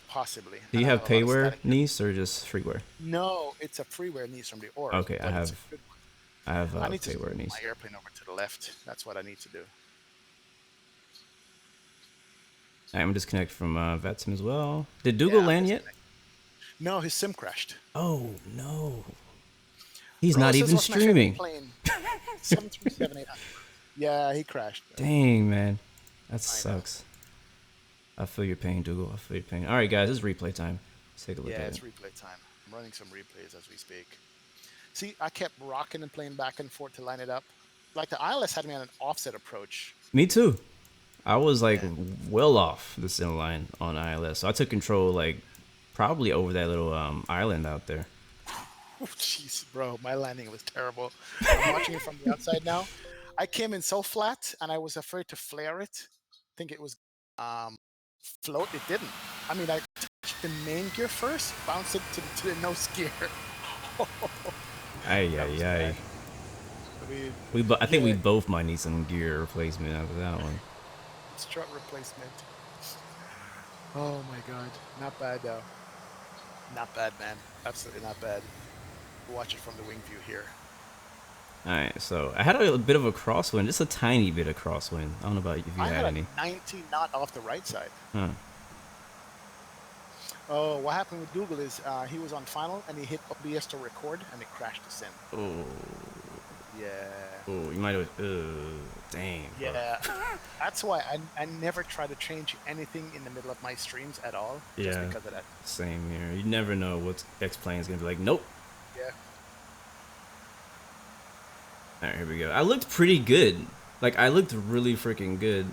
Possibly. Do you I have a lot of payware static. niece or just freeware? No, it's a freeware niece from the org. Okay, I but it's have. a good one. I have I need to payware move niece. my airplane over to the left. That's what I need to do. Alright, I'm disconnected from VATSIM as well. Did Dougal Yeah, land yet? No, his sim crashed. Oh no. He's Bro, not this even was my favorite streaming. plane. 737-800. Yeah, he crashed. Dang, man. That sucks. I feel your pain, Dougal. I feel your pain. Alright, guys, it's replay time. Let's take a look Yeah, at it's it. replay time. I'm running some replays as we speak. See, I kept rocking and playing back and forth to line it up. Like the ILS had me on an offset approach. Me too. I was like well off the center line on ILS, so I took control like probably over that little island out there. Oh, jeez, bro, my landing was terrible. I'm watching it from the outside now. I came in so flat, and I was afraid to flare it. I think it was float. It didn't. I mean, I touched the main gear first, bounced it to the nose gear. Ay, That ay, was ay. bad. I mean, I think we yeah. both might need some gear replacement after that one. strut replacement. Oh my god, not bad though. Not bad, man. Absolutely not bad. Watch it from the wing view here. Alright, so I had a bit of a crosswind, just a tiny bit of crosswind. I don't know about if you I had had any. a 90 knot off the right side. Huh. Oh, what happened with Google is he was on final and he hit OBS to record and it crashed the sim. Oh, Yeah. oh, you might have. Dang. Bro. Yeah. That's why I never try to change anything in the middle of my streams at all. Just Yeah. because of that. Same here. You never know what XPlane is gonna be like. Nope. Yeah. Alright, here we go. I looked pretty good. Like, I looked really freaking good.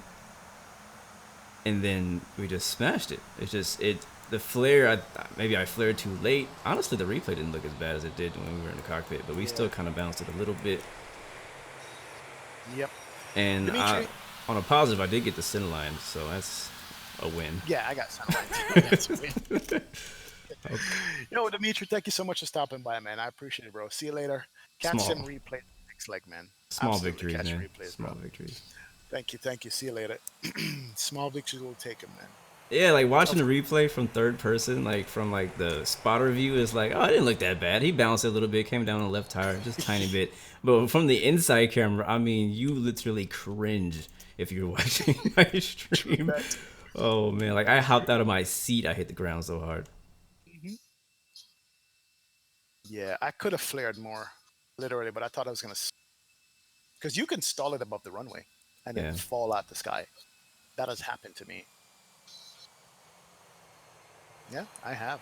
And then we just smashed it. It's just, the flare, maybe I flared too late. Honestly, the replay didn't look as bad as it did when we were in the cockpit, but we still kind of bounced it a little bit. Yep. And Dimitri? on a positive, I did get the center line, so that's a win. Yeah, I got sunlight. That's a win. Yo, Dimitri, thank you so much for stopping by, man. I appreciate it, bro. See you later. Catch Small. some replay next leg, man. Small Absolutely victories, catch man. replays, Small bro. victories. Thank you. See you later. Small victories will take them, man. Yeah, like watching the replay from third person, like from like the spotter view, is like, oh, it didn't look that bad. He bounced it a little bit, came down on the left tire, just a tiny bit. But from the inside camera, I mean, you literally cringe if you're watching my stream. Oh man, like I hopped out of my seat. I hit the ground so hard. Yeah, I could have flared more, literally, but I thought I was gonna, because you can stall it above the runway and then fall out the sky. That has happened to me. Yeah, I have.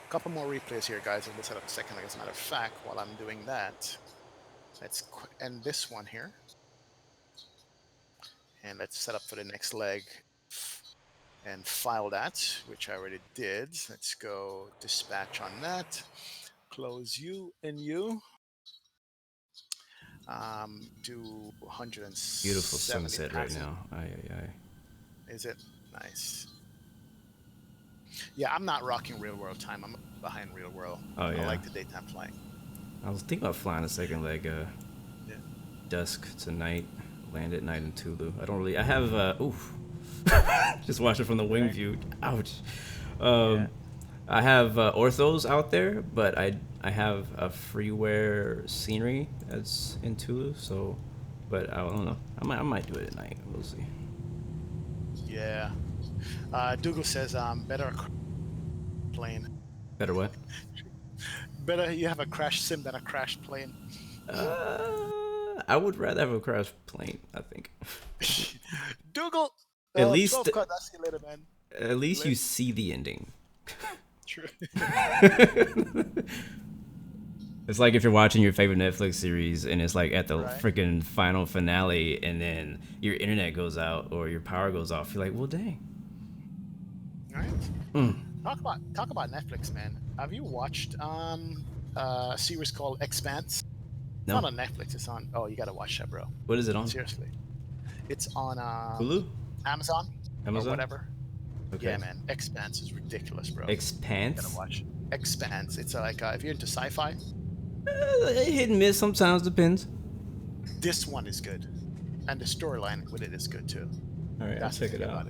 A couple more replays here, guys, and we'll set up a second. As a matter of fact, while I'm doing that, let's end this one here. And let's set up for the next leg and file that, which I already did. Let's go dispatch on that. Close you and you. Do 170. Beautiful sunset right now. Aye, aye, aye. Is it? Nice. Yeah, I'm not rocking real world time. I'm behind real world. Oh, yeah. I like the daytime flying. I was thinking about flying a second leg, dusk to night, land at night in Tulu. I don't really. I have. Oof. Just watch it from the wing view. Ouch. I have orthos out there, but I have a freeware scenery that's in Tulu, so, but I don't know. I might do it at night. We'll see. Yeah. Dougal says better plane. Better what? Better you have a crash sim than a crashed plane. I would rather have a crashed plane, I think. Dougal. At least. 12 cut, I'll see you later, man. At least you see the ending. True. It's like if you're watching your favorite Netflix series and it's like at the freaking final finale and then your internet goes out or your power goes off. You're like, well, dang. All right. Talk about Netflix, man. Have you watched a series called Expanse? No. It's not on Netflix. It's on. Oh, you gotta watch that, bro. What is it on? Seriously, it's on Hulu, Amazon, or whatever. Okay. Yeah, man. Expanse is ridiculous, bro. Expanse. You gotta watch Expanse. It's like if you're into sci-fi. Hit and miss sometimes, depends. This one is good, and the storyline with it is good too. All right, I'll check it out.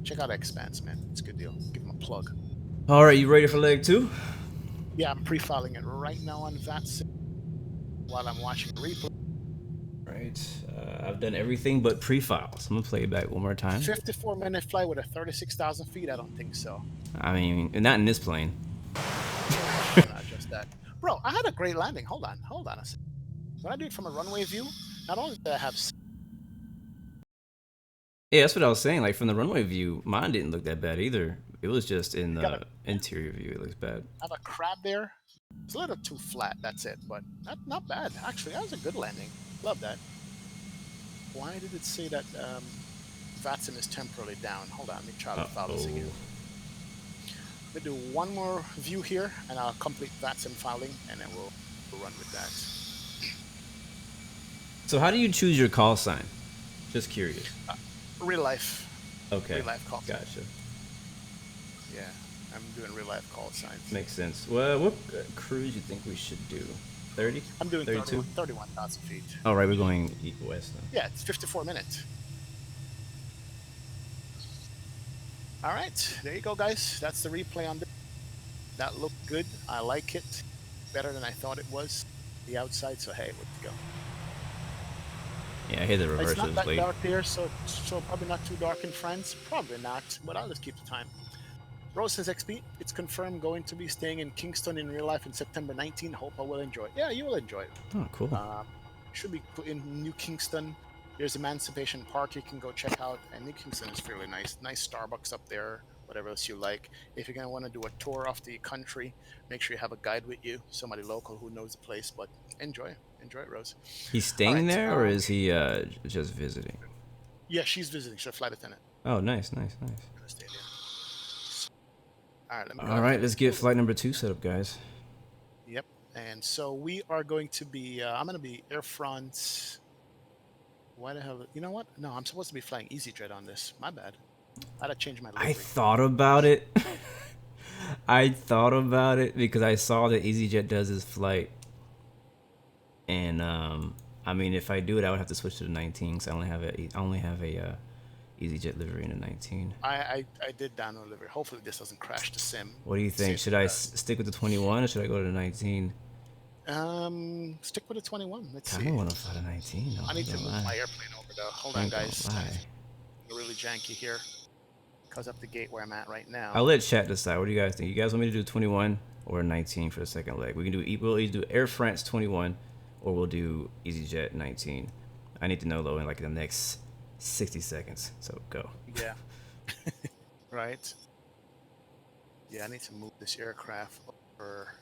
Check out Expanse, man. It's a good deal. Give them a plug. All right, you ready for leg 2? Yeah, I'm pre-filing it right now on VATSIM while I'm watching the replay. Right. I've done everything but pre-file, so I'm gonna play it back one more time. 54-minute flight with a 36,000 feet? I don't think so. I mean, not in this plane. Not just that. Bro, I had a great landing. Hold on a second. When I do it from a runway view, not only did I have... Yeah, that's what I was saying. Like, from the runway view, mine didn't look that bad either. It was just in the interior view, it looks bad. I have a crab there. It's a little too flat, that's it. But not bad. Actually, that was a good landing. Love that. Why did it say that VATSIM is temporarily down? Hold on, let me try to file this again. We'll do one more view here, and I'll complete VATSIM filing, and then we'll run with that. So how do you choose your call sign? Just curious. Real life. Okay. Real life call. Gotcha. Yeah, I'm doing real life call signs. Makes sense. Well, what cruise you think we should do? 30? I'm doing 32? 31,000 feet. All right, we're going west now. Yeah, it's 54 minutes. All right, there you go, guys. That's the replay on this. That looked good. I like it. Better than I thought it was. The outside, so hey, let's go. Yeah, I hear the reverse. It's not that dark here, so probably not too dark in France. Probably not, but I'll just keep the time. Rose says, XP, it's confirmed going to be staying in Kingston in real life in September 19. Hope I will enjoy it. Yeah, you will enjoy it. Oh, cool. Should be in New Kingston. There's Emancipation Park you can go check out, and New Kingston is fairly nice. Nice Starbucks up there, whatever else you like. If you're going to want to do a tour of the country, make sure you have a guide with you, somebody local who knows the place, but enjoy it. Enjoy it, Rose. He's staying there, or is he just visiting? Yeah, she's visiting. She's a flight attendant. Oh, nice. Stay there. All right, let's get flight number 2 set up, guys. Yep. And so we are going to be, I'm going to be Air France. Why the hell? You know what? No, I'm supposed to be flying EasyJet on this. My bad. I had to change my livery. I thought about it. I thought about it because I saw that EasyJet does this flight. And, I mean, if I do it, I would have to switch to the 19 because I only have a EasyJet livery in the 19. I did download livery. Hopefully this doesn't crash the sim. What do you think? Should I stick with the 21 or should I go to the 19? Stick with the 21. Let's see. I don't want to fly the 19. I need to move my airplane over though. Hold on, guys. It's really janky here. Cause up the gate where I'm at right now. I'll let chat decide. What do you guys think? You guys want me to do 21 or 19 for the second leg? We can do. We'll either do Air France 21 or we'll do EasyJet 19. I need to know though in like the next 60 seconds. So go. Yeah. Right. Yeah, I need to move this aircraft over.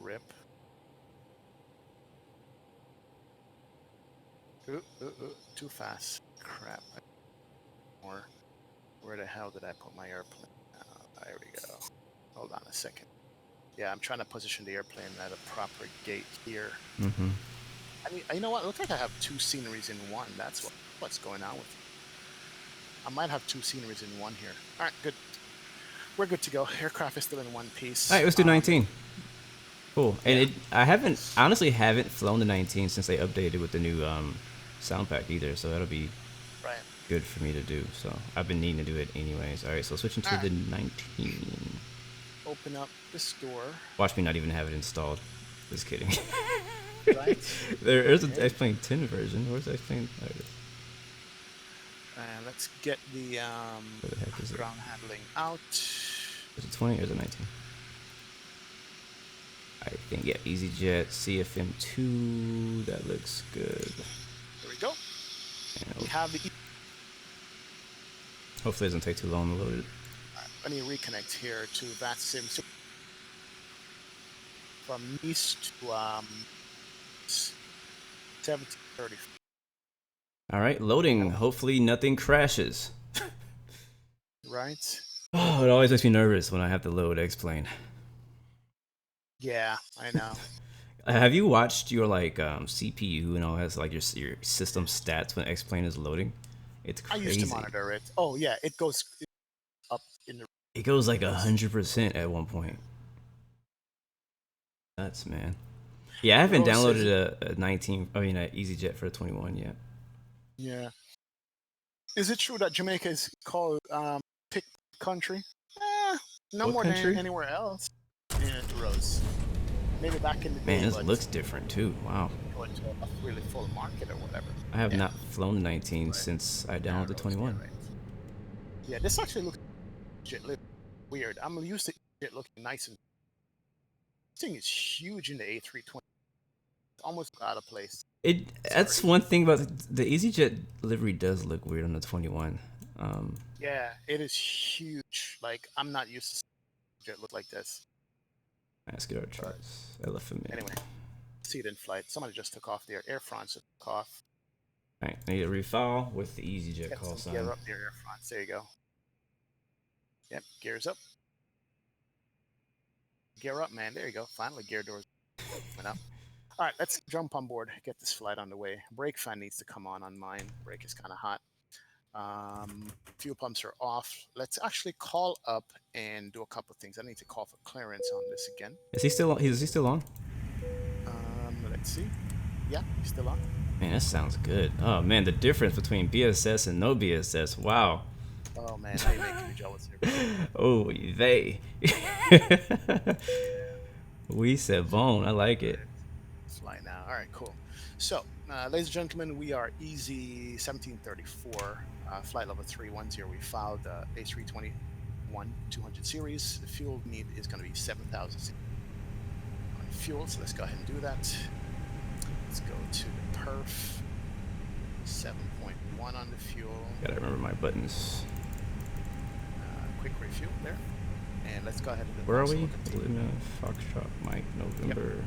Rip. Too fast. Crap. More. Where the hell did I put my airplane? There we go. Hold on a second. Yeah, I'm trying to position the airplane at a proper gate here. Mm-hmm. I mean, you know what? It looks like I have 2 sceneries in one. That's what's going on with it. I might have 2 sceneries in one here. All right, good. We're good to go. Aircraft is still in one piece. All right, let's do 19. Cool. And I honestly haven't flown the 19 since they updated with the new sound pack either. So that'll be good for me to do. So I've been needing to do it anyways. All right, so switching to the 19. Open up this door. Watch me not even have it installed. Just kidding. Right. There's an XPlane 10 version. Where's XPlane? There it is. Let's get the Where the heck is it? ground handling out. Is it 20 or is it 19? I think, yeah, EasyJet, CFM2, that looks good. There we go. And We have the. hopefully it doesn't take too long to load it. Let me reconnect here to VATSIM. So from east to 1730. All right, loading. Hopefully nothing crashes. Right. Oh, it always makes me nervous when I have to load XPlane. Yeah, I know. Have you watched your like CPU and all that, like your system stats when XPlane is loading? It's crazy. I used to monitor it. Oh yeah, it goes up in the. It goes like 100% at one point. Nuts, man. Yeah, I haven't downloaded a 19. I mean, an EasyJet for a 21 yet. Yeah. Is it true that Jamaica is called pick country? No What more country? than anywhere else. Yeah, Rose. Maybe back in the day. Man, this but looks different too. Wow. going to a really full market or whatever. I have not flown the 19 since I downloaded the 21. Yeah, right. Yeah, this actually looks legit weird. I'm used to it looking nice and. This thing is huge in the A320. It's almost out of place. That's one thing about the EasyJet livery does look weird on the 21. Yeah, it is huge. Like I'm not used to seeing it look like this. Let's get our charts. LFMN. Anyway, see it in flight. Somebody just took off there. Air France took off. All right, I need to refile with the EasyJet Get call some sign. gear up there, Air France. There you go. Yep, gears up. Gear up, man. There you go. Finally, gear doors went up. All right, let's jump on board. Get this flight on the way. Brake fan needs to come on mine. Brake is kind of hot. Fuel pumps are off. Let's actually call up and do a couple of things. I need to call for clearance on this again. Is he still on? Is he still on? Let's see. Yeah, he's still on. Man, that sounds good. Oh man, the difference between BSS and no BSS. Wow. Oh man, now you're making me jealous here. Oh, they. We said bone. I like it. Fly now. All right, cool. So, ladies and gentlemen, we are Easy 1734, flight level 310. We filed A321 200 series. The fuel need is going to be 7,000 on fuel. So let's go ahead and do that. Let's go to the perf. 7.1 on the fuel. Gotta remember my buttons. Quick refuel there. And let's go ahead and Where are also we? look at the- Luna, Foxtrot, Mike, November.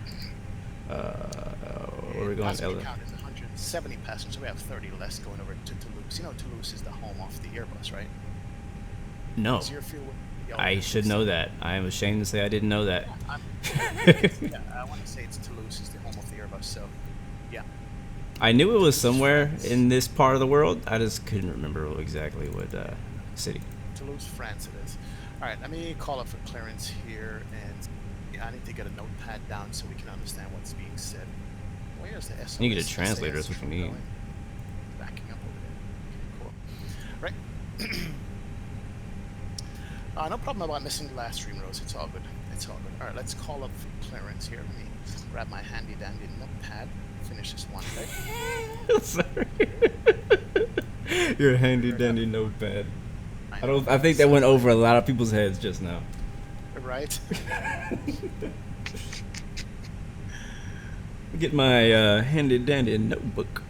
Where are we going? Passenger count is 170 passengers. We have 30 less going over to Toulouse. You know Toulouse is the home of the Airbus, right? No. Is your fuel? I should know that. I am ashamed to say I didn't know that. Yeah, I want to say it's Toulouse is the home of the Airbus. So, yeah. I knew it was somewhere in this part of the world. I just couldn't remember exactly what city. Toulouse, France it is. All right, let me call up for clearance here, and I need to get a notepad down so we can understand what's being said. Where's the SOS? You need a translator, that's what you need. Backing up over there. Okay, cool. Right. No problem about missing the last stream, Rose. It's all good. It's all good. All right, let's call up for clearance here. Let me grab my handy dandy notepad. Finish this one thing. Sorry. Your handy dandy notepad. I think that went over a lot of people's heads just now. Right. Get my handy dandy notebook.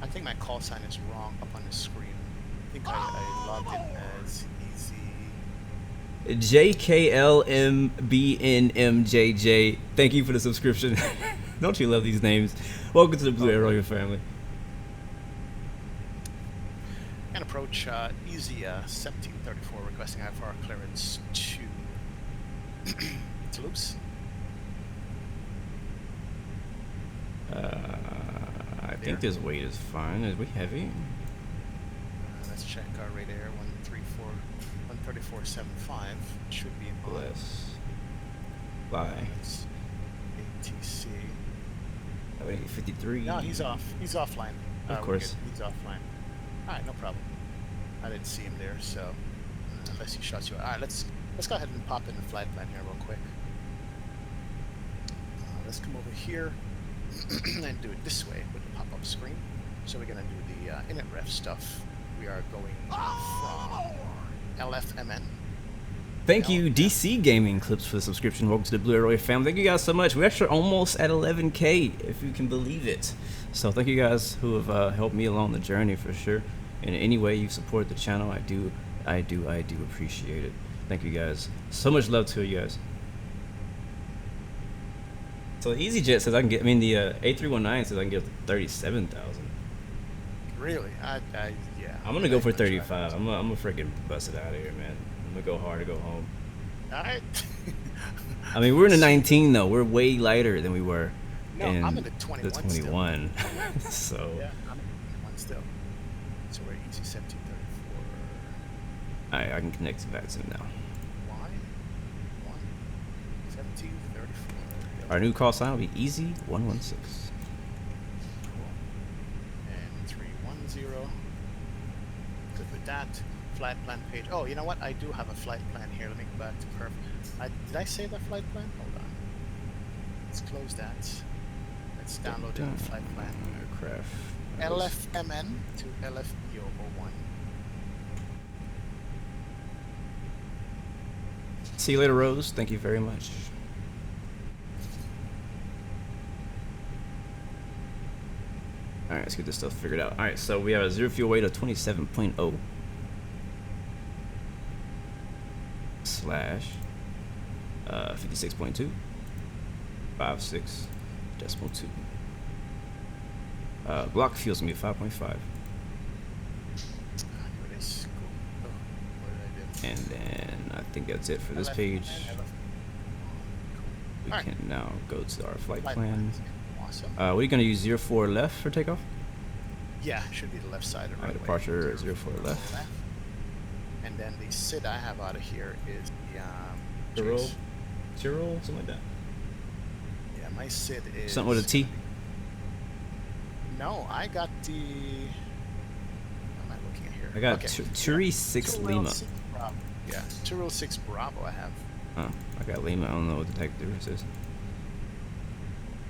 I think my call sign is wrong up on the screen. I think I logged in as easy. JKLMBNMJJ. Thank you for the subscription. Don't you love these names? Welcome to the Blue Arrow family. And approach Easy 1734, requesting IFR clearance to Toulouse. I think this weight is fine. Is we heavy? Let's check our radar. 134.75 should be on. Bless. Fly. ATC. 53. No, he's off. He's offline. Of course. He's offline. right, no problem. I didn't see him there, so unless he shots you. All right, let's go ahead and pop in the flight plan here real quick. Let's come over here and do it this way with the pop-up screen. So we're gonna do the init ref stuff. We are going from LFMN. Thank you, DC Gaming Clips, for the subscription. Welcome to the Blue Arrow family. Thank you guys so much. We're actually almost at 11K, if you can believe it. So thank you guys who have helped me along the journey for sure. In any way you support the channel, I do appreciate it. Thank you guys. So much love to you guys. So EasyJet says I can get. I mean, the A319 says I can get 37,000. Really? Yeah. I'm gonna go for 35. I'm gonna freaking bust it out of here, man. I'm gonna go hard to go home. All right. I mean, we're in the 19 though. We're way lighter than we were in I'm in the 21. The 21. So. Yeah, I'm in the 21 still. So we're easy 1734. Alright, I can connect to VATSIM now. 1734. Our new call sign will be easy 116. Cool. And 310. Good with that. Flight plan page. Oh, you know what? I do have a flight plan here. Let me go back to perf. Did I say that flight plan? Hold on. Let's close that. Let's download the flight plan. Aircraft. LFMN to LFBO 01. See you later, Rose. Thank you very much. Alright, let's get this stuff figured out. Alright, so we have a zero fuel weight of 27.0 slash 56.2 56.2. Block fuel's gonna be 5.5. And then I think that's it for this page. We can now go to our flight plan. Awesome. We're gonna use 04 left for takeoff. Yeah, should be the left side of the runway. Departure 04 left. And then the SID I have out of here is the Tyrol, something like that. Yeah, my SID is something with a T. No, I got the. What am I looking at here? I got Turi 6 Lima. Yeah, Tyrol 6 Bravo I have. Oh, I got Lima. I don't know what the type difference is.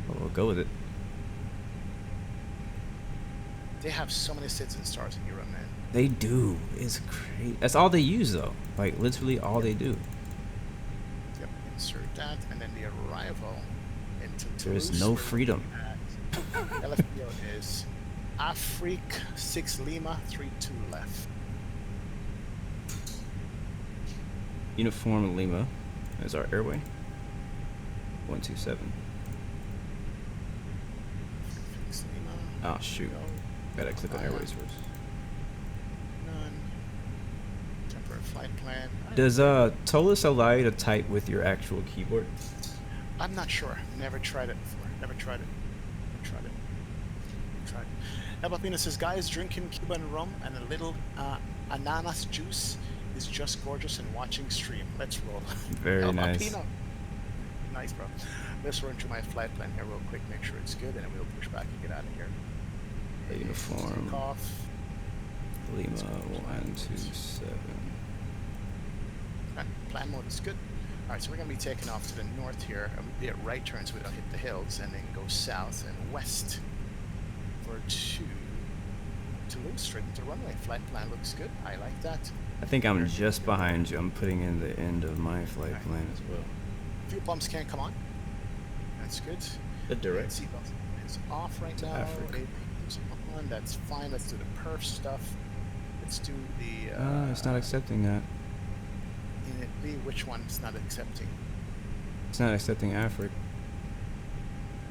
But we'll go with it. They have so many SIDs and stars in Europe, man. They do. It's crazy. That's all they use, though. Like, literally all they do. Yep, insert that. And then the arrival into Toulouse. There's no freedom. LFPO is Afrique 6 Lima 32 left. Uniform Lima is our airway. 127. Oh shoot! Gotta click on airways first. None. Temporary flight plan. Does Toliss allow you to type with your actual keyboard? I'm not sure. Never tried it before. Never tried it. El Papino says, guys, drinking Cuban rum and a little ananas juice is just gorgeous and watching stream. Let's roll. Very El nice. Papino. Nice, bro. Let's run through my flight plan here real quick, make sure it's good, and then we'll push back and get out of here. Uniform. Takeoff. Lima 127. Okay, plan mode is good. Alright, so we're going to be taking off to the north here. We get right turns, we don't hit the hills, and then go south and west for Toulouse, straight into the runway. Flight plan looks good. I like that. I think I'm just behind you. I'm putting in the end of my flight plan as well. Fuel pumps can't come on. That's good. The direct seatbelt is off right now. It's on. That's fine. Let's do the perf stuff. Let's do the. It's not accepting that. Unit B. Which one is not accepting? It's not accepting Afrique.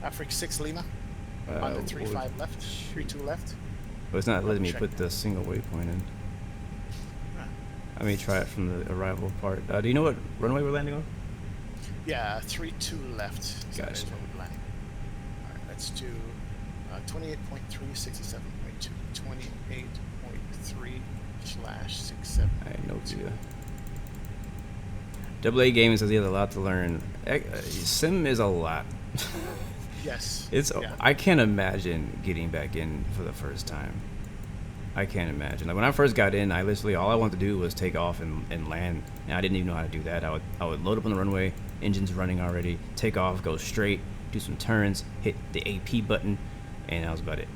Afrique 6 Lima. On the 35 left. 32 left. But it's not letting me put the single waypoint in. Let me try it from the arrival part. Do you know what runway we're landing on? Yeah, 32 left. Gotcha. Alright, let's do 28.3, 67.2, 28.3/67. I know you. AA Gaming says he has a lot to learn. Sim is a lot. Yes. It's. Yeah. I can't imagine getting back in for the first time. I can't imagine. Like when I first got in, I literally all I wanted to do was take off and land, and I didn't even know how to do that. I would load up on the runway, engines running already, take off, go straight, do some turns, hit the AP button, and that was about it.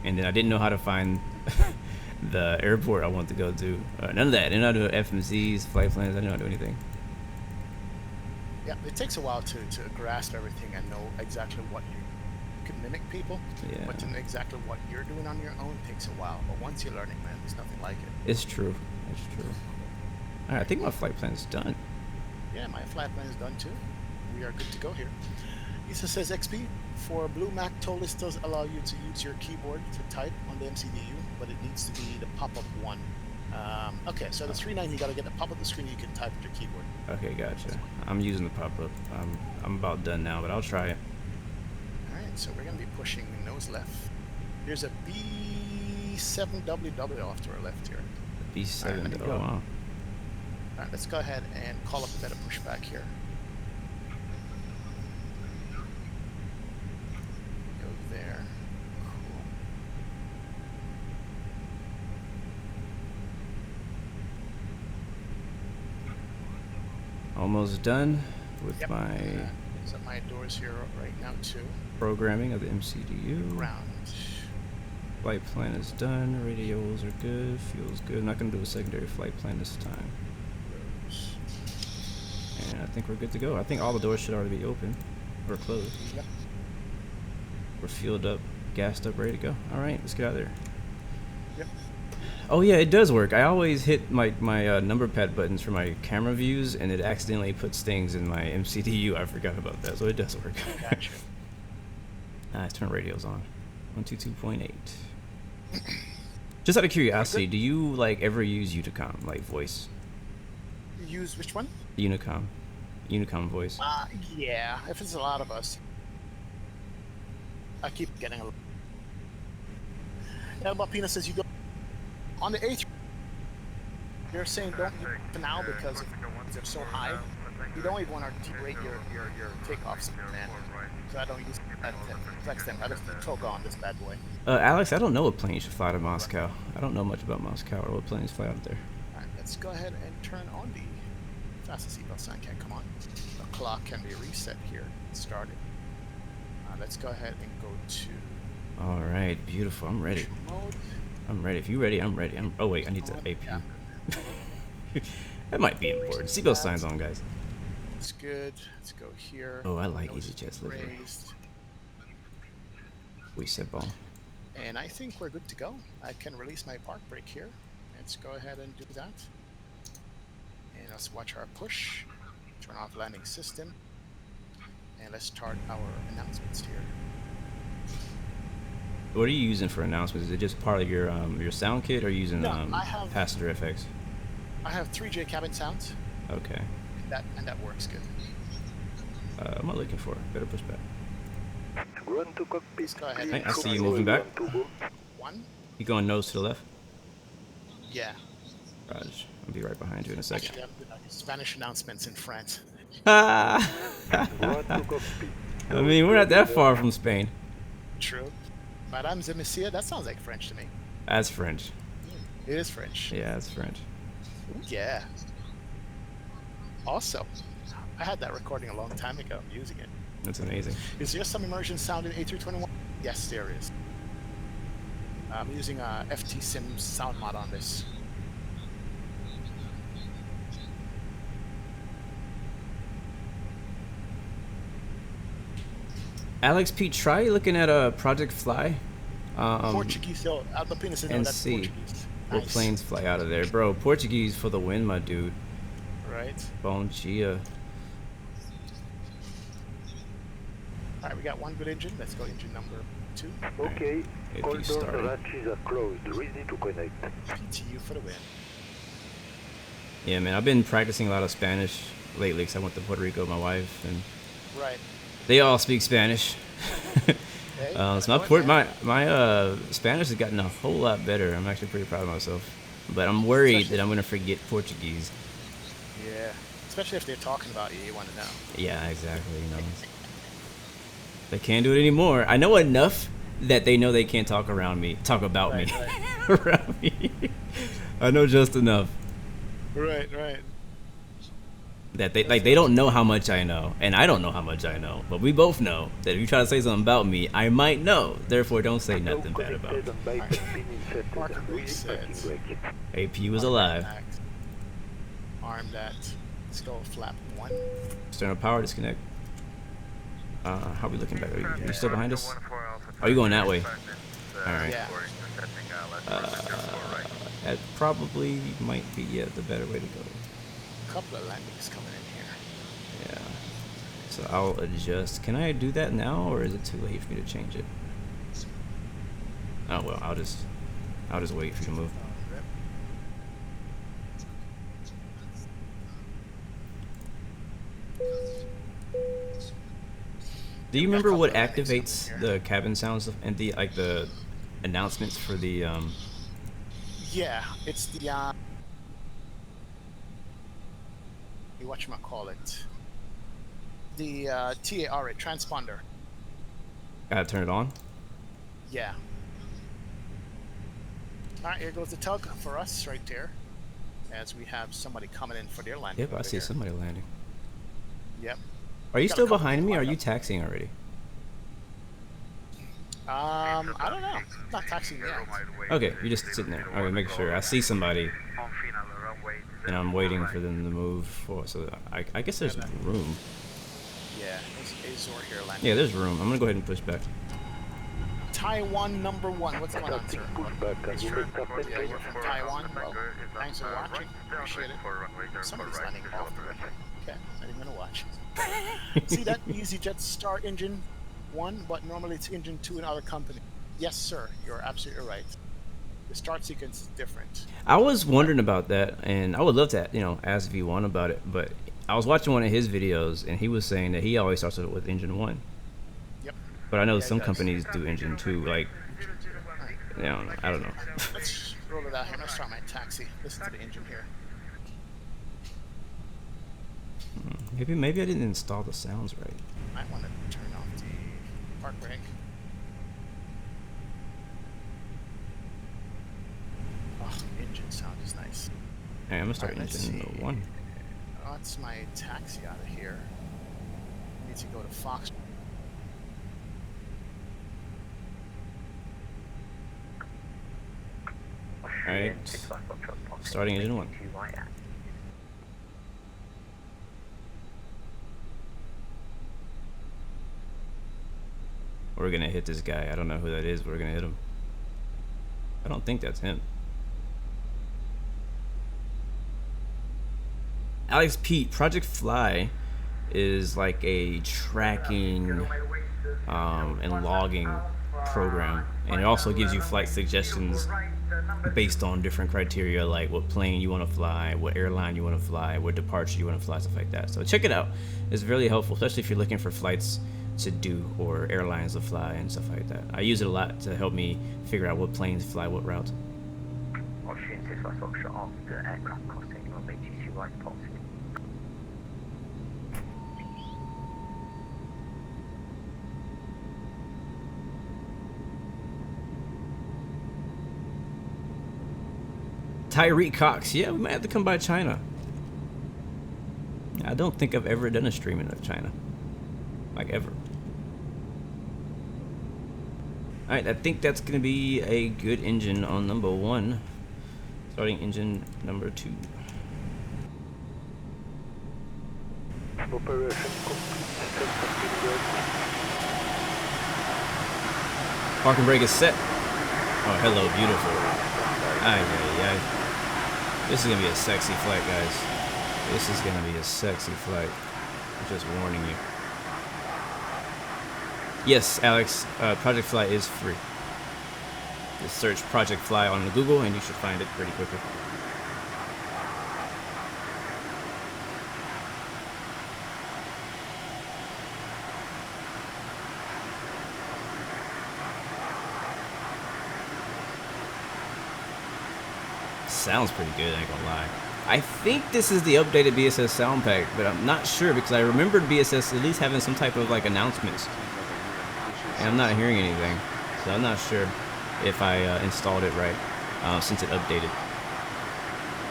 And then I didn't know how to find the airport I wanted to go to. None of that. I didn't know how to do FMCs, flight plans. I didn't know how to do anything. Yeah, it takes a while to grasp everything and know exactly what you can mimic people. Yeah. But to know exactly what you're doing on your own takes a while. But once you learn it, man, there's nothing like it. It's true. It's true. All right, I think my flight plan is done. Yeah, my flight plan is done too. We are good to go here. Isa says XP for Blue Mac Toliss does allow you to use your keyboard to type on the MCDU, but it needs to be the pop-up one. Okay, so the 390 you got to get the pop-up the screen you can type with your keyboard. Okay, gotcha. I'm using the pop-up. I'm about done now, but I'll try it. All right, so we're gonna be pushing nose left. There's a B7WW off to our left here. B7. All right, Oh wow. All right, let's go ahead and call up a better pushback here. Go there. Cool. Almost done with Yep. my So my doors here right now too. programming of the MCDU. Ground. Flight plan is done. Radios are good. Fuel's good. I'm not gonna do a secondary flight plan this time. And I think we're good to go. I think all the doors should already be open or closed. Yep. We're fueled up, gassed up, ready to go. All right, let's get out of there. Yep. Oh yeah, it does work. I always hit my number pad buttons for my camera views, and it accidentally puts things in my MCDU. I forgot about that, so it does work. Gotcha. Let's turn radios on. 122.8. Just out of curiosity, do you like ever use Unicom, like voice? Use which one? Unicom voice. Yeah, if it's a lot of us. I keep getting a lot. Elbapina says you don't. On the A3, you're saying don't use it for now because they're so high. You don't even want to rate your takeoffs, man. So I don't use that to flex them. I just choke on this bad boy. Alex, I don't know what plane you should fly to Moscow. I don't know much about Moscow or what planes fly out there. Alright, let's go ahead and turn on the fastest seatbelt sign can come on. The clock can be reset here. It started. Let's go ahead and go to All right, beautiful. I'm ready. mode. I'm ready. If you're ready, I'm ready. Oh wait, I need to AP. Yeah. That might be important. Seatbelt signs on, guys. It's good. Let's go here. Oh, I like Nose EasyJet's livery. raised. We set ball. And I think we're good to go. I can release my park brake here. Let's go ahead and do that. And let's watch our push. Turn off landing system. And let's start our announcements here. What are you using for announcements? Is it just part of your sound kit, or are you using No, I have- Passenger FX? I have 3J cabin sounds. Okay. And that works good. What am I looking for? Better push back. Run to cockpit. Please go ahead. Hey, and I see you moving back. One. You going nose to the left? Yeah. Raj, I'll be right behind you in a second. Actually, I'm doing Spanish announcements in France. Run to cockpit. I mean, we're not that far from Spain. True. Madame de Monsieur, that sounds like French to me. That's French. It is French. Yeah, that's French. Yeah. Also, I had that recording a long time ago. I'm using it. That's amazing. Is there some immersion sound in A321? Yes, there is. I'm using a FT Sim sound mod on this. Alex P, try looking at Project Fly. Portuguese, so Albapina says no, and that's see Portuguese. what Nice. planes fly out of there, bro. Portuguese for the win, my dude. Right. Bom dia. Alright, we got one good engine. Let's go engine number 2. Okay, If all you door start. latches are closed. Ready to connect. PTU for the win. Yeah, man, I've been practicing a lot of Spanish lately because I went to Puerto Rico with my wife, and Right. they all speak Spanish. Hey, So my Spanish has gotten a whole lot better. I'm actually pretty proud of myself. But I'm worried that I'm going to forget Portuguese. Yeah. Especially if they're talking about you, you want to know. Yeah, exactly. You know, they can't do it anymore. I know enough that they know they can't talk about me Right. around me. I know just enough Right. that they don't know how much I know, and I don't know how much I know, but we both know that if you try to say something about me, I might know. Therefore, don't say nothing bad about me. Mark resets. APU is alive. Arm that. Let's go flap 1. External power disconnect. How are we looking back? Are you still behind us? Are you going that way? Alright. Yeah. That probably might be the better way to go. A couple of landings coming in here. Yeah. So I'll adjust. Can I do that now, or is it too late for me to change it? Oh well, I'll just wait for you to move. Do you remember what activates the cabin sounds and the announcements for the Yeah, it's the whatchamacallit, the TAR transponder. Gotta turn it on? Yeah. Alright, here goes the tug for us right there, as we have somebody coming in for their landing. Yep, I see somebody landing. Yep. Are you Got a still couple behind me, or are lined you up. taxiing already? I don't know. Not taxiing yet. Okay, you're just sitting there. Okay, make sure. I see somebody, and I'm waiting for them to move. So I guess there's room. Yeah, there's Azor here landing. Yeah, there's room. I'm gonna go ahead and push back. Taiwan number 1. What's going on, sir? Yeah, you're from Taiwan. Well, thanks for watching. Appreciate it. Somebody's landing off the runway. Okay, not even gonna watch. See that EasyJet Star Engine 1, but normally it's Engine 2 in our company. Yes, sir. You're absolutely right. The start sequence is different. I was wondering about that, and I would love to, ask V1 about it. But I was watching one of his videos, and he was saying that he always starts with Engine 1. Yep. But I know Yeah, some it does. companies do Engine 2. Like, I don't know. Let's roll it out here. I'm gonna start my taxi. Listen to the engine here. Maybe I didn't install the sounds right. Might want to turn off the park brake. Oh, engine sound is nice. Hey, I'm gonna start Alright, let's Engine see. 1. Oh, that's my taxi out of here. I need to go to Fox. Alright, starting Engine 1. We're gonna hit this guy. I don't know who that is, but we're gonna hit him. I don't think that's him. Alex Pete, Project Fly is like a tracking and logging program, and it also gives you flight suggestions based on different criteria, like what plane you want to fly, what airline you want to fly, what departure you want to fly, stuff like that. So check it out. It's really helpful, especially if you're looking for flights to do or airlines to fly and stuff like that. I use it a lot to help me figure out what planes fly what routes. Tyreek Cox, yeah, we might have to come by China. I don't think I've ever done a streaming of China, like ever. Alright, I think that's gonna be a good engine on number 1. Starting engine number 2. Park and brake is set. Oh, hello, beautiful. Ay, ay, ay. This is gonna be a sexy flight, guys. This is gonna be a sexy flight. I'm just warning you. Yes, Alex, Project Fly is free. Just search Project Fly on Google and you should find it pretty quickly. Sounds pretty good, I ain't gonna lie. I think this is the updated BSS sound pack, but I'm not sure because I remembered BSS at least having some type of like announcements. And I'm not hearing anything. so I'm not sure if I installed it right since it updated.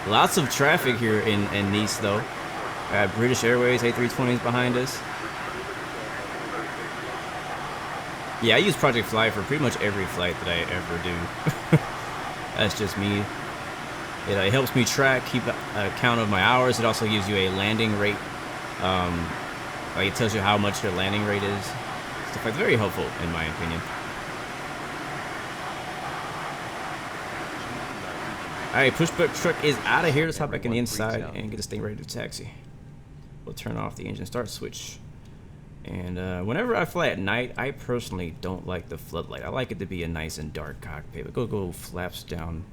Lots of traffic here in Nice, though. British Airways A320s behind us. Yeah, I use Project Fly for pretty much every flight that I ever do. That's just me. It helps me track, keep a count of my hours. It also gives you a landing rate. Like it tells you how much your landing rate is. Stuff like very helpful, in my opinion. Alright, Pushback truck is out of here. Let's hop back in the inside and get this thing ready to taxi. We'll turn off the engine start switch. And whenever I fly at night, I personally don't like the floodlight. I like it to be a nice and dark cockpit. We'll go flaps down.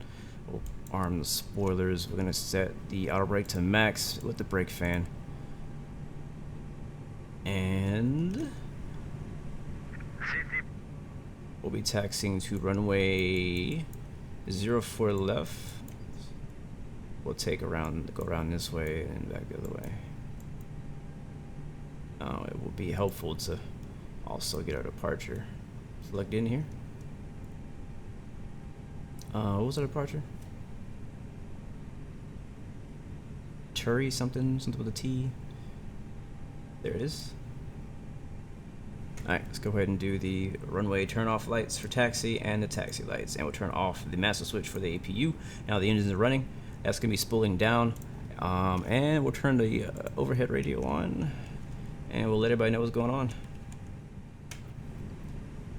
We'll arm the spoilers. We're gonna set the auto brake to max with the brake fan. And we'll be taxiing to runway 04 left. We'll go around this way and back the other way. It will be helpful to also get our departure plugged in here. What was our departure? Turi something with a T. There it is. Alright, let's go ahead and do the runway turn off lights for taxi and the taxi lights. And we'll turn off the master switch for the APU. Now the engines are running. That's going to be spooling down. And we'll turn the overhead radio on. And we'll let everybody know what's going on.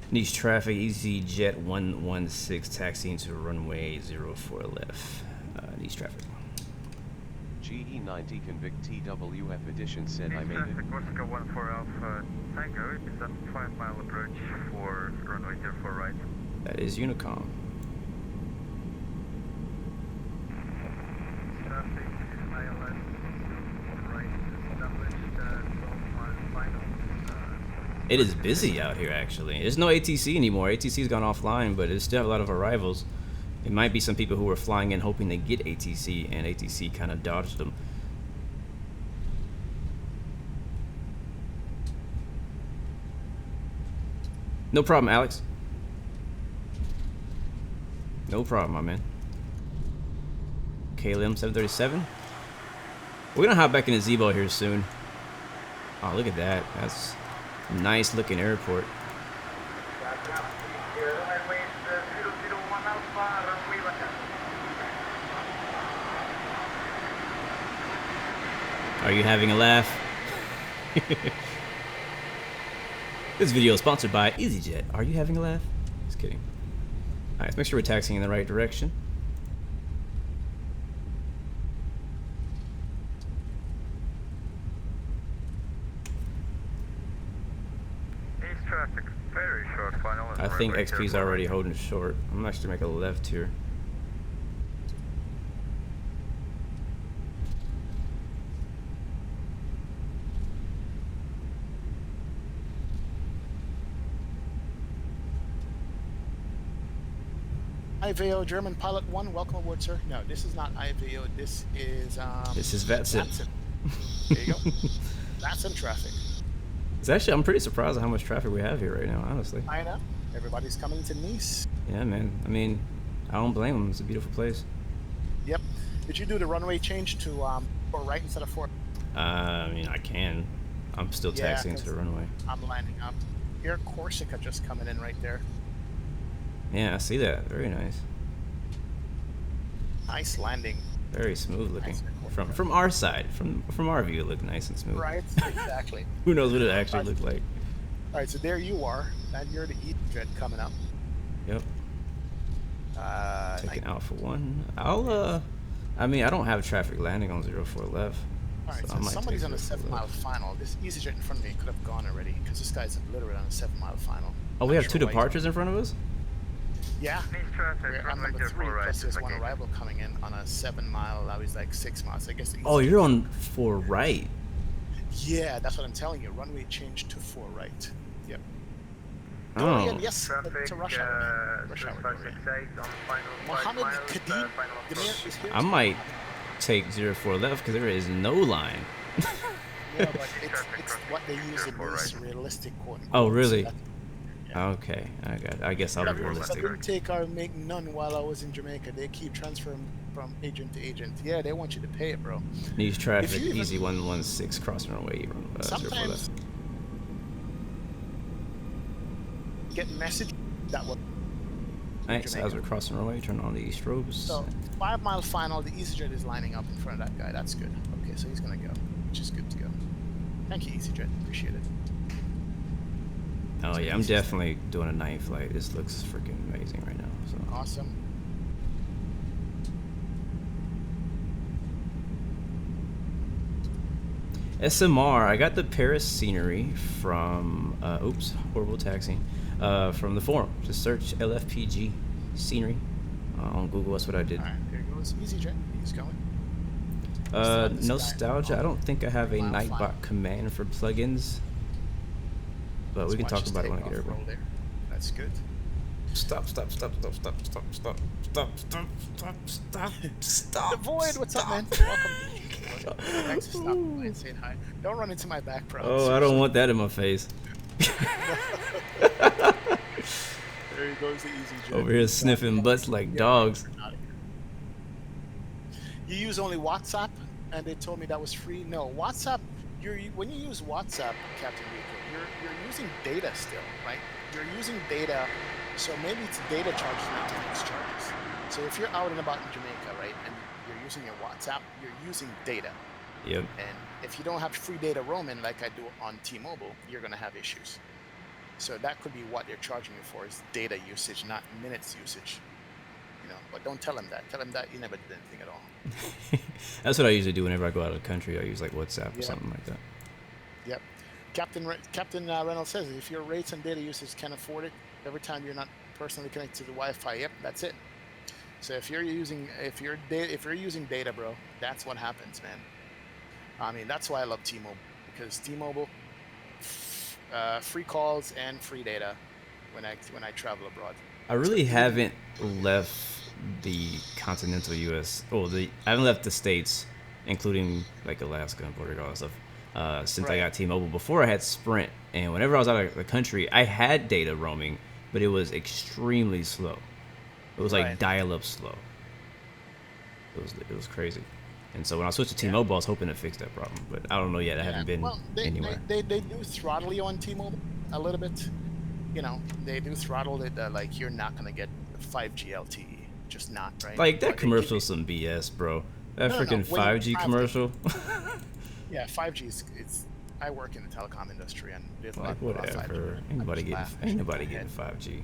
Nice traffic, EasyJet 116 taxiing to runway 04 left. Nice traffic. GE90 Convict TWF edition said I made it. Corsica 14 Alpha Tango, is that 5-mile approach for runway 04 right? That is Unicom. Traffic, ILS right established, 12-mile final. It is busy out here, actually. There's no ATC anymore. ATC's gone offline, but there's still a lot of arrivals. It might be some people who were flying in hoping they get ATC, and ATC kind of dodged them. No problem, Alex. No problem, my man. KLM-737. We're gonna hop back in the Zebo here soon. Oh, look at that. That's a nice looking airport. Are you having a laugh? This video is sponsored by EasyJet. Are you having a laugh? Just kidding. Alright, let's make sure we're taxiing in the right direction. East traffic, very short final. I think XP's already holding short. I'm gonna actually make a left here. IVO German Pilot 1, welcome aboard, sir. No, this is not IVO, this is VATSIM. There you go. VATSIM traffic. It's actually, I'm pretty surprised at how much traffic we have here right now, honestly. I know. Everybody's coming to Nice. Yeah, man. I mean, I don't blame them. It's a beautiful place. Yep. Did you do the runway change to 4 right instead of 4? I mean, I can. I'm still taxiing to the runway. I'm landing up. Air Corsica just coming in right there. Yeah, I see that. Very nice. Nice landing. Very smooth looking. Nice. From our side, from our view, it looked nice and smooth. Right, exactly. Who knows what it actually looked like? All right, so there you are. And you're the EasyJet coming up. Yep. Taking out for 1. I mean, I don't have traffic landing on 04 left. All right, so somebody's on a 7-mile final. This EasyJet in front of me could have gone already because this guy's literally on a 7-mile final. Oh, we have 2 departures in front of us? Yeah. We're on number 3, plus there's 1 arrival coming in on a 7-mile. Now he's like 6 miles. I guess. Oh, you're on 4 right. Yeah, that's what I'm telling you. Runway changed to 4 right. Yep. Oh. Dorian, yes, it's a rush hour. Rush hour, Dorian. Mohammed Kadim Demir is here. I might take 04 left because there is no line. Yeah, but it's what they use in these realistic quote. Oh, really? Yeah. Okay, I guess I was realistic. I didn't take or make none while I was in Jamaica. They keep transferring from agent to agent. Yeah, they want you to pay it, bro. News traffic, easy 116 crossing runway. Sometimes get message that was. Nice, as we're crossing runway, turn on the strobes. So 5 mile final, the EasyJet is lining up in front of that guy. That's good. Okay, so he's gonna go, which is good to go. Thank you, EasyJet. Appreciate it. Oh yeah, I'm definitely doing a night flight. This looks freaking amazing right now. So awesome. SMR, I got the Paris scenery from oops, horrible taxi. From the forum. Just search LFPG scenery on Google. That's what I did. All right, there goes EasyJet. He's going. Nostalgia. I don't think I have a Nightbot command for plugins, but we can talk about it when I get everybody. That's good. Stop. The Void, what's up, man? Welcome. Thanks for stopping by and saying hi. Don't run into my back, bro. Oh, I don't want that in my face. There he goes, the EasyJet. Over here sniffing butts like dogs. You use only WhatsApp, and they told me that was free. No, WhatsApp. When you use WhatsApp, Captain Rico, you're using data still, right? You're using data, so maybe it's data charges, not minutes charges. So if you're out and about in Jamaica, right, and you're using your WhatsApp, you're using data. Yep. And if you don't have free data roaming like I do on T-Mobile, you're gonna have issues. So that could be what they're charging you for, is data usage, not minutes usage. You know, but don't tell them that. Tell them that you never did anything at all. That's what I usually do whenever I go out of the country. I use like WhatsApp or something like that. Yep. Captain Reynolds says if your rates and data usage can afford it, every time you're not personally connected to the Wi-Fi, yep, that's it. So if you're using data, bro, that's what happens, man. I mean, that's why I love T-Mobile, because T-Mobile, free calls and free data when I travel abroad. I really haven't left the continental U.S. I haven't left the states, including like Alaska and Puerto Rico and stuff, since I got T-Mobile. Before I had Sprint, and whenever I was out of the country, I had data roaming, but it was extremely slow. It was like dial-up slow. It was crazy. And so when I switched to T-Mobile, I was hoping to fix that problem, but I don't know yet. I haven't been anywhere. They do throttle you on T-Mobile a little bit. You know, they do throttle it. Like you're not gonna get 5G LTE, just not, right? Like that commercial's some BS, bro. That freaking 5G commercial. Yeah, 5G is. I work in the telecom industry, and there's like whatever. Ain't nobody getting 5G.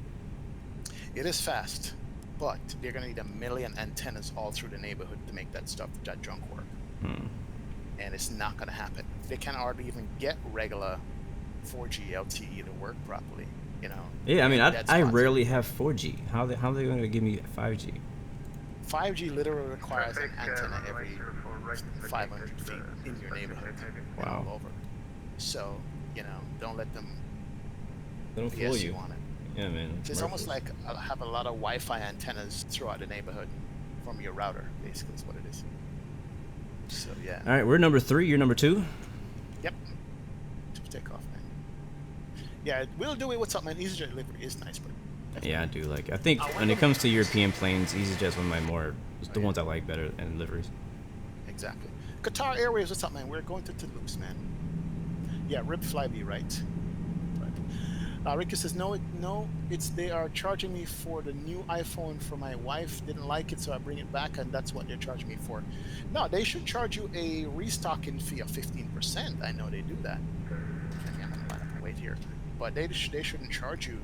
It is fast. But they're going to need 1 million antennas all through the neighborhood to make that junk work. And it's not going to happen. They can hardly even get regular 4G LTE to work properly, you know. Yeah, I mean, I rarely have 4G. How are they going to give me 5G? 5G literally requires an antenna every 500 feet in your neighborhood. Wow. All over. So, you know, don't let them fool you on it. Yeah, man. It's almost like I have a lot of Wi-Fi antennas throughout the neighborhood from your router, basically, is what it is. So, yeah. All right, we're number 3. You're number 2? Yep. Takeoff, man. Yeah, we'll do it. What's up, man? EasyJet delivery is nice, but yeah, I do like it. I think when it comes to European planes, EasyJet's one of my the ones I like better in deliveries. Exactly. Qatar Airways, what's up, man? We're going to Toulouse, man. Yeah, Rib Flyby, right? Ricky says, they are charging me for the new iPhone for my wife. Didn't like it, so I bring it back, and that's what they're charging me for. No, they should charge you a restocking fee of 15%. I know they do that. Okay, I'm gonna wait here, but they shouldn't charge you,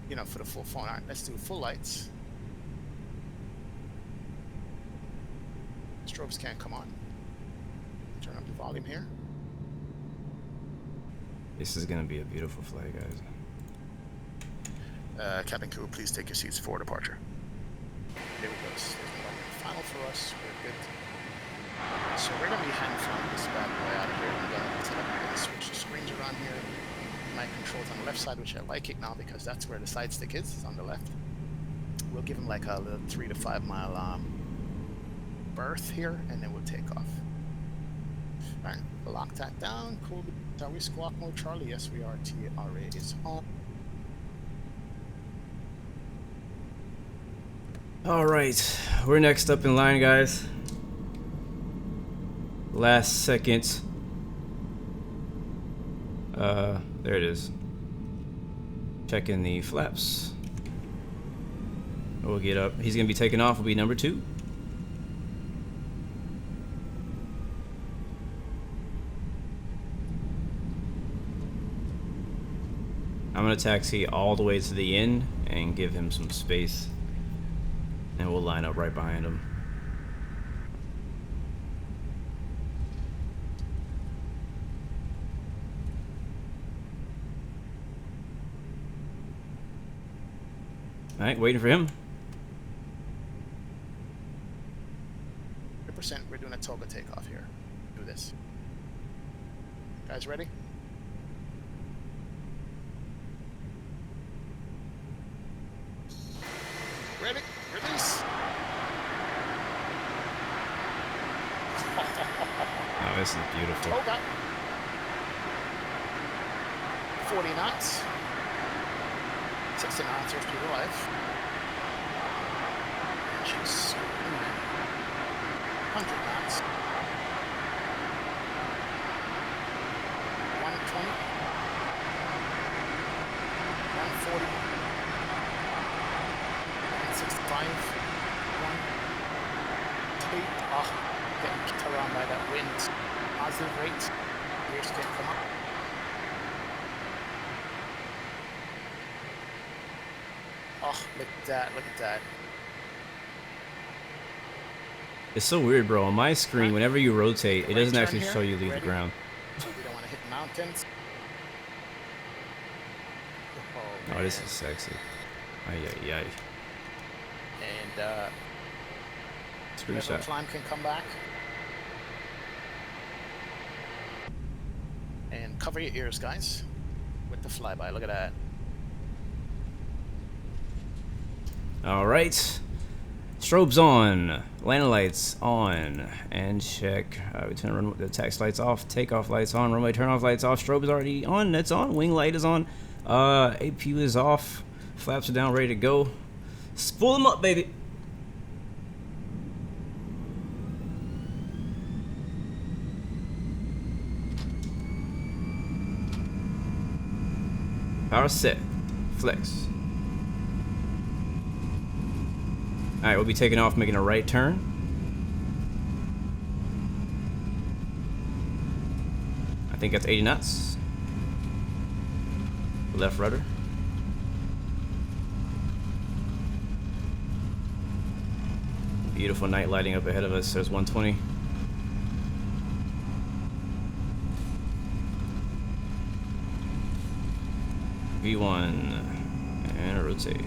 you know, for the full phone. All right, let's do full lights. Strobes can't come on. Turn up the volume here. This is gonna be a beautiful flight, guys. Captain Crew, please take your seats for departure. There we go. There's no final for us. We're good. So we're going to be hand flying this bad boy out of here. I'm going to switch the screens around here. My controls on the left side, which I like it now because that's where the side stick is on the left. We'll give him like a little 3 to 5 mile berth here, and then we'll take off. All right, lock that down. Cool. Are we squawk mode, Charlie? Yes, we are. TRA is on. All right, we're next up in line, guys. Last second. There it is. Checking the flaps. We'll get up. He's gonna be taking off. Will be number 2. I'm gonna taxi all the way to the end and give him some space, and we'll line up right behind him. All right, waiting for him. 100%. We're doing a toga takeoff here. Do this. Guys, ready? Ready? Release. Oh, this is beautiful. Toga. 40 knots. 60 knots, here's people alive. And she's screaming. 100 knots. 120. 140. 165. 1, 2. Oh, getting kicked around by that wind. Positive rate. Here's getting come up. Oh, look at that, look at that. It's so weird, bro. On my screen, whenever you rotate, it doesn't actually show you leave the ground. We don't want to hit the mountains. Oh, this is sexy. Ay, ay, ay. And, Screenshot. climb can come back. And cover your ears, guys, with the flyby. Look at that. All right. Strobes on. Landing lights on. And check. We turn the taxi lights off. Takeoff lights on. Runway turn-off lights off. Strobe is already on. That's on. Wing light is on. APU is off. Flaps are down, ready to go. Spool them up, baby. Power set. Flex. Alright, we'll be taking off, making a right turn. I think that's 80 knots. Left rudder. Beautiful night lighting up ahead of us. There's 120. V1 and rotate.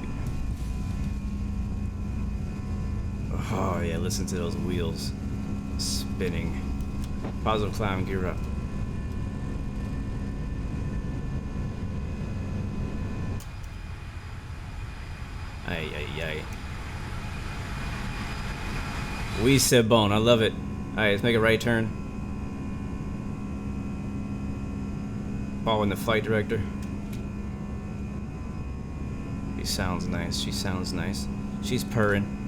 Oh yeah, listen to those wheels spinning. Positive climb, gear up. Ay, ay, ay. We said bone, I love it. Alright, let's make a right turn. Following the flight director. She sounds nice, she sounds nice. She's purring.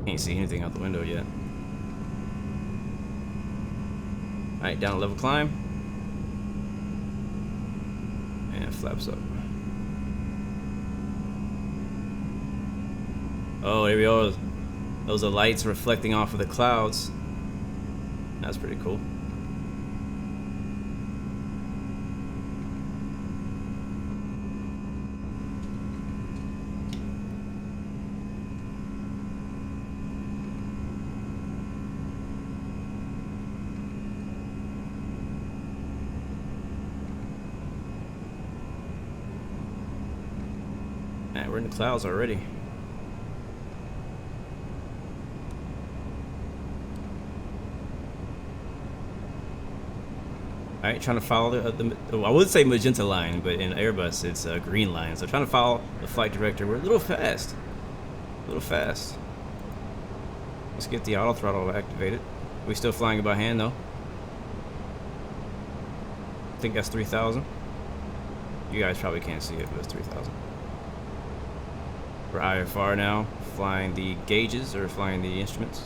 Can't see anything out the window yet. Alright, down a level climb. And flaps up. Oh, here we go. Those are lights reflecting off of the clouds. That's pretty cool. Man, we're in the clouds already. Alright, trying to follow the I would say magenta line, but in Airbus it's a green line. So trying to follow the flight director. We're a little fast. A little fast. Let's get the auto throttle activated. We're still flying by hand though. think that's 3,000. You guys probably can't see it, but it's 3,000. We're IFR now, flying the gauges or flying the instruments.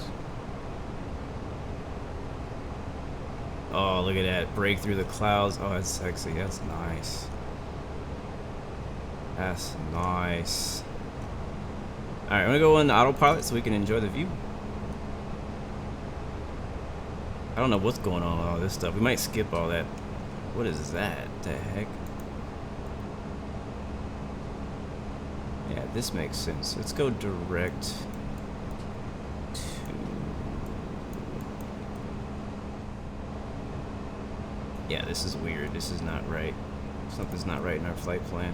Oh, look at that. Break through the clouds. Oh, that's sexy. That's nice. That's nice. Alright, I'm gonna go on autopilot so we can enjoy the view. I don't know what's going on with all this stuff. We might skip all that. What is that? The heck? Yeah, this makes sense. Let's go direct to... Yeah, this is weird. This is not right. Something's not right in our flight plan.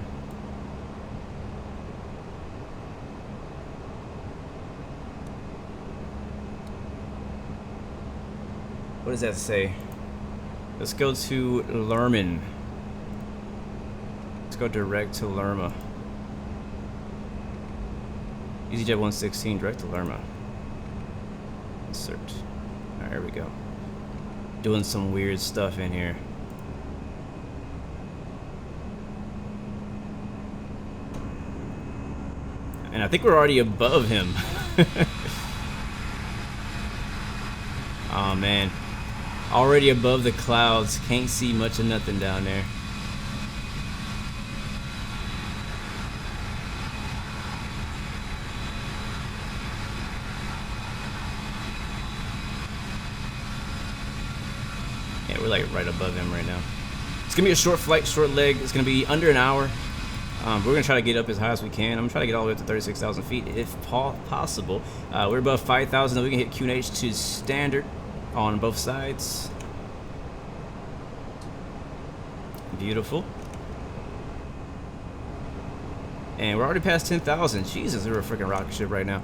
What does that say? Let's go to Lerman. Let's go direct to Lerma. EasyJet 116, direct to Lerma. Insert. Alright, here we go. Doing some weird stuff in here. And I think we're already above him. Oh man. Already above the clouds. Can't see much of nothing down there. Yeah, we're like right above him right now. It's gonna be a short flight, short leg. It's gonna be under an hour. We're gonna try to get up as high as we can. I'm gonna try to get all the way up to 36,000 feet if possible. We're above 5,000, then we can hit QNH to standard on both sides. Beautiful. And we're already past 10,000. Jesus, we're a freaking rocket ship right now.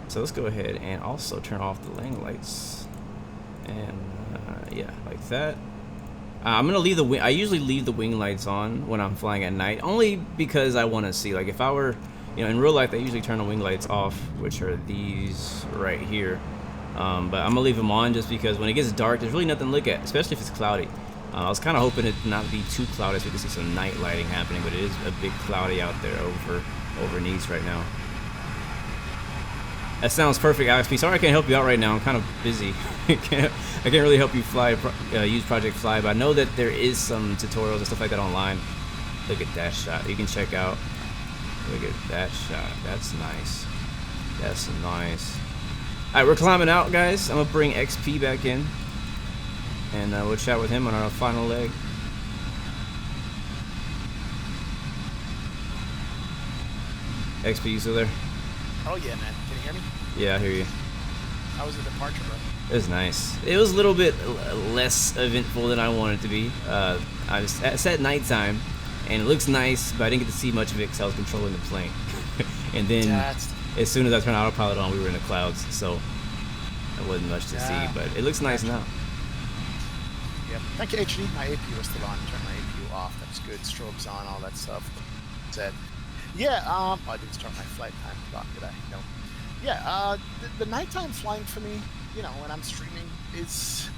So let's go ahead and also turn off the lane lights. And yeah, like that. I'm gonna leave the wing. I usually leave the wing lights on when I'm flying at night, only because I want to see. Like if I were, you know, in real life, I usually turn the wing lights off, which are these right here. But I'm gonna leave them on just because when it gets dark, there's really nothing to look at, especially if it's cloudy. I was kind of hoping it not be too cloudy so we can see some night lighting happening, but it is a big cloudy out there over Nice right now. That sounds perfect, XP. Sorry I can't help you out right now. I'm kind of busy. I can't really help you fly, use Project Fly, but I know that there is some tutorials and stuff like that online. Look at that shot. You can check out. Look at that shot. That's nice. That's nice. Alright, we're climbing out, guys. I'm gonna bring XP back in, and we'll chat with him on our final leg. XP, you still there? Oh yeah, man. Can you hear me? Yeah, I hear you. How was the departure, bro? It was nice. It was a little bit less eventful than I wanted it to be. It's at nighttime, and it looks nice, but I didn't get to see much of it because I was controlling the plane. And then, as soon as I turned autopilot on, we were in the clouds, so there wasn't much to see, but it looks nice now. Yep. Thank you, HD. My APU is still on. Turn my APU off. That's good. Strobes on, all that stuff. Said. Yeah, I didn't start my flight time clock, did I? No. Yeah, the nighttime flying for me, you know, when I'm streaming, is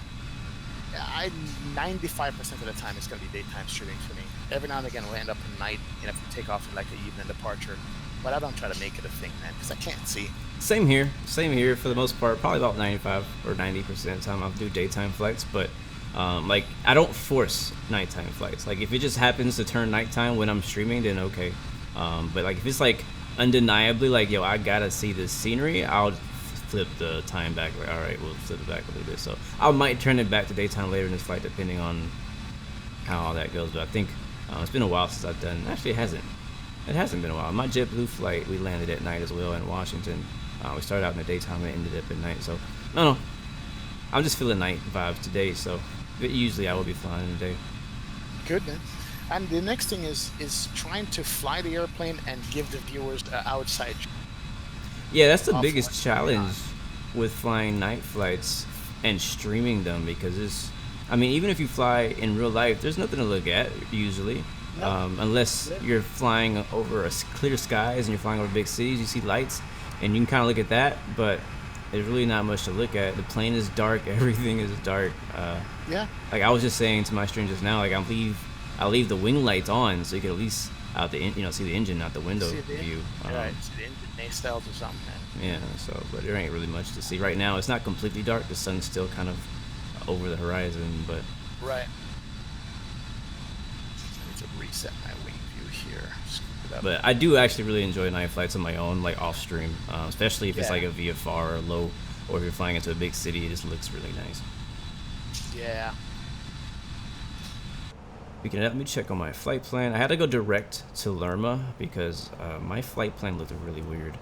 95% of the time it's going to be daytime streaming for me. Every now and again we'll end up at night, you know, if we take off in like the evening departure, but I don't try to make it a thing, man, because I can't see. Same here for the most part. Probably about 95 or 90% of the time I'll do daytime flights, but like I don't force nighttime flights. Like if it just happens to turn nighttime when I'm streaming, then okay. But like if it's like undeniably like, yo, I gotta see this scenery, I'll flip the time back. Like, all right, we'll flip it back a little bit. So I might turn it back to daytime later in this flight, depending on how all that goes. But I think it's been a while since I've done. Actually, it hasn't been a while. My JetBlue flight, we landed at night as well in Washington. We started out in the daytime and ended up at night. So no, I'm just feeling night vibes today. So usually I will be flying in the day. Good, man. And the next thing is trying to fly the airplane and give the viewers the outside. Yeah, that's the biggest challenge with flying night flights and streaming them, because I mean, even if you fly in real life, there's nothing to look at usually, unless you're flying over clear skies and you're flying over big cities. You see lights, and you can kind of look at that. But there's really not much to look at. The plane is dark. Everything is dark. Yeah. Like I was just saying to my stream just now, like I'll leave the wing lights on so you can at least out the see the engine out the window view. Right. See the engine nacelles or something, man. Yeah. So, but there ain't really much to see right now. It's not completely dark. The sun's still kind of over the horizon, but. Right. I need to reset my wing view here. But I do actually really enjoy night flights on my own, like off stream, especially if it's like a VFR or low, or if you're flying into a big city, it just looks really nice. Yeah. Let me check on my flight plan. I had to go direct to Lerma because my flight plan looked really weird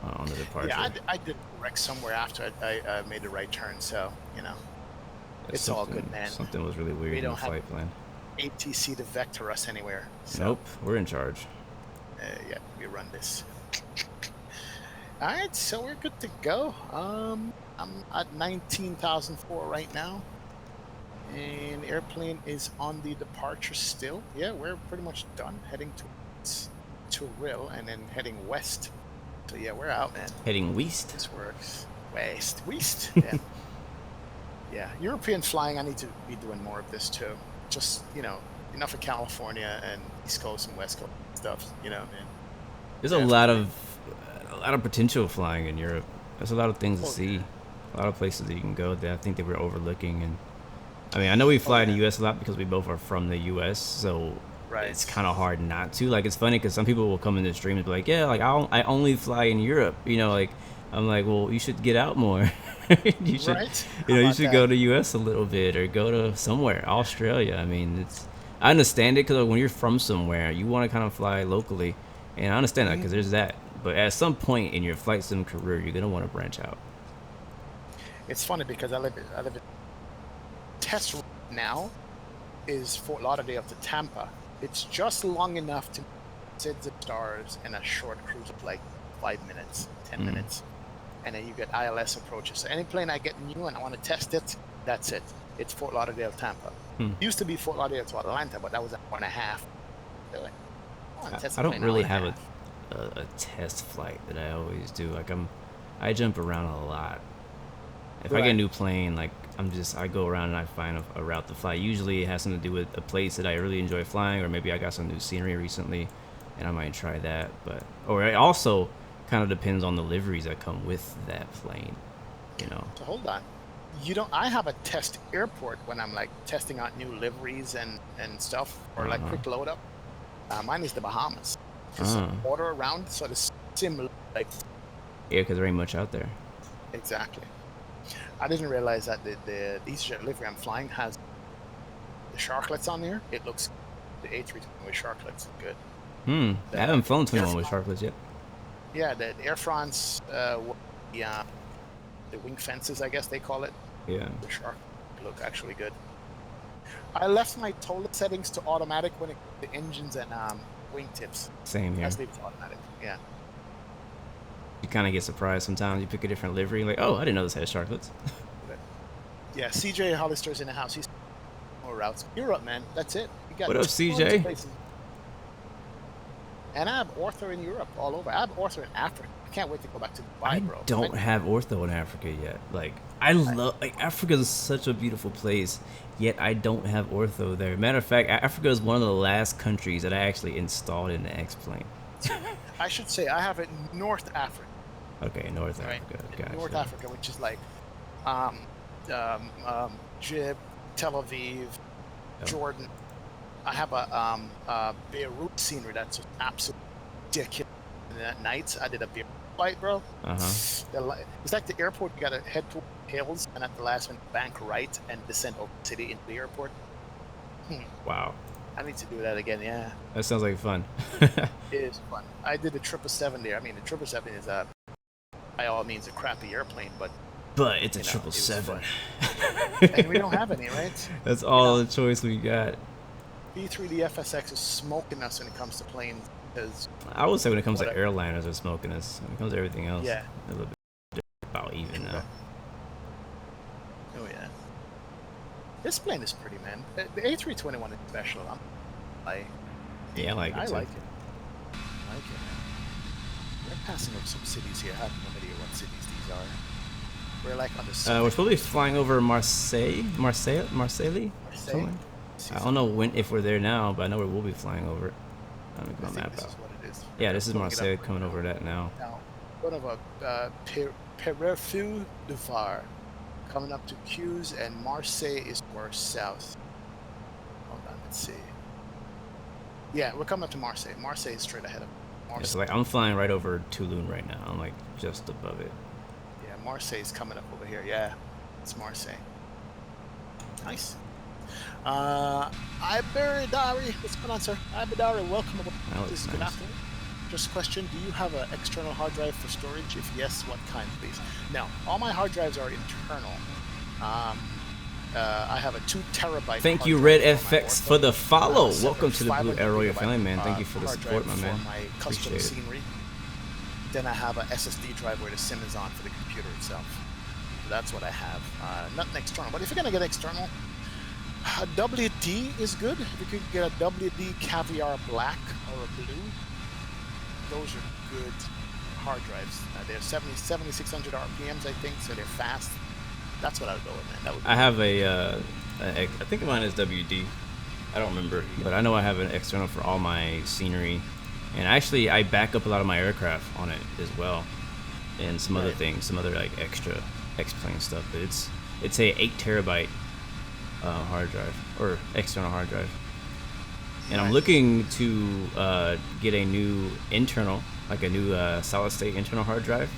on the departure. Yeah, I did wreck somewhere after I made the right turn, so it's all good, man. Something was really weird in the flight plan. ATC to vector us anywhere. So. Nope, we're in charge. Yeah, we run this. All right, so we're good to go. I'm at 19,004 right now, and airplane is on the departure still. Yeah, we're pretty much done, heading towards Turil and then heading west. So yeah, we're out, man. Heading west. This works. West. Yeah. Yeah, European flying. I need to be doing more of this too. Just enough of California and East Coast and West Coast stuff, and there's a lot of potential flying in Europe. There's a lot of things to see, a lot of places that you can go that I think that we're overlooking. And I mean, I know we fly in the U.S. a lot because we both are from the U.S., so it's kind of hard not to. Like, it's funny because some people will come in the stream and be like, yeah, like I only fly in Europe, like I'm like, well, you should get out more. You should, you should go to U.S. a little bit or go to somewhere, Australia. I mean, I understand it because when you're from somewhere, you want to kind of fly locally, and I understand that because there's that. But at some point in your flight sim career, you're gonna want to branch out. It's funny because I live in test route now is Fort Lauderdale to Tampa. It's just long enough to sit the stars in a short cruise of like 5 minutes, 10 minutes. And then you get ILS approaches. So any plane I get new and I want to test it, that's it. It's Fort Lauderdale, Tampa. Used to be Fort Lauderdale to Atlanta, but that was an hour and a half. Like, I don't really have a test flight that I always do. Like I jump around a lot. If I get a new plane, like I go around and I find a route to fly. Usually it has something to do with a place that I really enjoy flying, or maybe I got some new scenery recently and I might try that. Or it also kind of depends on the liveries that come with that plane, So hold on. I have a test airport when I'm like testing out new liveries and stuff, or like quick load up. Mine is the Bahamas. Just water around, so the sim like. Yeah, because there ain't much out there. Exactly. I didn't realize that the EasyJet livery I'm flying has the sharklets on there. It looks the A321 with sharklets good. I haven't flown 21 with sharklets yet. Yeah, the Air France, the wing fences, I guess they call it. Yeah. The shark look actually good. I left my Toliss settings to automatic when it comes to engines and wing tips. Same here. I just leave it to automatic. Yeah. You kind of get surprised sometimes. You pick a different livery, like, oh, I didn't know this had sharklets. Yeah, CJ Hollister's in the house. He's more routes. Europe, man. That's it. What up, CJ? And I have ortho in Europe all over. I have ortho in Africa. I can't wait to go back to Dubai, bro. I don't have ortho in Africa yet. Like, I love, Africa is such a beautiful place, yet I don't have ortho there. Matter of fact, Africa is one of the last countries that I actually installed in the XPlane. I should say I have it in North Africa. Okay, North Africa. Gotcha. North Africa, which is like Jib, Tel Aviv, Jordan. I have a Beirut scenery that's just absolutely ridiculous. And at nights, I did a Beirut flight, bro. It's like the airport. You gotta head toward hills, and at the last one, bank right and descend over the city into the airport. Wow. I need to do that again. Yeah. That sounds like fun. It is fun. I did the 777 there. I mean, the 777 is by all means a crappy airplane, but it's a 777. And we don't have any, right? That's all the choice we got. B3D FSX is smoking us when it comes to planes. Because I would say when it comes to airliners, they're smoking us. When it comes to everything else, yeah, a little bit about even now. Oh yeah. This plane is pretty, man. The A321 is special. I like it. I like it. Man. We're passing over some cities here. I have no idea what cities these are. We're like on the we're supposed to be flying over Marseille. Something. I don't know if we're there now, but I know we will be flying over it. Let me get my map out. Yeah, this is Marseille coming over that now. Now, one of Perrefu de Var coming up to Q's, and Marseille is more south. Hold on, let's see. Yeah, we're coming up to Marseille. Marseille is straight ahead of Marseille. It's like I'm flying right over Toulon right now. I'm like just above it. Yeah, Marseille is coming up over here. Yeah, it's Marseille. Nice. Iberidari, what's going on, sir? Iberidari, welcome aboard. This is good afternoon. Just a question, do you have an external hard drive for storage? If yes, what kind, please? Now, all my hard drives are internal. I have a 2 terabyte. Thank you, Red FX, for the follow. Welcome to the Blue Arrow, your family, man. Thank you for the support, my man. Appreciate it. Scenery. Then I have a SSD drive where the SIM is on for the computer itself. So that's what I have. Nothing external, but if you're gonna get external, a WD is good. If you could get a WD Caviar Black or a Blue, those are good hard drives. They're 7600 RPMs, I think, so they're fast. That's what I would go with, man. That would be I have I think mine is WD. I don't remember, but I know I have an external for all my scenery, and actually I back up a lot of my aircraft on it as well, and some other things, some other like extra X-plane stuff. But it's a 8 terabyte hard drive or external hard drive, and I'm looking to get a new internal, like a new solid state internal hard drive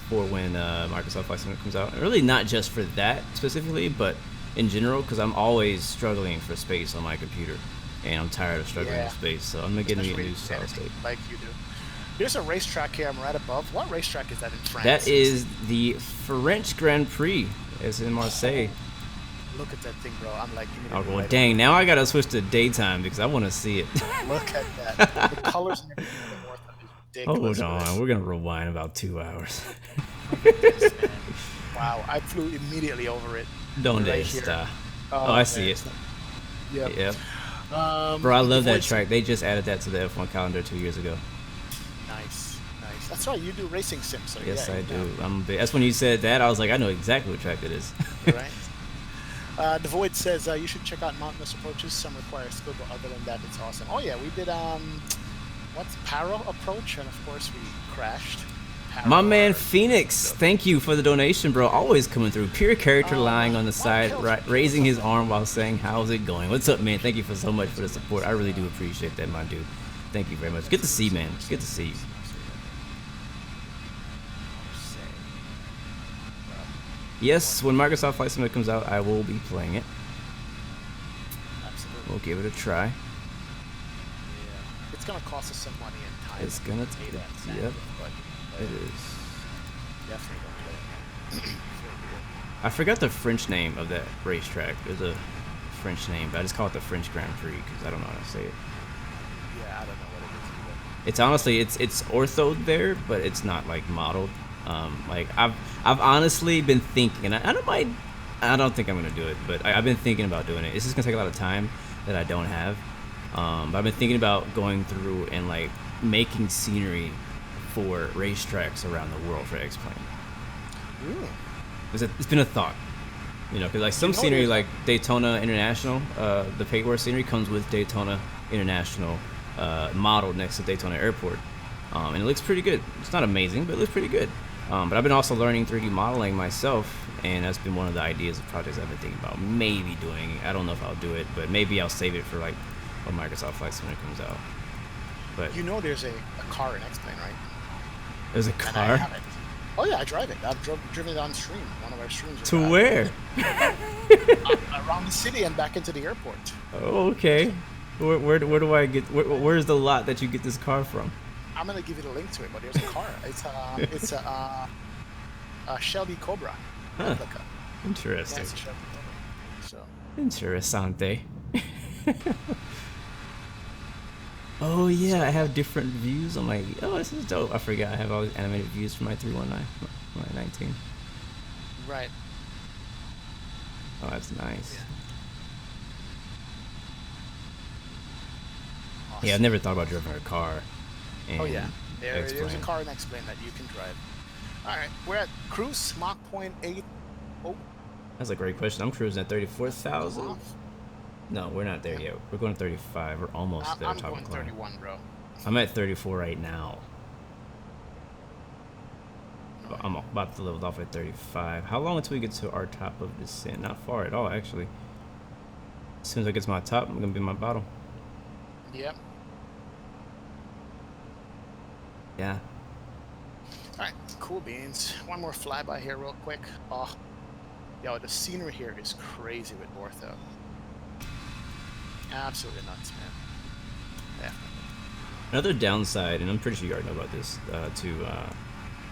for when Microsoft Flight Simulator comes out. And really not just for that specifically, but in general, because I'm always struggling for space on my computer, and I'm tired of struggling with space. So I'm gonna get me a new solid state. Like you do. There's a racetrack here. I'm right above. What racetrack is that in France? That is the French Grand Prix. It's in Marseille. Look at that thing, bro. I'm like, oh, well, dang. Now I gotta switch to daytime because I want to see it. Look at that. The colors and everything of the North is ridiculous. Hold on. We're gonna rewind about 2 hours. Wow, I flew immediately over it. Don't right stop. Oh, I see it. Yep. Yep. Bro, I love that track. They just added that to the F1 calendar 2 years ago. Nice, nice. That's right. You do racing sims. So yes, yeah, I do. That's when you said that. I was like, I know exactly what track it is. Right. The Void says you should check out mountainous approaches. Some require skill, but other than that, it's awesome. Oh yeah, we did what's Paro approach, and of course we crashed. My man Phoenix, thank you for the donation, bro. Always coming through. Pure character lying on the side, raising his arm while saying, "How's it going?" What's up, man? Thank you for so much for the support. I really do appreciate that, my dude. Thank you very much. Good to see, man. Good to see you. Yes, when Microsoft Flight Simulator comes out, I will be playing it. Absolutely. We'll give it a try. Yeah. It's gonna cost us some money and time. It's gonna take. Yep. It is. Definitely gonna play it. I forgot the French name of that racetrack. There's a French name, but I just call it the French Grand Prix because I don't know how to say it. Yeah, I don't know what it is either. It's honestly, it's orthoed there, but it's not like modeled. Like I've honestly been thinking, and I don't think I'm gonna do it, but I've been thinking about doing it. It's just gonna take a lot of time that I don't have. But I've been thinking about going through and like making scenery for racetracks around the world for X-Plane. It's been a thought, you know, because like some scenery like Daytona International, the paintwork scenery comes with Daytona International modeled next to Daytona Airport, and it looks pretty good. It's not amazing, but it looks pretty good. But I've been also learning 3D modeling myself, and that's been one of the ideas of projects I've been thinking about maybe doing. I don't know if I'll do it, but maybe I'll save it for like when Microsoft Flight Simulator comes out. But you know, there's a car in X-Plane, right? There's a car? Oh yeah, I drive it. I've driven it on stream. One of our streams. To where? Around the city and back into the airport. Oh, okay. Where do I get? Where's the lot that you get this car from? I'm gonna give you the link to it, but there's a car. It's a Shelby Cobra. Huh. Replica. Interesting. Yeah, it's a Shelby Cobra. So. Interessante. Oh yeah, I have different views. I'm like, oh, this is dope. I forgot I have all these animated views for my 319, my 19. Right. Oh, that's nice. Yeah. Awesome. Yeah, I've never thought about driving a car. Oh yeah, there's a car in X-Plane that you can drive. All right, we're at cruise Mach point 8. Oh, That's a great question. I'm cruising at 34,000. No, we're not there yet. We're going to 35. We're almost there. I'm going 31, bro. I'm at 34 right now. I'm about to level off at 35. How long until we get to our top of descent? Not far at all, actually. As soon as I get to my top, I'm gonna be in my bottom. Yep. Yeah. All right, cool beans. One more flyby here real quick. Oh, yo, the scenery here is crazy with ortho. Absolutely nuts, man. Yeah. Another downside, and I'm pretty sure you already know about this, to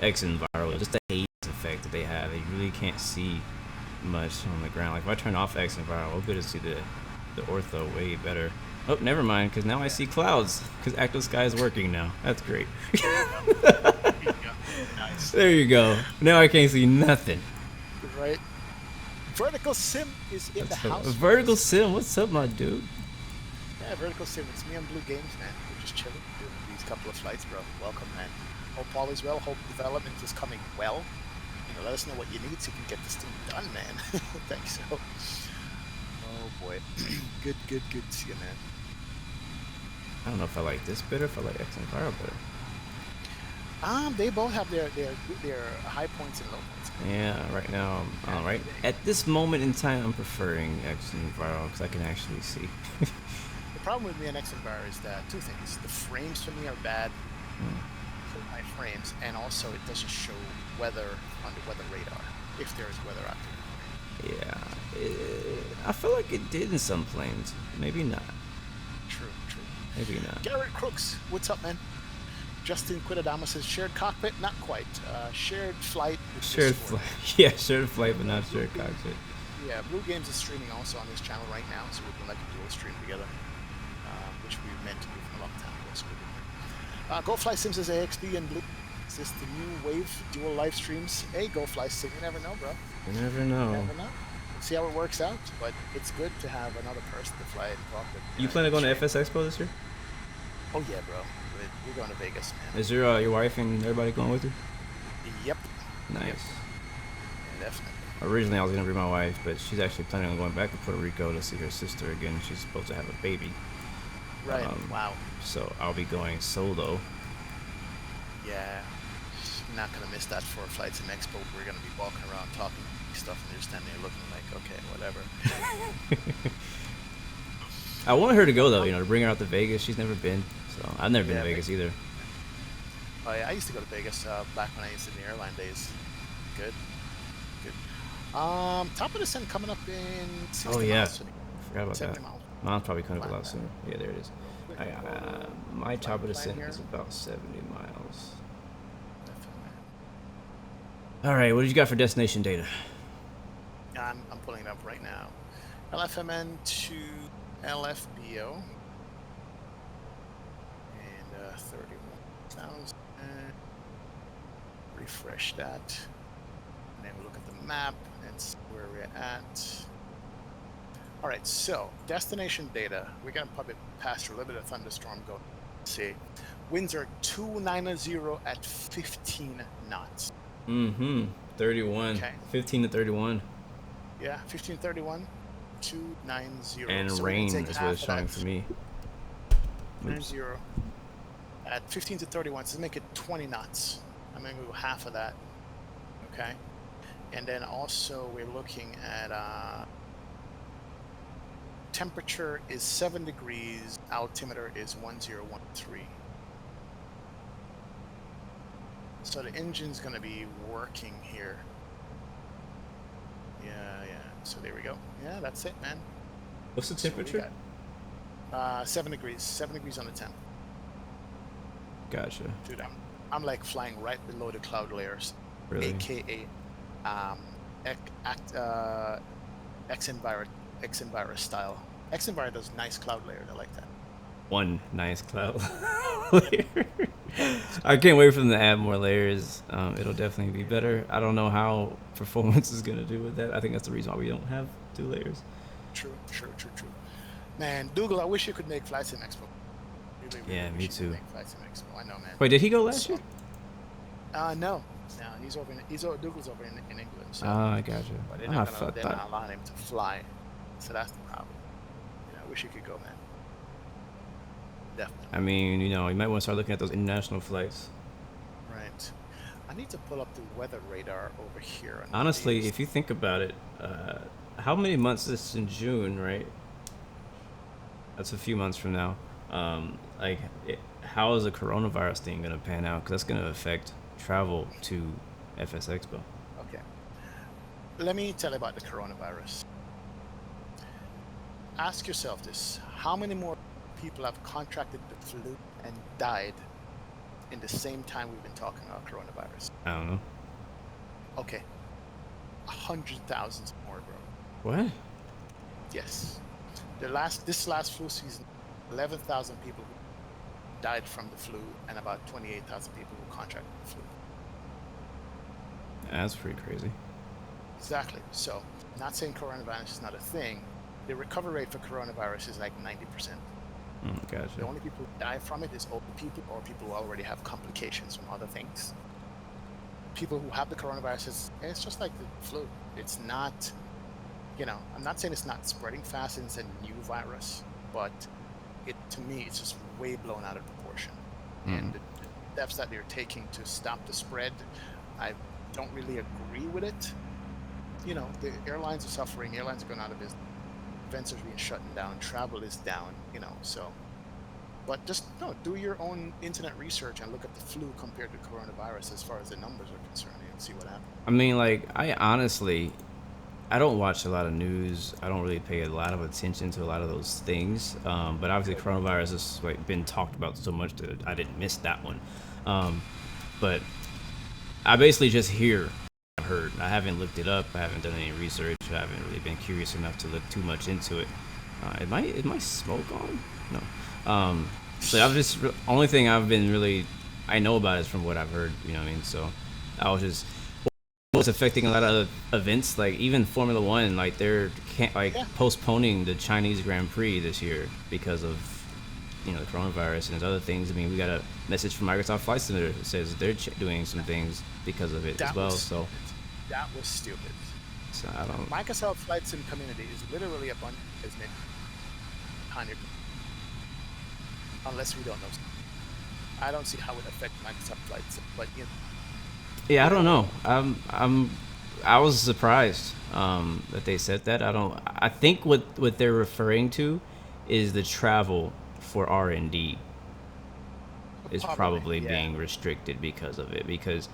X Enviro, just the haze effect that they have. You really can't see much on the ground. Like if I turn off X Enviro, I'll be able to see the ortho way better. Oh, never mind, because now I see clouds, because Active Sky is working now. That's great. Nice. There you go. Now I can't see nothing. Right. Vertical Sim is in the house. Vertical Sim, what's up, my dude? Yeah, Vertical Sim. It's me on Blue Games, man. We're just chilling, doing these couple of flights, bro. Welcome, man. Hope all is well. Hope development is coming well. You know, let us know what you need so you can get this thing done, man. Thanks. So. Oh boy. Good to see you, man. I don't know if I like this better, if I like X Enviro better. They both have their high points and low points. Yeah, right now, right at this moment in time, I'm preferring X Enviro because I can actually see. The problem with me and X Enviro is that two things: the frames for me are bad, for my frames, and also it doesn't show weather on the weather radar if there is weather out there. Yeah, I feel like it did in some planes. Maybe not. True. Maybe not. Garrett Crooks, what's up, man? Justin Quidadama says shared cockpit, not quite. Shared flight. Shared flight. Yeah, shared flight, but not shared cockpit. Yeah, Blue Games is streaming also on this channel right now, so we're like a dual stream together, which we meant to do for a long time ago. So Go Fly Sim says AXB and Blue. Is this the new wave dual live streams? Hey, Go Fly Sim, you never know, bro. You never know. You never know. See how it works out, but it's good to have another person to fly and talk with. You plan on going to FS Expo this year? Oh yeah, bro. We're going to Vegas, man. Is your wife and everybody going with you? Yep. Nice. Yep. Yeah, definitely. Originally, I was gonna bring my wife, but she's actually planning on going back to Puerto Rico to see her sister again. She's supposed to have a baby. Right. Wow. So I'll be going solo. Yeah. Not gonna miss that for Flights in Expo. We're gonna be walking around talking stuff, and you're standing there looking like, okay, whatever. I want her to go though, to bring her out to Vegas. She's never been, so I've never been to Vegas either. Oh yeah, I used to go to Vegas back when I used to in the airline days. Good. Top of the Sun coming up in 60 miles. Forgot about that. Mine's probably coming up a lot sooner. Yeah, there it is. My top of the Sun is about 70 miles. All right, what did you got for destination data? I'm pulling it up right now. LFMN to LFBO. And 31,000. Refresh that. And then we look at the map and see where we're at. All right, so destination data. We're going to probably pass through a little bit of thunderstorm going. Let's see. Winds are 290 at 15 knots. 31. Okay. 15 to 31. Yeah, 1531, 290. And so rain is what it's showing for me. 90 at 15 to 31, so make it 20 knots. I'm going to go half of that. Okay. And then also we're looking at temperature is 7 degrees, altimeter is 1013. So the engine's going to be working here. Yeah. So there we go. Yeah, that's it, man. What's the temperature? So 7 degrees. 7 degrees on the temp. Gotcha. Dude, I'm like flying right below the cloud layers. Really? AKA X-Enviro style. X-Enviro does nice cloud layers. I like that. One nice cloud layer. I can't wait for them to add more layers. It'll definitely be better. I don't know how performance is going to do with that. I think that's the reason why we don't have 2 layers. True. Man, Dougal, I wish you could make Flights in Expo. Really Yeah, me wish you too. could make Flights in Expo. I know, man. Wait, did he go last year? No. Now Dougal's over in England. So, I gotcha. but they're not allowing him to fly. So that's the problem. You know, I wish he could go, man. Definitely. I mean, you know, you might want to start looking at those international flights. Right. I need to pull up the weather radar over here. Honestly, if you think about it, how many months is this in June, right? That's a few months from now. How is the coronavirus thing going to pan out? Because that's going to affect travel to FS Expo. Okay. Let me tell you about the coronavirus. Ask yourself this. How many more people have contracted the flu and died in the same time we've been talking about coronavirus? I don't know. Okay. 100,000 more, bro. What? Yes. This last flu season, 11,000 people died from the flu and about 28,000 people who contracted the flu. That's pretty crazy. Exactly. So, not saying coronavirus is not a thing. The recovery rate for coronavirus is like 90%. Gotcha. The only people who die from it is old people or people who already have complications from other things. People who have the coronavirus, it's just like the flu. It's not, you know, I'm not saying it's not spreading fast and it's a new virus, but to me, it's just way blown out of proportion. And the steps that they're taking to stop the spread, I don't really agree with it. You know, the airlines are suffering, airlines are going out of business, events are being shut down, travel is down, you know, so. But just do your own internet research and look at the flu compared to coronavirus as far as the numbers are concerned and see what happens. I mean, like, I don't watch a lot of news. I don't really pay a lot of attention to a lot of those things. But obviously coronavirus has like been talked about so much that I didn't miss that one. But I basically just I've heard. I haven't looked it up. I haven't done any research. I haven't really been curious enough to look too much into it. Is my smoke on? No. So I've just only thing I know about is from what I've heard. You know what I mean? So I was just. It's affecting a lot of events, like even Formula One, like they're postponing the Chinese Grand Prix this year because of the coronavirus and other things. I mean, we got a message from Microsoft Flight Simulator that says they're doing some things because of it as well. So that was stupid. So I don't. Microsoft Flight Sim community is literally a bunch of business behind your, unless we don't know. I don't see how it affects Microsoft Flight Sim, but you know. Yeah, I don't know. I was surprised that they said that. I think what they're referring to is the travel for R&D is probably being restricted because of it. Because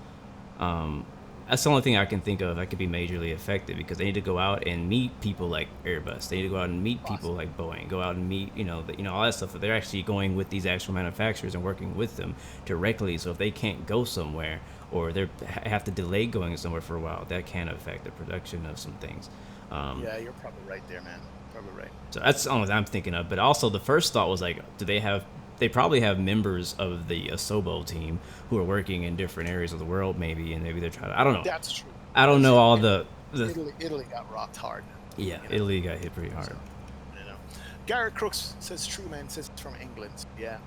that's the only thing I can think of that could be majorly affected, because they need to go out and meet people like Airbus. They need to go out and meet people like Boeing. Go out and meet all that stuff. But they're actually going with these actual manufacturers and working with them directly. So if they can't go somewhere, or they have to delay going somewhere for a while, that can affect the production of some things. Yeah, you're probably right there, man. Probably right. So that's the only thing I'm thinking of. But also the first thought was like, they probably have members of the Asobo team who are working in different areas of the world, maybe, and maybe they're trying to, I don't know. That's true. I don't know all Italy got rocked hard. Yeah, Italy got hit pretty hard. So, Garrett Crooks says true, man. Says it's from England. Yeah.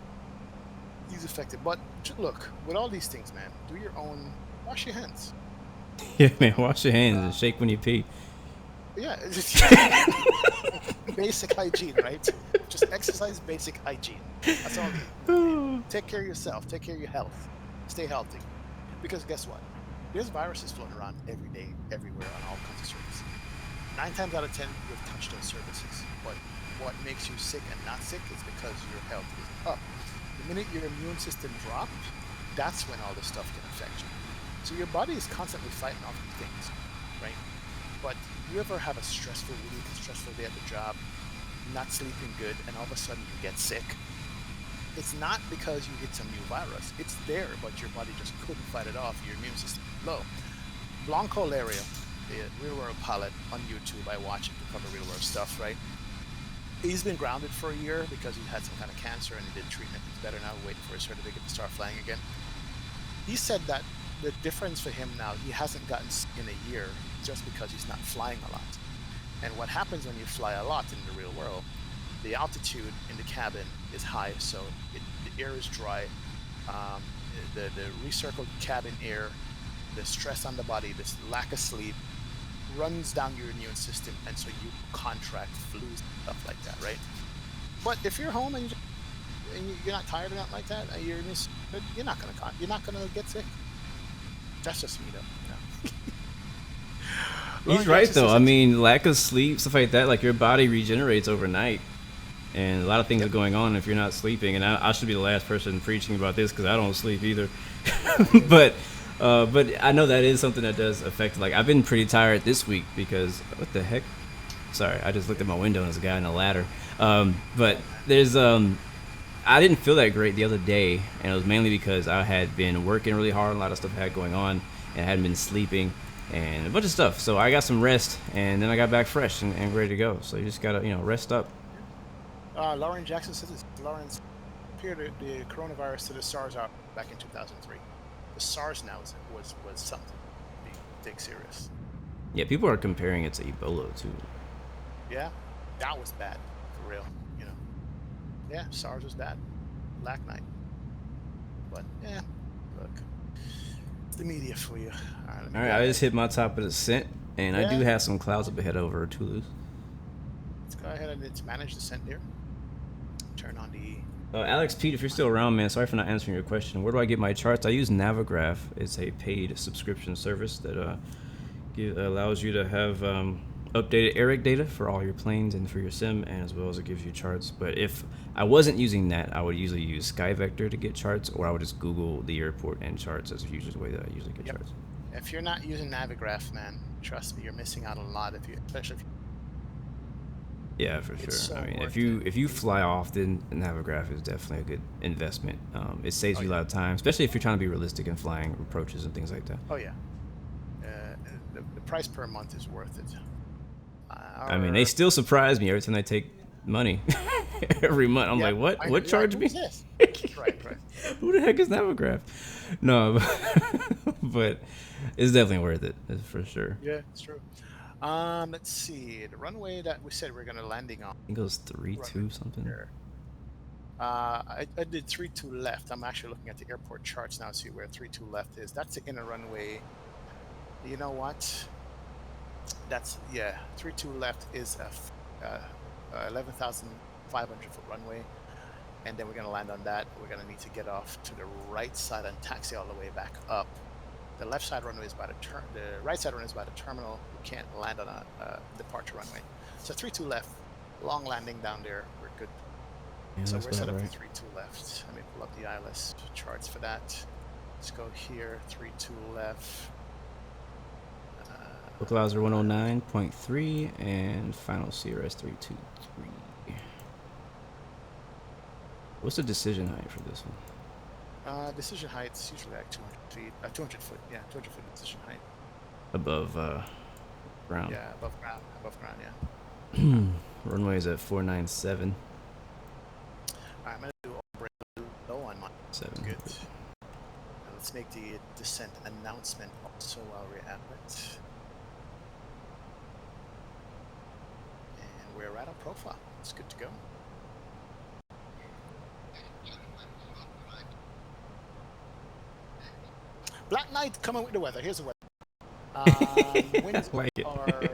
He's affected, but look, with all these things, man, do your own, wash your hands. Yeah, man, wash your hands and shake when you pee. Yeah, basic hygiene, right? Just exercise, basic hygiene. That's all you need. Take care of yourself, take care of your health, stay healthy. Because guess what? There's viruses floating around every day, everywhere, on all kinds of surfaces. 9 times out of 10, you've touched those surfaces. But what makes you sick and not sick is because your health is up. The minute your immune system drops, that's when all this stuff can affect you. So your body is constantly fighting off these things, right? But you ever have a stressful week, a stressful day at the job, not sleeping good, and all of a sudden you get sick? It's not because you hit some new virus. It's there, but your body just couldn't fight it off. Your immune system is low. Blanco Laria, the real world pilot on YouTube, I watch him to cover real world stuff, right? He's been grounded for a year because he had some kind of cancer and he did treatment. He's better now, waiting for his certificate to start flying again. He said that the difference for him now, he hasn't gotten sick in a year just because he's not flying a lot. And what happens when you fly a lot in the real world, the altitude in the cabin is high, so the air is dry. The recircled cabin air the stress on the body, this lack of sleep, runs down your immune system, and so you contract flus, stuff like that, right? But if you're home and you're not tired or nothing like that, you're not gonna get sick. That's just me, though. He's right though. I mean, lack of sleep, stuff like that. Like your body regenerates overnight, and a lot of things are going on if you're not sleeping. And I should be the last person preaching about this because I don't sleep either. but I know that is something that does affect. Like I've been pretty tired this week because what the heck? Sorry, I just looked at my window and there's a guy in a ladder. But there's I didn't feel that great the other day, and it was mainly because I had been working really hard. A lot of stuff I had going on, and I hadn't been sleeping. And a bunch of stuff. So I got some rest, and then I got back fresh and ready to go. So you just gotta, rest up. Lauren Jackson says this. Lawrence compared the coronavirus to the SARS out back in 2003. The SARS now was something to be take serious. Yeah, people are comparing it to Ebola too. Yeah, that was bad for real. Yeah, SARS was bad. Black Night. But yeah, look. The media for you. All right, I just hit my top of the descent, and I do have some clouds up ahead over Toulouse. Let's go ahead and manage descent there. Turn on the. Alex Pete, if you're still around, man, sorry for not answering your question. Where do I get my charts? I use Navigraph. It's a paid subscription service that allows you to have updated ARIC data for all your planes and for your sim, and as well as it gives you charts. But if I wasn't using that, I would usually use SkyVector to get charts, or I would just Google the airport and charts. That's usually the way that I usually get charts. If you're not using Navigraph, man, trust me, you're missing out a lot. Especially if you. Yeah, for sure. So I mean, if you fly off, then Navigraph is definitely a good investment. It saves you a lot of time, especially if you're trying to be realistic in flying approaches and things like that. Oh yeah. The price per month is worth it. I mean, they still surprise me every time they take money every month. I'm like, what? What charge me? Right. Who the heck is Navigraph? No, but it's definitely worth it, for sure. Yeah, it's true. Let's see. The runway that we said we're gonna landing on. I think it was 3-2 something. I did 3-2 left. I'm actually looking at the airport charts now to see where 3-2 left is. That's the inner runway. You know what? That's 3-2 left is a 11,500 foot runway, and then we're gonna land on that. We're gonna need to get off to the right side and taxi all the way back up. The left side runway is by the right side runway is by the terminal. We can't land on a departure runway. So 3-2 left, long landing down there. We're good. Yeah, so we're set up right. for 3-2 left. Let me pull up the ILS charts for that. Let's go here. 3-2 left. Localizer 109.3 and final CRS 323. What's the decision height for this one? Decision height is usually like 200 feet. 200 foot. Yeah, 200 foot decision height. Above ground. Yeah, above ground. Above ground. Yeah. Runway is at 497. Alright, I'm gonna do all low on mine. 7. Good. Now let's make the descent announcement also while we're at it. And we're right on profile. It's good to go. Black Knight coming with the weather. Here's the weather. Winds like it. are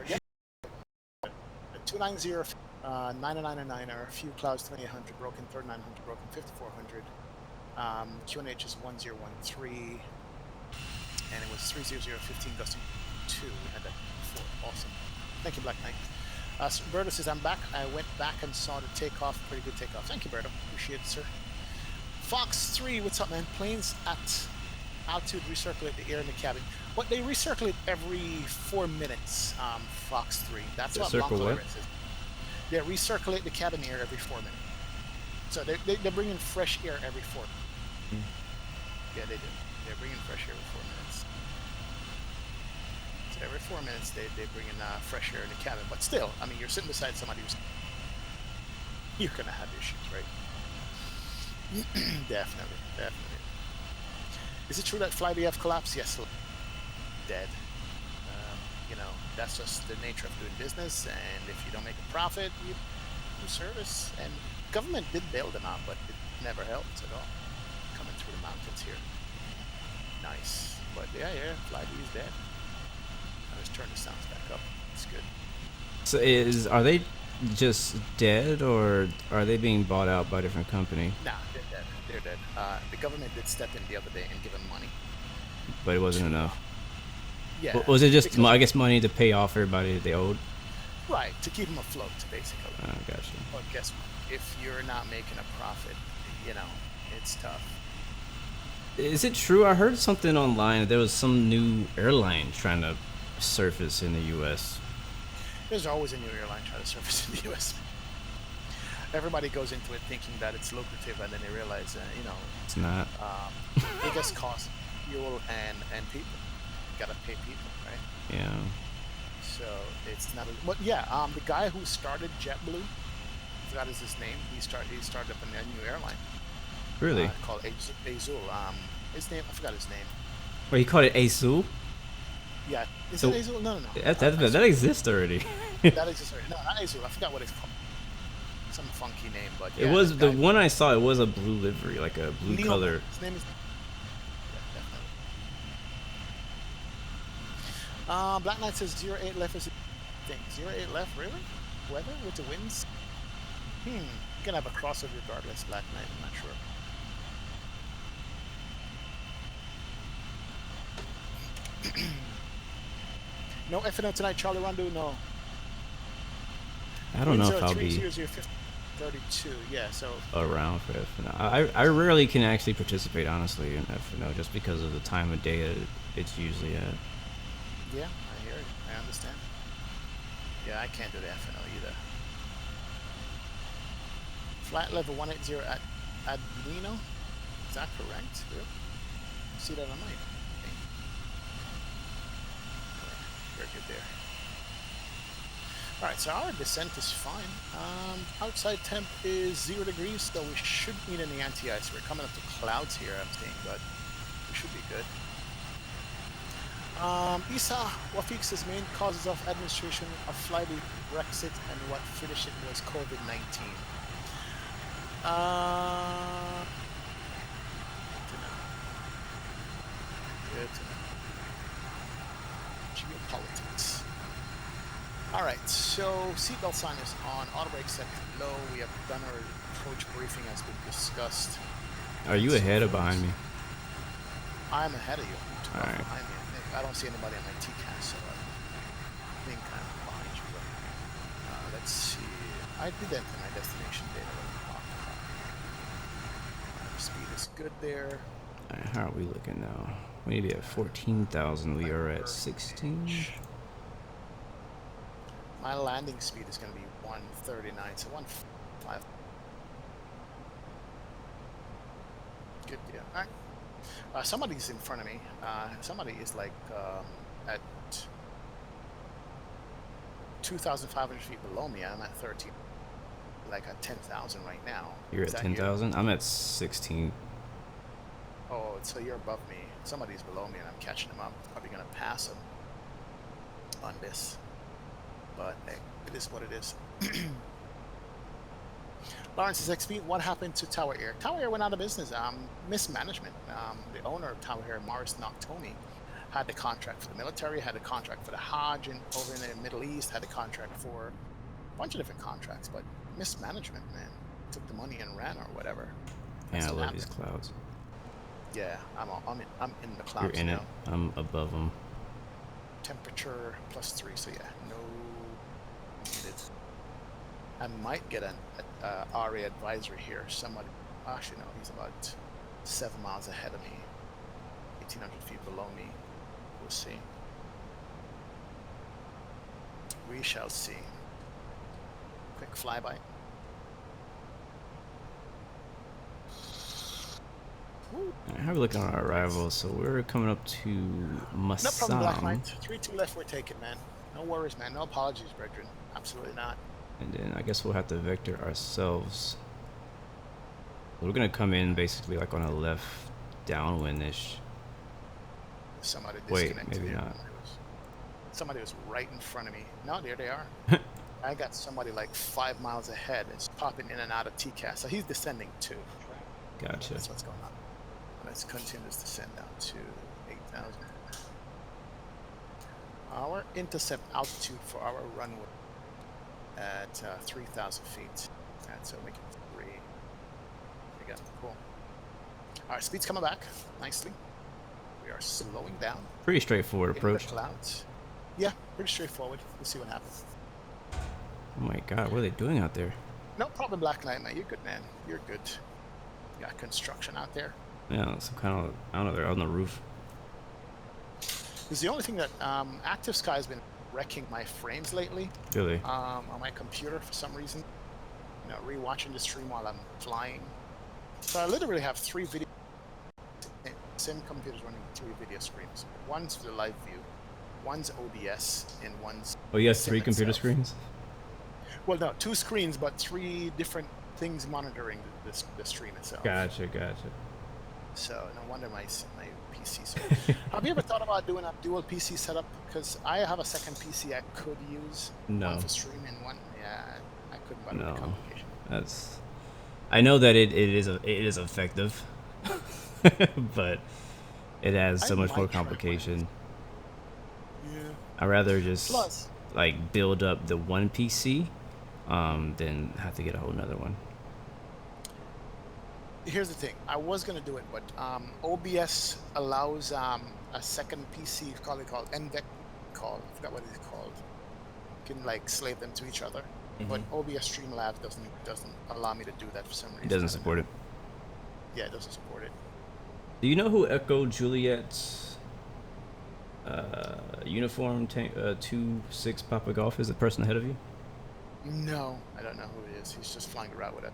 290, 999er, a few clouds 2800, broken 3900, broken 5400. QNH is 1013, and it was 30015 gusting 2. We had that before. Awesome. Thank you, Black Knight. Berto says, I'm back. I went back and saw the takeoff. Pretty good takeoff. Thank you, Berto. Appreciate it, sir. Fox 3, what's up, man? Planes at altitude recirculate the air in the cabin. What they recirculate every 4 minutes, Fox 3. That's what Blanco is. They recirculate the cabin air every 4 minutes. So they bring in fresh air every 4 minutes. Yeah, they do. They're bringing fresh air every 4 minutes. So every 4 minutes they bring in fresh air in the cabin. But still, I mean, you're sitting beside somebody who's... You're going to have issues, right? Definitely. Is it true that FlyBF collapsed? Yes, dead. You know, that's just the nature of doing business, and if you don't make a profit, you do service. And government did bail them out, but it never helped at all. Coming through the mountains here. Nice. But yeah, Flighty is dead. Let's turn the sounds back up. It's good. So are they just dead, or are they being bought out by a different company? Nah, they're dead. They're dead. The government did step in the other day and give them money. But it wasn't enough. Yeah. Was it just, I guess, money to pay off everybody that they owed? Right, to keep them afloat, basically. Oh, gotcha. But guess what? If you're not making a profit, you know, it's tough. Is it true? I heard something online that there was some new airline trying to surface in the U.S. There's always a new airline trying to surface in the U.S. Everybody goes into it thinking that it's lucrative, and then they realize, you know, it's not. It just costs fuel and people. You gotta pay people, right? Yeah. So it's not. But yeah, the guy who started JetBlue, I forgot his name. He started up a new airline. Really? Called Azul. His name, I forgot his name. Wait, he called it Azul? Yeah. Is it Azul? No. That exists already. That exists already. No, not Azul. I forgot what it's called. Some funky name, but yeah, it was the one I saw. It was a blue livery, like a blue color. His name is. Yeah, definitely. Black Knight says 08 left is a thing. 08 left, really? Weather with the winds? You can have a crossover regardless, Black Knight. I'm not sure. No FNO tonight, Charlie Rondo. No. I don't know if I'll be 32. Yeah, so around for FNO. I rarely can actually participate, honestly, in FNO just because of the time of day it's usually at. Yeah, I hear it. I understand. Yeah, I can't do the FNO either. Flight level 180 at Admino. Is that correct? Yep. See that on my thing. Very good there. Alright, so our descent is fine. Outside temp is 0 degrees, so we shouldn't need any anti-ice. We're coming up to clouds here, I'm seeing, but we should be good. Isa Wafiq says main causes of administration of flighty Brexit and what finished it was COVID-19. Good to know. Geopolitics. Alright, so seatbelt sign is on, auto brake set low. We have done our approach briefing as been discussed. Are you ahead or behind me? I'm ahead of you. Alright. Behind me. I don't see anybody on my TCAS, so I think I'm behind you. But, let's see. I did enter my destination data. Speed is good there. Alright, how are we looking now? We need to be at 14,000. We are at 16. My landing speed is going to be 139, so 1.5. Good deal. All right. Somebody's in front of me. Somebody is like at 2,500 feet below me. I'm at 13. Like at 10,000 right now. You're at 10,000? I'm at 16. Oh, so you're above me. Somebody's below me and I'm catching him up. Probably going to pass him on this. But hey, it is what it is. Lawrence says, XP, what happened to Tower Air? Tower Air went out of business. Mismanagement. The owner of Tower Air, Morris Noctoni, had the contract for the military, had the contract for the Hajj over in the Middle East, had the contract for a bunch of different contracts, but mismanagement, man. Took the money and ran or whatever. Yeah, I love these clouds. Yeah, I'm in the clouds. You're in it. I'm above them. Temperature +3, so yeah, no needed. I might get an RA advisory here. Somebody, actually no, he's about 7 miles ahead of me, 1,800 feet below me. We'll see. We shall see. Quick flyby. How are we looking on our arrival? So we're coming up to Massam. No problem, Black Knight. 3-2 left, we're taking, man. No worries, man. No apologies, brethren. Absolutely not. And then I guess we'll have to vector ourselves. We're gonna come in basically like on a left downwind-ish. Somebody disconnected. Wait, maybe not. Somebody was right in front of me. No, there they are. I got somebody like 5 miles ahead. It's popping in and out of TCAS. So he's descending too. Gotcha. That's what's going on. Let's continue this descent down to 3,000. Our intercept altitude for our runway at 3,000 feet. Alright, so make it 3. There you go. Cool. Our speed's coming back nicely. We are slowing down. Pretty straightforward approach. The clouds. Yeah, pretty straightforward. We'll see what happens. Oh my god, what are they doing out there? No problem, Black Knight, man. You're good, man. You're good. You got construction out there. Yeah, some kind of, I don't know, they're on the roof. It's the only thing that Active Sky has been wrecking my frames lately. Really? On my computer for some reason. You know, rewatching the stream while I'm flying. So I literally have 3 video. Same computer's running 3 video screens. One's for the live view, one's OBS, and one's. Oh, you have 3 computer screens? Well, no, 2 screens, but 3 different things monitoring the stream itself. Gotcha. So no wonder my PC. So, have you ever thought about doing a dual PC setup? Because I have a second PC I could use. No. One for stream and one. Yeah, I couldn't. But No. the complication. That's. I know that it is effective, but it has so much more complication. Yeah. I'd rather just Plus, like build up the one PC, than have to get a whole nother one. here's the thing. I was gonna do it, but OBS allows a second PC called NVEC call. I forgot what it's called. You can like slave them to each other. But OBS Streamlabs doesn't allow me to do that for some reason. It doesn't support it. Yeah, it doesn't support it. Do you know who Echo Juliet's uniform 26 Papa Golf is? The person ahead of you? No, I don't know who it is. He's just flying around with it.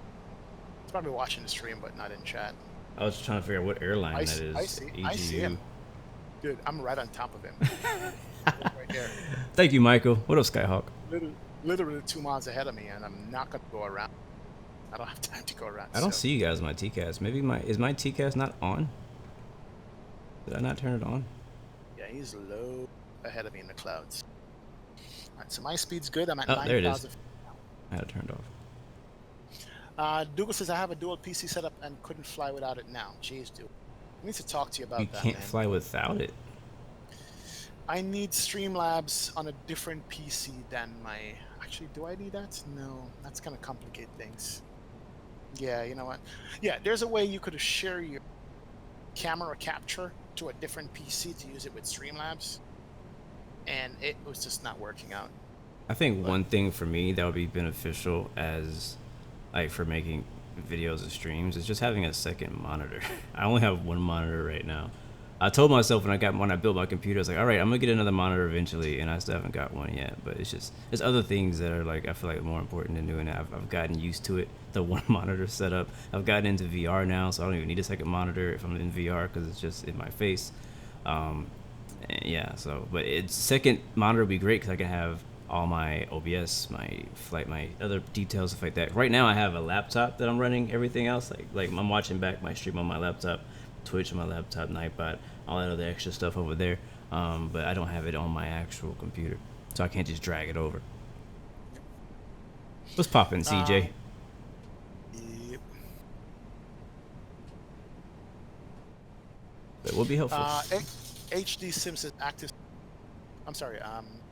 He's probably watching the stream, but not in chat. I was trying to figure out what airline that is. I see him. Dude, I'm right on top of him. Right there. Thank you, Michael. What up, Skyhawk? Literally 2 miles ahead of me, and I'm not gonna go around. I don't have time to go around. I don't see you guys in my TCAS. Maybe is my TCAS not on? Did I not turn it on? Yeah, he's low ahead of me in the clouds. Alright, so my speed's good. I'm at Oh, there it is. 9,000. I had it turned off. Dougal says I have a dual PC setup and couldn't fly without it now. Jeez, dude. I need to talk to you about You that, can't man. fly without it. I need Streamlabs on a different PC than my... Actually, do I need that? No, that's gonna complicate things. Yeah, you know what? Yeah, there's a way you could share your camera capture to a different PC to use it with Streamlabs, and it was just not working out. I think one thing for me that would be beneficial for making videos and streams is just having a second monitor. I only have one monitor right now. I told myself when I built my computer, I was like, all right, I'm gonna get another monitor eventually, and I still haven't got one yet. But it's just there's other things that are like I feel like more important than doing that. I've gotten used to it, the one monitor setup. I've gotten into VR now, so I don't even need a second monitor if I'm in VR because it's just in my face. Yeah. So, but second monitor would be great because I can have all my OBS, my flight, my other details, stuff like that. Right now, I have a laptop that I'm running everything else. Like I'm watching back my stream on my laptop. Twitch on my laptop, Nightbot, all that other extra stuff over there, but I don't have it on my actual computer, so I can't just drag it over. What's poppin', CJ? Yep. That will be helpful. HD Sim says active. I'm sorry.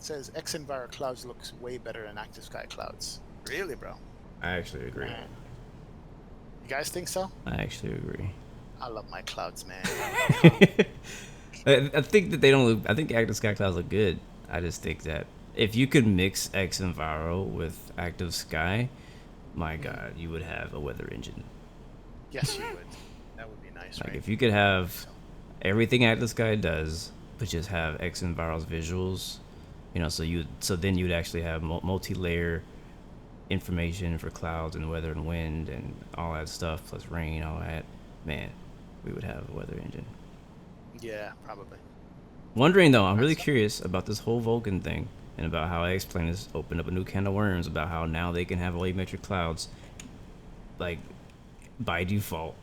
Says Xenviro clouds looks way better than Active Sky clouds. Really, bro? I actually agree. You guys think so? I actually agree. I love my clouds, man. I think that they don't look. I think Active Sky clouds look good. I just think that if you could mix Xenviro with Active Sky, my God, you would have a weather engine. Yes, you would. That would be nice, Like right? if you could have everything Active Sky does, but just have Xenviro's visuals, so then you'd actually have multi-layer information for clouds and weather and wind and all that stuff, plus rain, all that. Man, we would have a weather engine. Yeah, probably. Wondering though, I'm really curious about this whole Vulcan thing and about how XPlane has opened up a new can of worms about how now they can have volumetric clouds, like by default.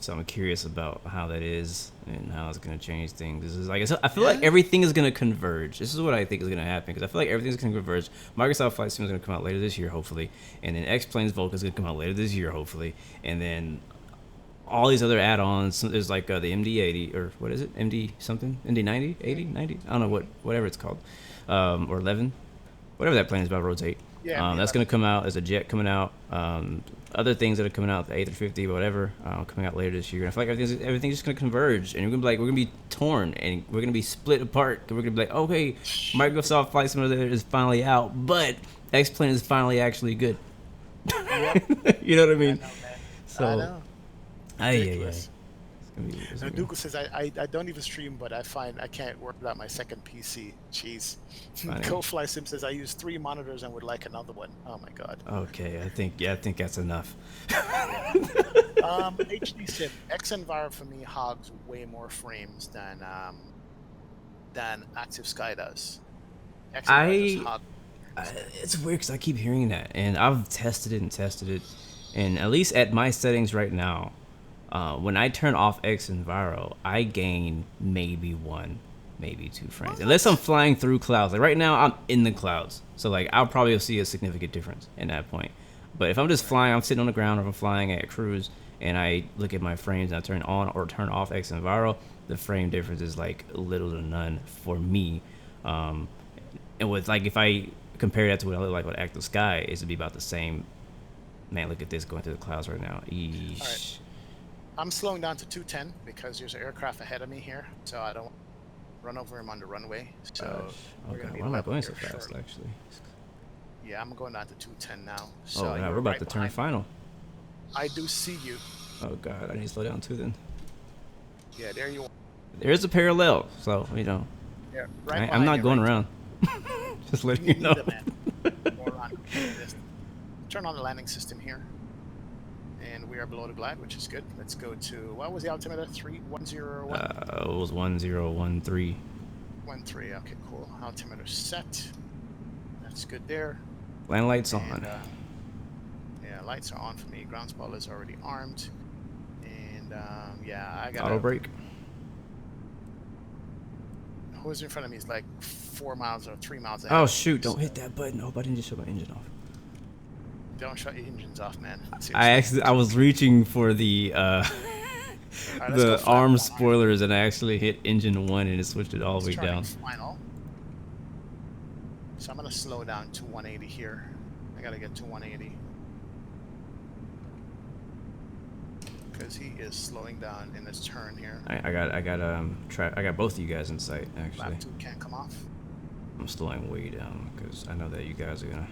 So I'm curious about how that is and how it's going to change things. This is like I feel like everything is going to converge. This is what I think is going to happen because I feel like everything's going to converge. Microsoft Flight Sim is going to come out later this year, hopefully, and then XPlane's Vulcan is going to come out later this year, hopefully, and then all these other add-ons. There's like the MD80 or what is it? MD something? MD90, 80, 90? I don't know whatever it's called, or 11, whatever that plane is about. Rotate. Yeah, that's gonna come out as a jet coming out. Other things that are coming out, the A350, whatever, coming out later this year. I feel like everything's just gonna converge, and we're gonna be torn, and we're gonna be split apart. We're gonna be like, okay, Microsoft Flight Simulator is finally out, but XPlane is finally actually good. Yep. You know what I mean? I know, man. So, I know. Ridiculous. It's gonna be Dougal says I don't even stream, but I find I can't work without my second PC. Jeez. Go Fly Sim says I use 3 monitors and would like another one. Oh my god. Okay, I think that's enough. HD Sim X-Enviro for me hogs way more frames than Active Sky does. It's weird because I keep hearing that, and I've tested it, and at least at my settings right now, when I turn off X-Enviro, I gain maybe 1, maybe 2 frames, unless I'm flying through clouds. Like right now, I'm in the clouds, so like I'll probably see a significant difference in that point. But if I'm just flying, I'm sitting on the ground, or if I'm flying at cruise, and I look at my frames and I turn on or turn off X-Enviro, the frame difference is like little to none for me. And with like if I compare that to what I look like with Active Sky, it's to be about the same. Man, look at this going through the clouds right now. Eesh. All right. I'm slowing down to 210 because there's an aircraft ahead of me here, so I don't run over him on the runway. So okay, why am I going so fast, actually? Yeah, I'm going down to 210 now. So oh, yeah, we're about to turn final. I do see you. Oh, God, I need to slow down, too, then. Yeah, there you are. There's a parallel, so, you know. Yeah, right I'm not going around. Just letting you know. Turn on the landing system here. And we are below the glide, which is good. Let's go to, what was the altimeter? 3101? It was 1013. 13, okay, cool. Altimeter set. That's good there. Land lights and, on. Yeah, lights are on for me. Ground spoiler is already armed. And, yeah, I got auto brake. Who's in front of me is like 4 miles or 3 miles ahead. Oh, shoot, don't hit that button. Oh, I didn't just shut my engine off. Don't shut your engines off, man. Seriously. I was reaching for the right, the arm spoilers, and I actually hit engine 1 and it switched it all the way down. Final. So I'm gonna slow down to 180 here. I gotta get to 180 because he is slowing down in his turn here. I got both of you guys in sight actually. Lap 2 can't come off. I'm slowing way down because I know that you guys are gonna.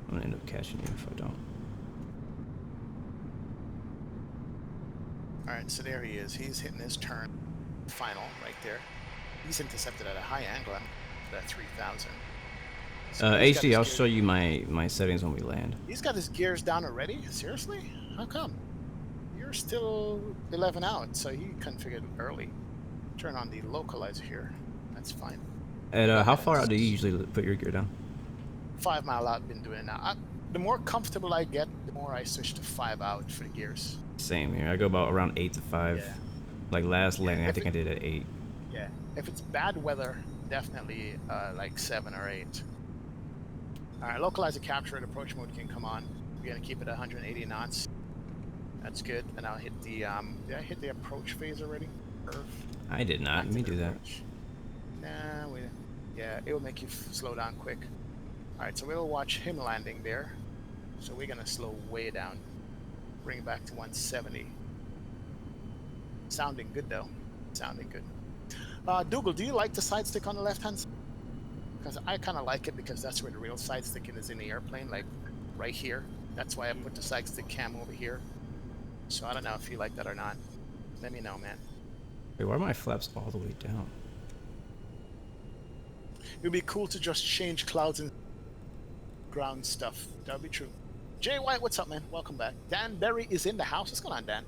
I'm gonna end up catching you if I don't. Alright, so there he is. He's hitting his turn. Final, right there. He's intercepted at a high angle at 3,000. So HD, I'll show you my settings when we land. He's got his gears down already? Seriously? How come? You're still 11 out, so he configured early. Turn on the localizer here. That's fine. At how far out do you usually put your gear down? 5 mile out, been doing it now. The more comfortable I get, the more I switch to 5 out for the gears. Same here. I go about around 8 to 5. Yeah. Like last landing, I think I did at 8. Yeah. If it's bad weather, definitely like 7 or 8. All right, localizer capture and approach mode can come on. We're gonna keep it at 180 knots. That's good. And I'll hit the did I hit the approach phase already? Curve. I did not. Let me do that. Nah, yeah, it will make you slow down quick. All right, so we'll watch him landing there. So we're gonna slow way down. Bring it back to 170. Sounding good though. Sounding good. Dougal, do you like the side stick on the left hand side? Because I kind of like it because that's where the real side stick is in the airplane, like right here. That's why I put the side stick cam over here. So I don't know if you like that or not. Let me know, man. Wait, why are my flaps all the way down? It would be cool to just change clouds and ground stuff. That would be true. Jay White, what's up, man? Welcome back. Dan Berry is in the house. What's going on, Dan?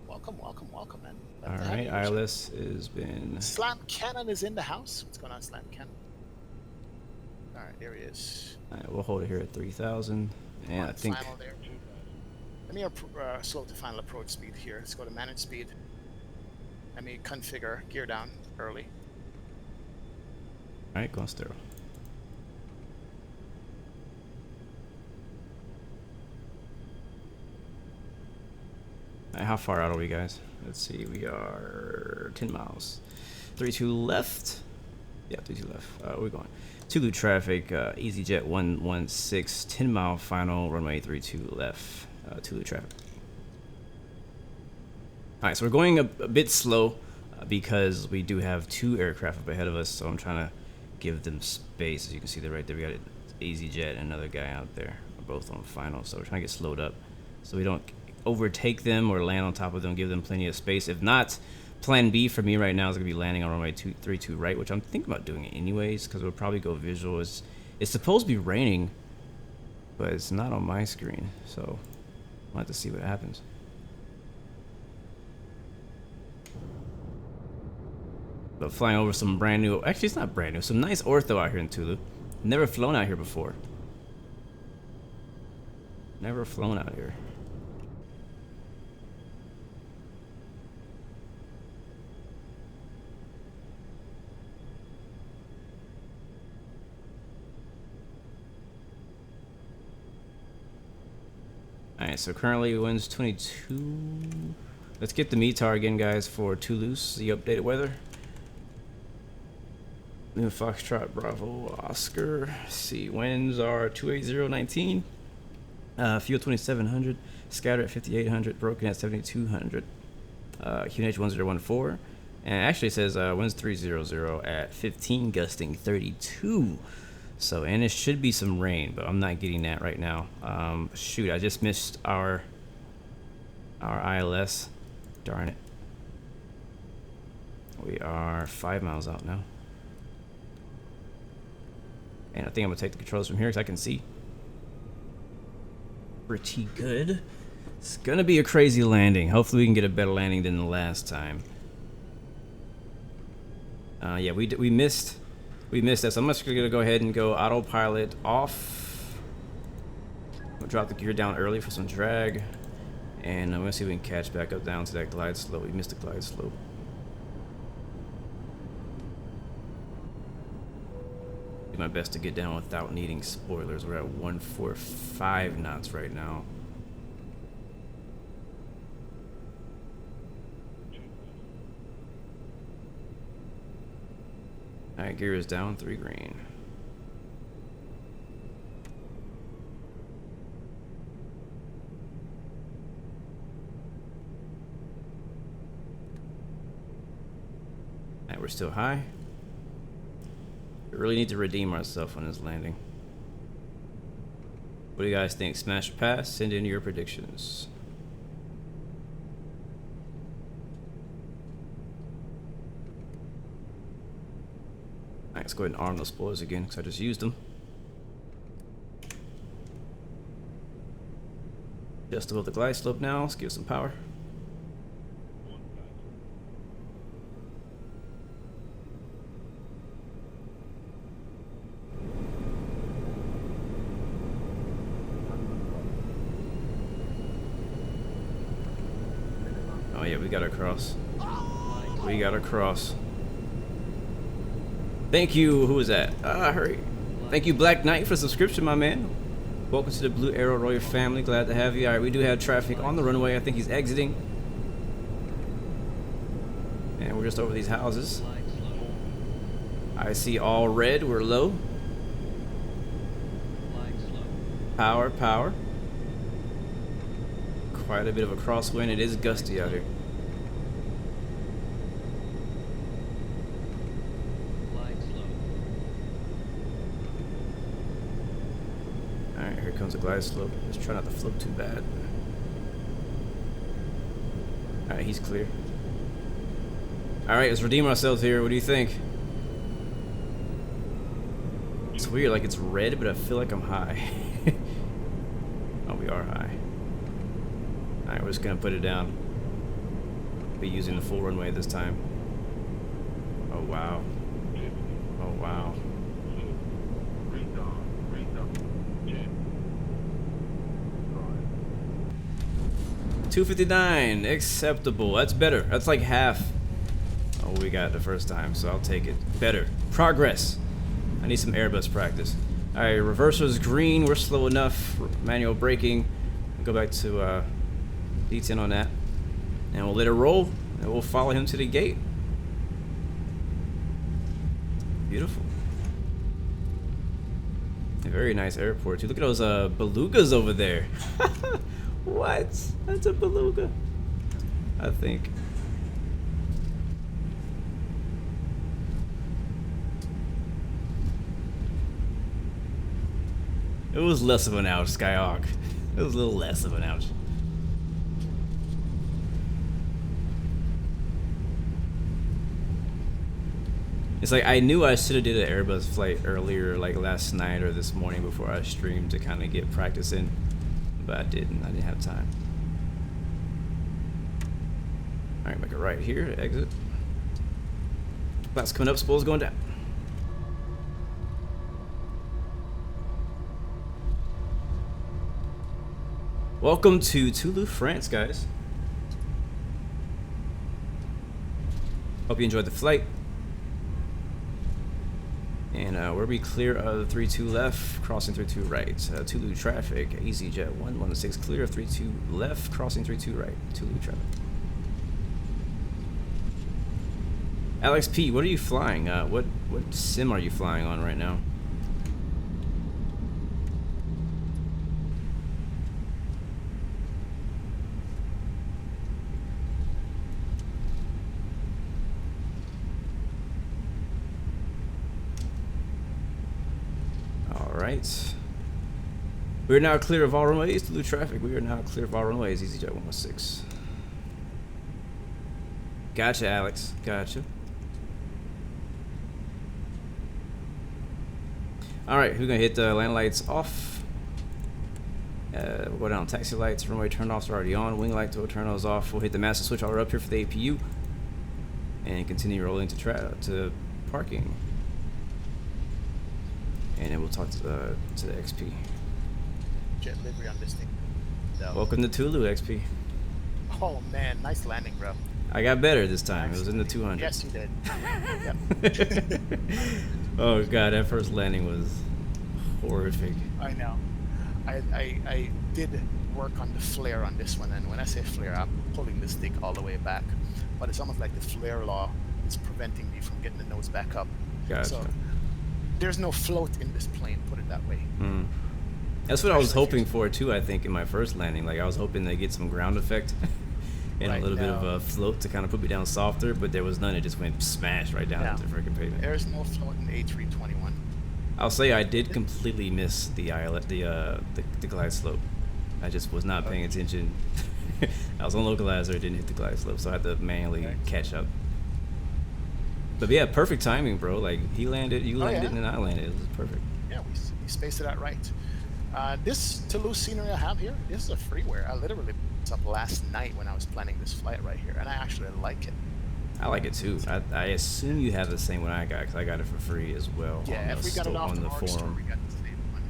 Welcome, welcome, welcome, man. All right, ILS has been... Slam Cannon is in the house. What's going on, Slam Cannon? All right, there he is. All right, we'll hold it here at 3,000. And I think... Final there. Let me slow to final approach speed here. Let's go to manage speed. Let me configure gear down early. All right, go on sterile. How far out are we, guys? Let's see. We are 10 miles. 32 left. Yeah, 32 left. Where we going? Tulu traffic. EasyJet 116. 10 mile final. Runway 32 left. Tulu traffic. All right, so we're going a bit slow because we do have 2 aircraft up ahead of us. So I'm trying to give them space. As you can see, they're right there. We got EasyJet and another guy out there. We're both on final, so we're trying to get slowed up so we don't overtake them or land on top of them. Give them plenty of space. If not, plan B for me right now is gonna be landing on runway 32 right, which I'm thinking about doing anyways because we'll probably go visual. It's supposed to be raining, but it's not on my screen, so I'll have to see what happens. But flying over some brand new, actually it's not brand new, some nice ortho out here in Tulu. Never flown out here before. Never flown out here. Alright, so currently winds 22. Let's get the METAR again, guys, for Toulouse, the updated weather. New Foxtrot Bravo Oscar. Let's see, winds are 28019. Fuel 2700. Scatter at 5800. Broken at 7200. QNH 1014. And actually it says winds 300 at 15, gusting 32. So, and it should be some rain, but I'm not getting that right now. Shoot, I just missed our ILS. Darn it. We are 5 miles out now. And I think I'm gonna take the controls from here because I can see pretty good. It's gonna be a crazy landing. Hopefully we can get a better landing than the last time. Yeah, we missed that, so I'm just gonna go ahead and go autopilot off. We'll drop the gear down early for some drag, and I'm gonna see if we can catch back up down to that glide slope. We missed the glide slope. Do my best to get down without needing spoilers. We're at 145 knots right now. Alright, gear is down, 3 green. Alright, we're still high. We really need to redeem ourselves on this landing. What do you guys think? Smash or pass? Send in your predictions. Alright, let's go ahead and arm those spoilers again because I just used them. Just above the glide slope now. Let's give some power. Oh yeah, we got to cross. We got to cross. Thank you. Who is that? Hurry. Thank you, Black Knight, for the subscription, my man. Welcome to the Blue Arrow Royal family. Glad to have you. All right, we do have traffic on the runway. I think he's exiting. And we're just over these houses. I see all red. We're low. Power, power. Quite a bit of a crosswind. It is gusty out here. Alright, here comes the glide slope. Just try not to float too bad. Alright, he's clear. Alright, let's redeem ourselves here. What do you think? It's weird, like it's red, but I feel like I'm high. Oh, we are high. Alright, we're just gonna put it down. Be using the full runway this time. Oh wow. Oh wow. 259, acceptable. That's better. That's like half of what we got the first time, so I'll take it. Better. Progress. I need some Airbus practice. Alright, reverser's green. We're slow enough. Manual braking. Go back to D10 on that. And we'll let it roll, and we'll follow him to the gate. Beautiful. A very nice airport too. Look at those belugas over there. What? That's a beluga, I think. It was less of an ouch, Skyhawk. It was a little less of an ouch. It's like I knew I should have did an Airbus flight earlier, like last night or this morning before I streamed to kind of get practice in, but I didn't. I didn't have time. All right, make it right here to exit. Flaps coming up, spoils going down. Welcome to Toulouse, France, guys. Hope you enjoyed the flight. And we'll be clear of 32 left, crossing 32 right. Toulouse traffic, EasyJet 116 clear of 32 left, crossing 32 right. Toulouse traffic. Alex P, what are you flying? What sim are you flying on right now? Alright. We are now clear of all runways. Toulouse traffic, we are now clear of all runways. EasyJet 116. Gotcha, Alex. Gotcha. Alright, we're gonna hit the land lights off. We'll go down taxi lights, runway turn-offs are already on, wing light to turn those off. We'll hit the master switch while we're up here for the APU. And continue rolling to parking. And then we'll talk to the XP. Jet livery on this thing. So. Welcome to Toulouse, XP. Oh man, nice landing, bro. I got better this time. It was in the 200s. Yes, you did. Oh god, that first landing was horrific. I know. I did work on the flare on this one, and when I say flare, I'm pulling the stick all the way back. But it's almost like the flare law is preventing me from getting the nose back up. Gotcha. So there's no float in this plane, put it that way. Mm. That's what I was hoping for too, I think, in my first landing. Like I was hoping to get some ground effect and a little bit of a float to kind of put me down softer, but there was none. It just went smash right down into the freaking pavement. There's no float in A321. I'll say I did completely miss the glide slope. I just was not paying attention. I was on localizer, didn't hit the glide slope, so I had to manually catch up. But yeah, perfect timing, bro. Like he landed, you landed, and then I landed. It was perfect. Yeah, we spaced it out right. This Toulouse scenery I have here, this is a freeware. I literally put this up last night when I was planning this flight right here, and I actually like it. I like it too. I assume you have the same one I got, because I got it for free as well. Yeah, if we got it off the forum. We got the same one.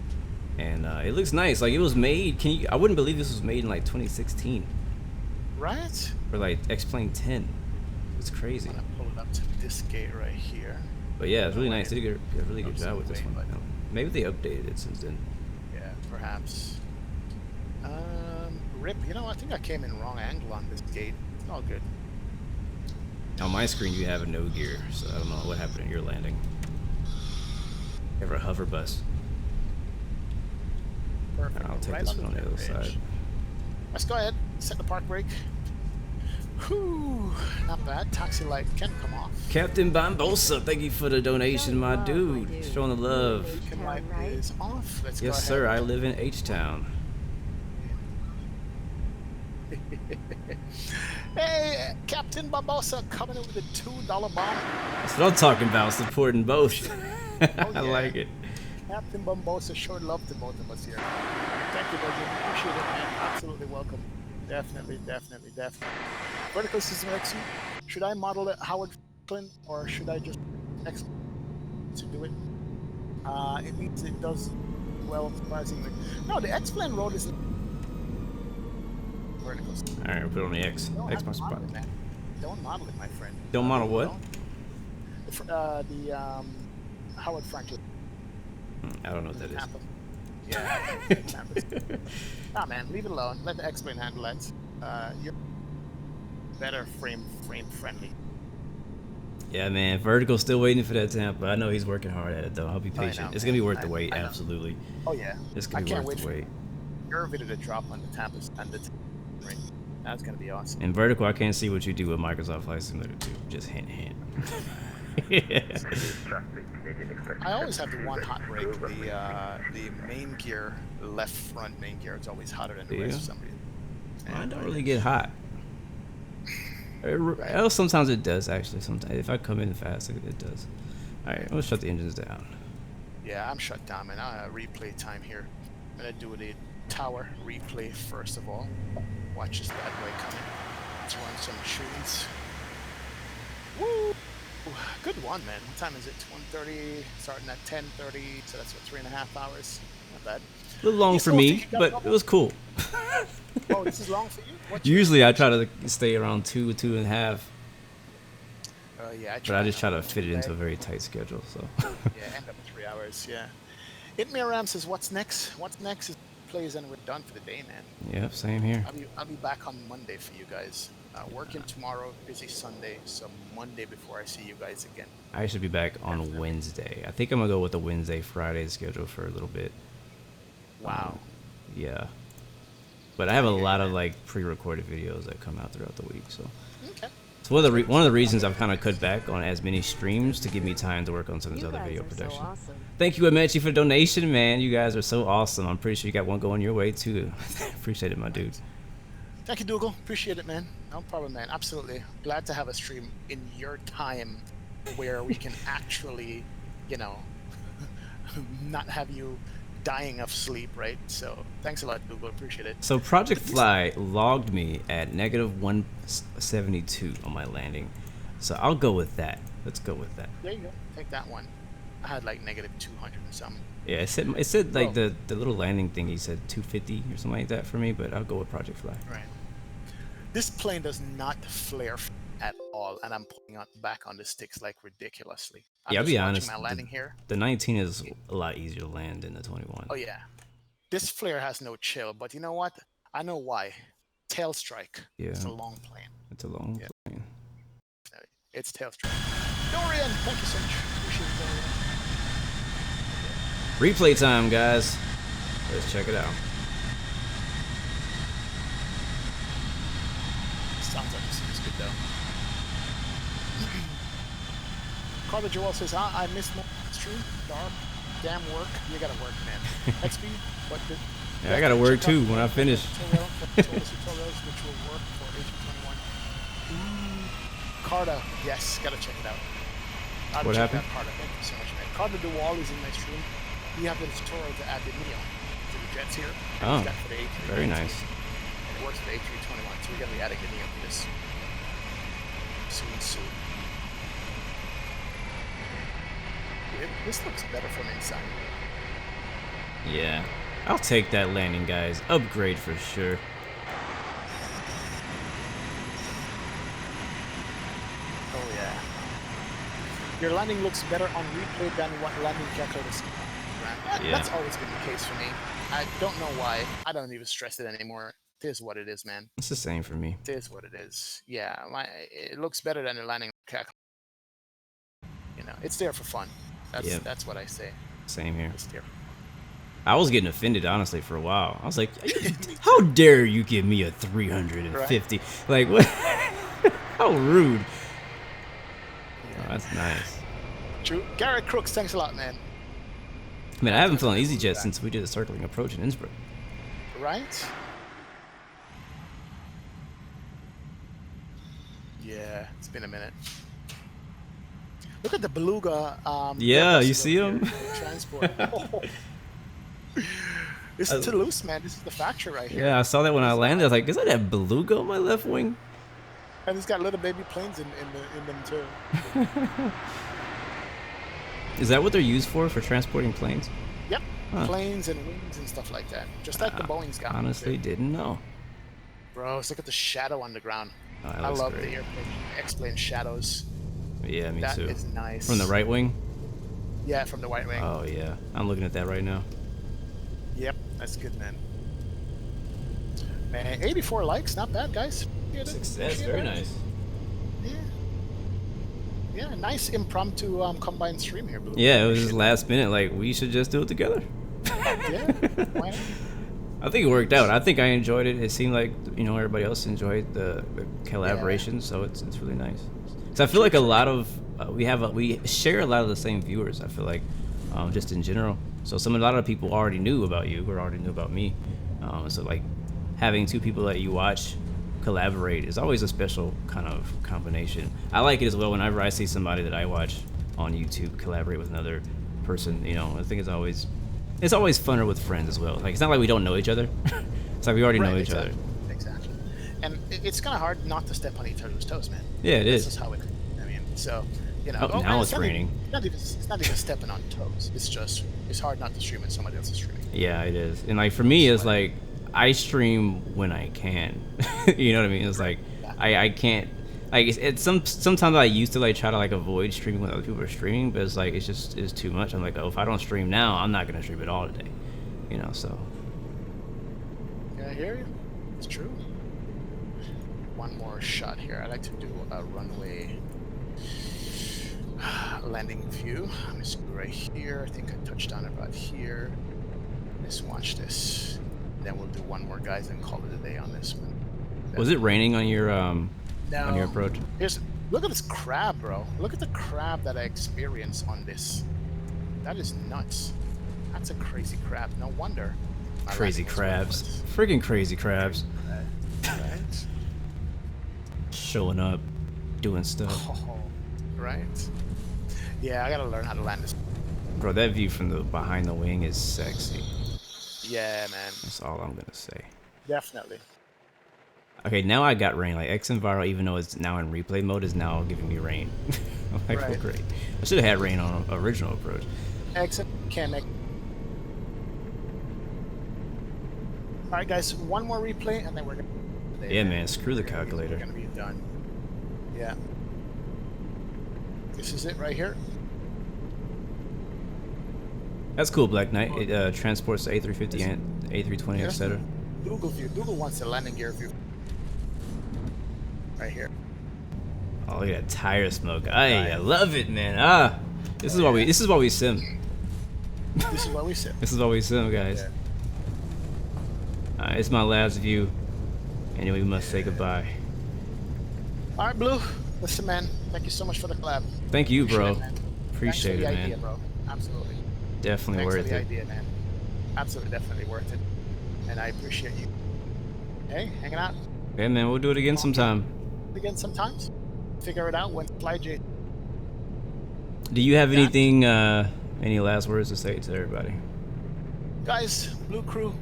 And it looks nice. Like it was made. I wouldn't believe this was made in like 2016. Right? Or like XPlane10. It's crazy. I'm gonna pull it up to this gate right here. But yeah, it's really nice. They did a really good job with this one. Maybe they updated it since then. Yeah, perhaps. RIP. You know, I think I came in wrong angle on this gate. It's all good. On my screen, you have a no gear, so I don't know what happened at your landing. You have a hover bus. Perfect. I'll take this one on the other side. Let's go ahead. Set the park brake. Whew, not bad. Taxi light can come off. Captain Bambosa, thank you for the donation, my dude. Showing the love. Beacon light is off. Let's go ahead. Yes, sir. I live in H-Town. Hey, Captain Bambosa coming in with a $2 bomb. That's what I'm talking about, supporting both. I like it. Captain Bambosa showed love to both of us here. Thank you, Virgin. Appreciate it, man. Absolutely welcome. Definitely. Vertical system XU. Should I model it Howard Franklin, or should I just to do it? It means it does well, surprisingly. No, the XPlane road is vertical. All right, we'll put it on the X. X my spot. Don't model it, my friend. Don't model what? The Howard Franklin. I don't know what that is. Yeah. Nah, man, leave it alone. Let the XPlane handle that. better frame friendly. Yeah, man. Vertical's still waiting for that Tampa. I know he's working hard at it, though. I'll be patient. It's going to be worth the wait, absolutely. Oh, yeah. It's going to be worth the wait. Your video to drop on the Tampa and the right. That's going to be awesome. In Vertical, I can't see what you do with Microsoft Flight Simulator 2. Just hint, hint. I always have the one hot brake. The main gear, left front main gear, is always hotter than the rest for some reason. I don't really get hot. Well, sometimes it does, actually. Sometimes if I come in fast, it does. All right, let's shut the engines down. Yeah, I'm shut down, man. Replay time here. I'm gonna do the tower replay first of all. Watch this bad boy coming. Let's run some shootings. Woo! Good one, man. What time is it? 1:30. Starting at 10:30. So that's what, 3.5 hours. Not bad. A little long for me, but it was cool. Oh, this is long for you? Usually I try to stay around 2.5. Yeah, but I just try to fit it into a very tight schedule. So. Yeah, end up with 3 hours. Yeah. Itmiram says, "What's next? What's next is plays and we're done for the day, man." Yep, same here. I'll be back on Monday for you guys. Working tomorrow, busy Sunday, so Monday before I see you guys again. I should be back on Wednesday. I think I'm gonna go with the Wednesday-Friday schedule for a little bit. Wow. Yeah. But I have a lot of like pre-recorded videos that come out throughout the week, so. Okay. It's one of the reasons I've kind of cut back on as many streams to give me time to work on some of this other video production. So awesome. Thank you, Amechi, for the donation, man. You guys are so awesome. I'm pretty sure you got one going your way too. Appreciate it, my dude. Thank you, Dougal. Appreciate it, man. No problem, man. Absolutely. Glad to have a stream in your time where we can actually, you know, not have you dying of sleep, right? So thanks a lot, Dougal. Appreciate it. So Project Fly logged me at -172 on my landing. So I'll go with that. Let's go with that. There you go. Take that one. I had like -200 and something. Yeah, it said like the little landing thing. He said 250 or something like that for me, but I'll go with Project Fly. Right. This plane does not flare at all, and I'm pulling back on the sticks like ridiculously. I'll be honest. My landing here. The 19 is a lot easier to land than the 21. Oh yeah, this flare has no chill, but you know what? I know why. Tail strike. Yeah. It's a long plane. It's a long plane. It's tail strike. Dorian, thank you so much. Appreciate it, Dorian. Replay time, guys. Let's check it out. Sounds like this is good though. Carter Joel says, I missed my stream. Dark. Damn work. You gotta work, man. XP, what did... Yeah, I gotta work too when I finish. Toliss which will work for XP11. Carter, yes, gotta check it out. What happened? Carter, thank you so much, man. Carter DeWall is in my stream. We have the tutorial to add the video to the jets here. Oh, for the A321. very nice. And it works for the A321, so we're gonna be adding the video to this soon. This looks better from inside. Yeah, I'll take that landing, guys. Upgrade for sure. Oh yeah. Your landing looks better on replay than what landing calculators. Yeah. That's always been the case for me. I don't know why. I don't even stress it anymore. It is what it is, man. It's the same for me. It is what it is. Yeah, it looks better than the landing calculator. You know, it's there for fun. That's what I say. Same here. It's there. I was getting offended, honestly, for a while. I was like, how dare you give me a 350? Right. Like, what? How rude. Yeah. Oh, that's nice. True. Garrett Crooks, thanks a lot, man. I mean, I haven't flown EasyJet since we did a circling approach in Innsbruck. Right? Yeah, it's been a minute. Look at the Beluga. Yeah, you see him? Transport. This is Toulouse, man. This is the factory right here. Yeah, I saw that when I landed. I was like, is that a Beluga on my left wing? And it's got little baby planes in them too. Is that what they're used for transporting planes? Yep. Huh. Planes and wings and stuff like that. Just like the Boeing's got. Honestly, didn't know. Bro, look at the shadow on the ground. Oh, I love the airplane X-plane shadows. Yeah, me too. That is nice. From the right wing? Yeah, from the right wing. Oh, yeah. I'm looking at that right now. Yep, that's good, man. Man, 84 likes, not bad, guys. Success, very nice. Yeah. Yeah, nice impromptu combined stream here, Blue. Yeah, it was just last minute, like, we should just do it together. Yeah, why not? I think it worked out. I think I enjoyed it. It seemed like, you know, everybody else enjoyed the collaboration, so it's really nice. So I feel like a lot of we share a lot of the same viewers. I feel like, just in general. So a lot of people already knew about you, or already knew about me. So like having two people that you watch collaborate is always a special kind of combination. I like it as well whenever I see somebody that I watch on YouTube collaborate with another person. You know, I think it's always funner with friends as well. Like, it's not like we don't know each other. It's like we already know each other. Exactly. And it's kind of hard not to step on each other's toes, man. Yeah, it is. This is how it. I mean, so you know. Oh, now it's raining. It's not even stepping on toes. It's hard not to stream when somebody else is streaming. Yeah, it is. And like for me, it's like I stream when I can. You know what I mean? It's like I can't. Like it's sometimes I used to like try to like avoid streaming when other people are streaming, but it's like it's too much. I'm like, oh, if I don't stream now, I'm not gonna stream at all today. You know, so. Yeah, I hear you. It's true. One more shot here. I like to do a runway landing view. I'm just right here. I think I touched down about here. Let's watch this. Then we'll do one more, guys, and call it a day on this one. Was it raining on your No. on your approach? Look at this crab, bro. Look at the crab that I experienced on this. That is nuts. That's a crazy crab. No wonder. Crazy crabs. Freaking crazy crabs. Right? Showing up, doing stuff. Oh, right? Yeah, I gotta learn how to land this. Bro, that view from the behind the wing is sexy. Yeah, man. That's all I'm gonna say. Definitely. Okay, now I got rain. Like X-Enviro, even though it's now in replay mode, is now giving me rain. I'm like, Right. oh, great. I should have had rain on original approach. Exit connect. Alright, guys, one more replay and then we're gonna. Yeah, man, screw the calculator. We're gonna be done. Yeah. This is it right here. That's cool, Black Knight. It transports the A350 and A320, etc. Google view. Google wants the landing gear view. Right here. Oh, look at that tire smoke. I love it, man. Ah, this is why we sim. This is why we sim. This is why we sim, guys. Yeah. It's my last view, and we must say goodbye. All right, Blue. Listen, man. Thank you so much for the collab. Thank you, bro. Appreciate it, the man. idea, bro. Absolutely. Definitely Thanks worth for the it. idea, man. Absolutely, definitely worth it. And I appreciate you. Hey, hanging out. Yeah, man, we'll do it again sometime. Again, sometimes. Figure it out when fly J. Do you have anything, any last words to say to everybody? Guys, Blue Crew,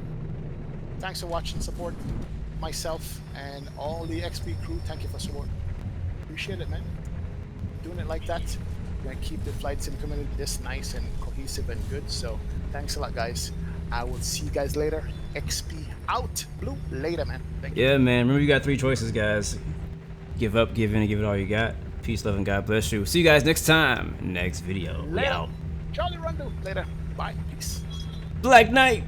thanks for watching, support myself and all the XP crew. Thank you for support. Appreciate it, man. Doing it like that. We're gonna keep the flight sim community this nice and cohesive and good. So thanks a lot, guys. I will see you guys later. XP out. Blue, later, man. Thank you. Yeah, man. Remember, you got 3 choices, guys. Give up, give in, and give it all you got. Peace, love, and God bless you. See you guys next time. Next video. We Later. out. Charlie Rondo. Later. Bye. Peace. Black Knight.